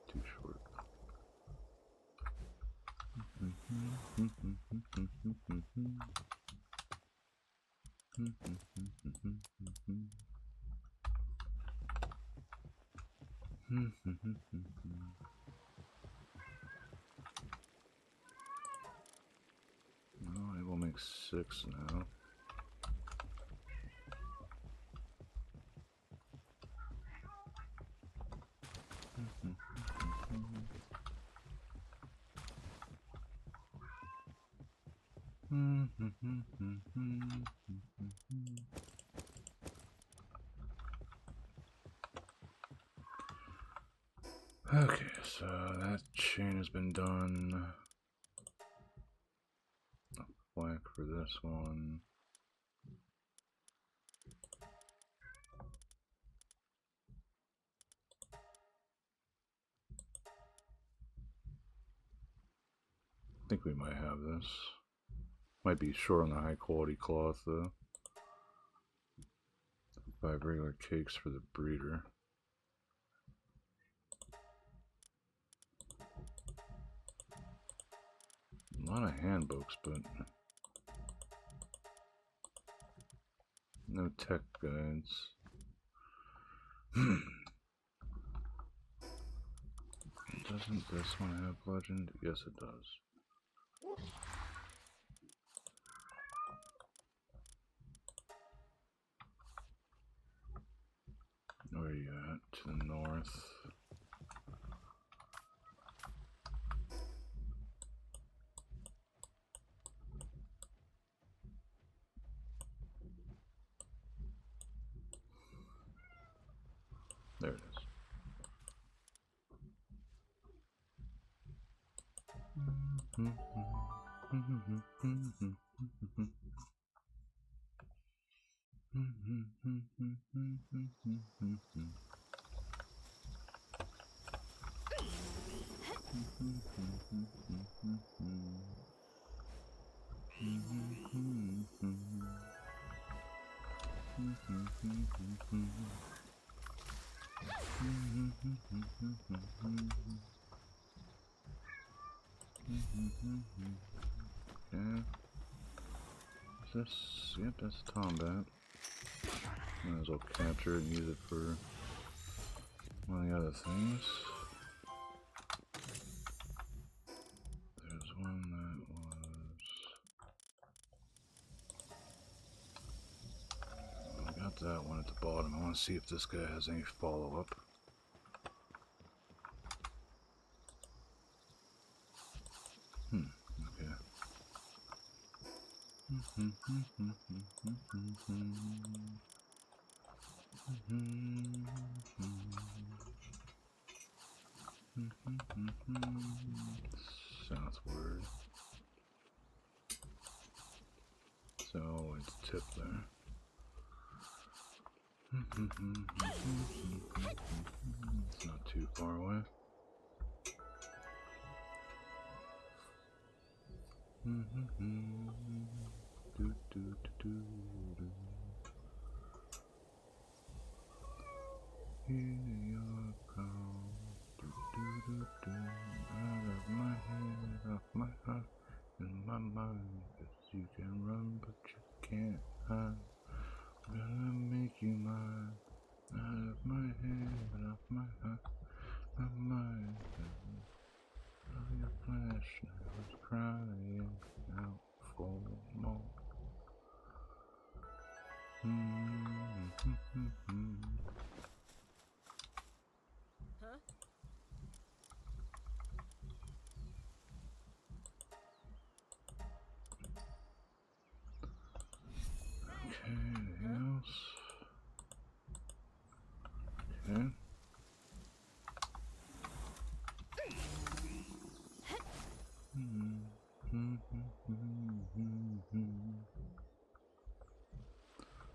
Too short. Oh, I will make 6 now. Okay, so that chain has been done. Whack for this one. I think we might have this. Might be short on the high quality cloth though. 5 regular cakes for the breeder. A lot of handbooks, but no tech guides. Doesn't this one have legend? Yes, it does. north. There it is. Okay. Is this? Yep, that's Tombat. Might as well capture it and use it for one of the other things. There's one that was... I got that one at the bottom. I want to see if this guy has any follow-up. Okay. Southward. So it's tip there. It's not too far away. Here you come. Out of my head, off my heart, in my mind. 'Cause you can run, but you can't hide. I'm gonna make you mine. Out of my head, off my heart, my mind. Oh, your flesh now is crying out for more. Okay, anything else? Okay.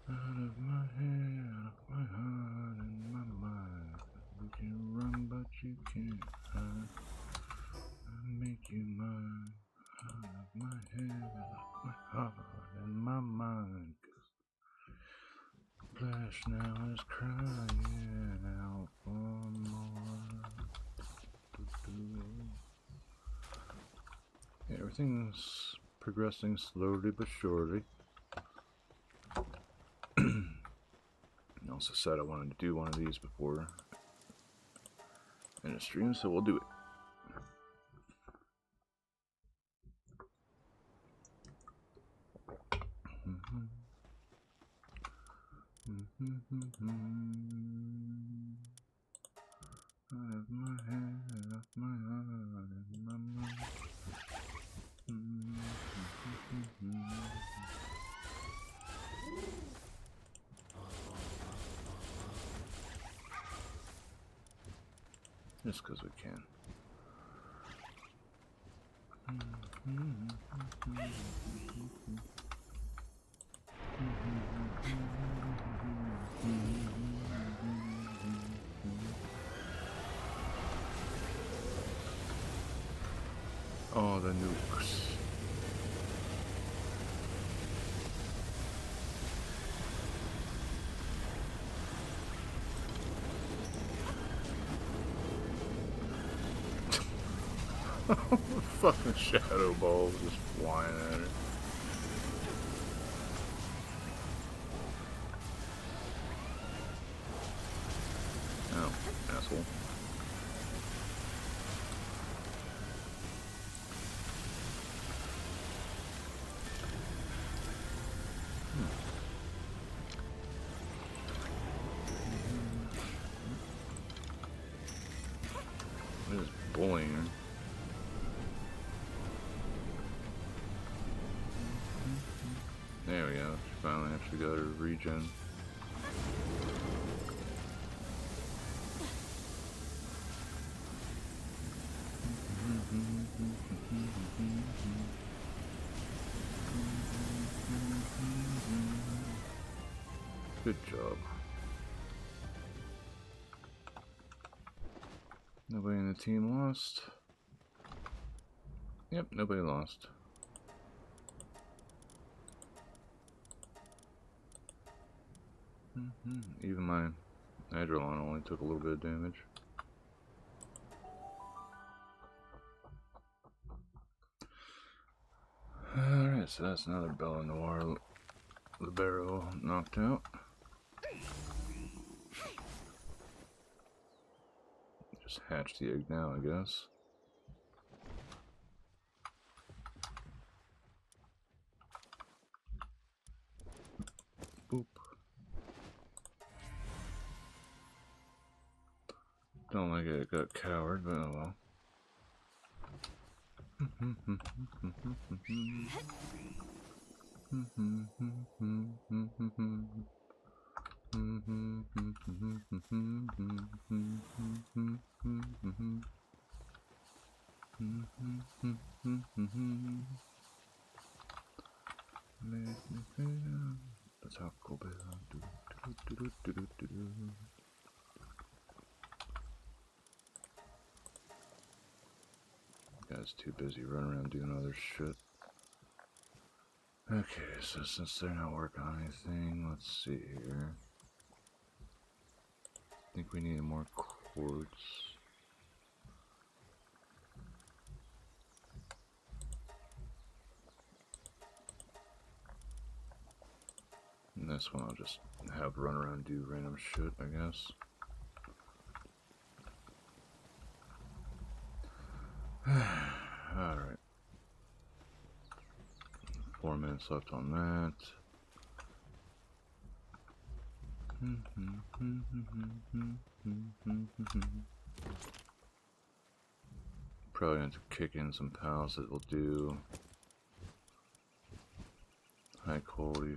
Out of my head, out of my heart, and my mind. You can run, but you can't hide. I'll make you mine. Out of my head, out of my heart, and my mind. 'Cause flesh now is crying out for more. Yeah, everything's progressing slowly but surely. I also said I wanted to do one of these before in a stream, so we'll do it. Out of my head, off my heart, and my mind. Just because we can. Oh, the nukes. Fucking shadow balls just flying at her. Oh, asshole. There we go. She finally actually got her regen. Good job. Nobody in the team lost. Yep, nobody lost. Even my Adrelon only took a little bit of damage. Alright, so that's another Bella Noir Libero knocked out. Just hatch the egg now, I guess. Boop. Don't like it got coward, but oh well. That's how cool it is. Guy's too busy running around doing other shit. Okay, so since they're not working on anything, let's see here. I think we need more quartz. And this one I'll just have run around and do random shit, I guess. Alright. 4 minutes left on that. Probably have to kick in some pals that will do high quality.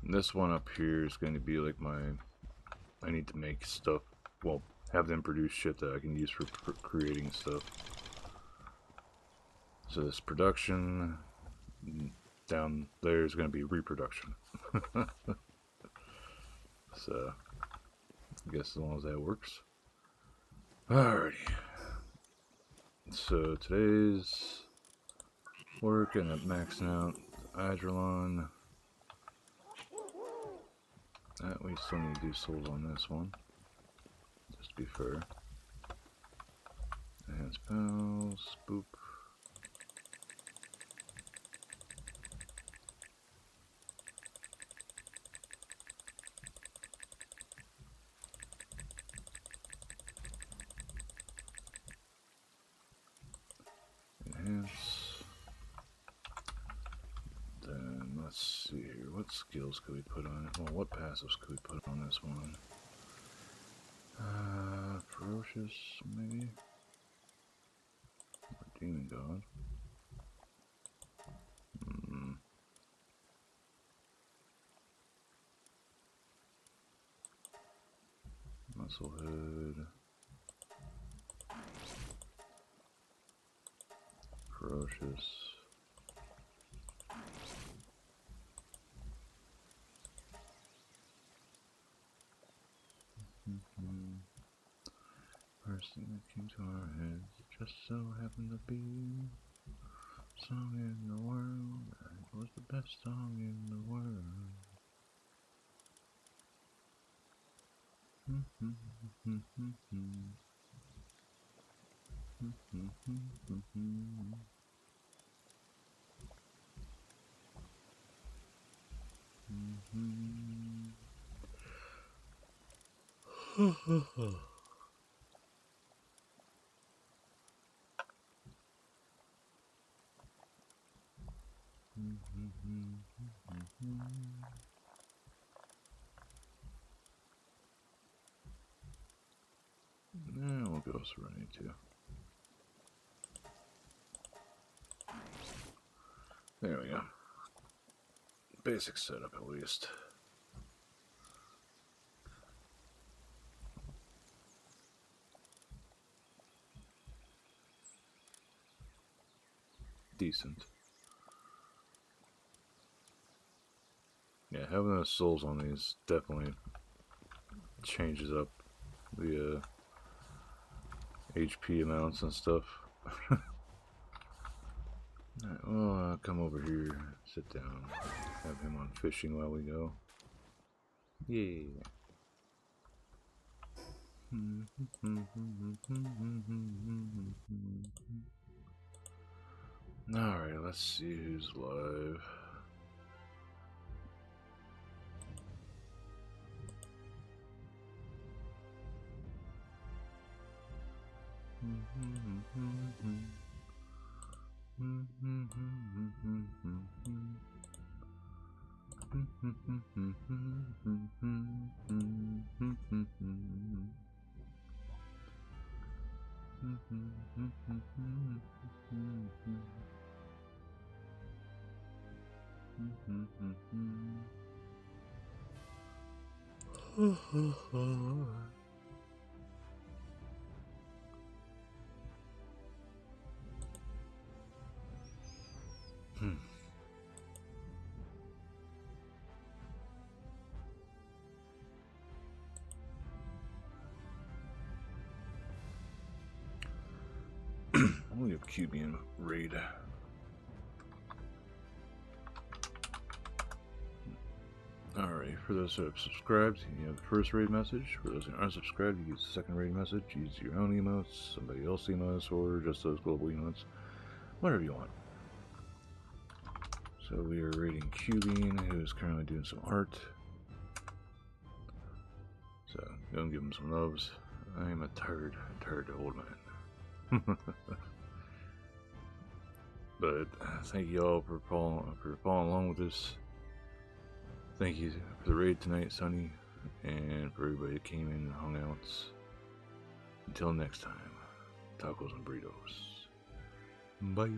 And this one up here is going to be like my, I need to make stuff, well, have them produce shit that I can use for creating stuff. So this production, down there is going to be reproduction. So, I guess as long as that works. Alrighty. So today's work, and I'm maxing out Adrelon. We still need to do souls on this one, just to be fair. Enhance pals, boop. Enhance. Then let's see here. What skills could we put on it? Well, what passives could we put on this one? Ferocious, maybe? Or Demon God. Musclehead. Ferocious. First thing that came to our heads just so happened to be song in the world. It was the best song in the world. Yeah, we'll go Serenity too. There we go. Basic setup at least. Decent. Yeah, having those souls on these definitely changes up the HP amounts and stuff. Alright, well, I'll come over here, sit down, have him on fishing while we go. Yeah. Alright, let's see who's live. I'll give QB a raid. Alright, for those who have subscribed, you have the first raid message. For those who aren't subscribed, you use the second raid message. Use your own emotes, somebody else's emotes, or just those global emotes. Whatever you want. So we are raiding QB, who is currently doing some art. So, go and give him some loves. I am a tired old man. But thank you all for following along with this. Thank you for the raid tonight, Sonny, and for everybody that came in and hung out. Until next time, tacos and burritos. Bye.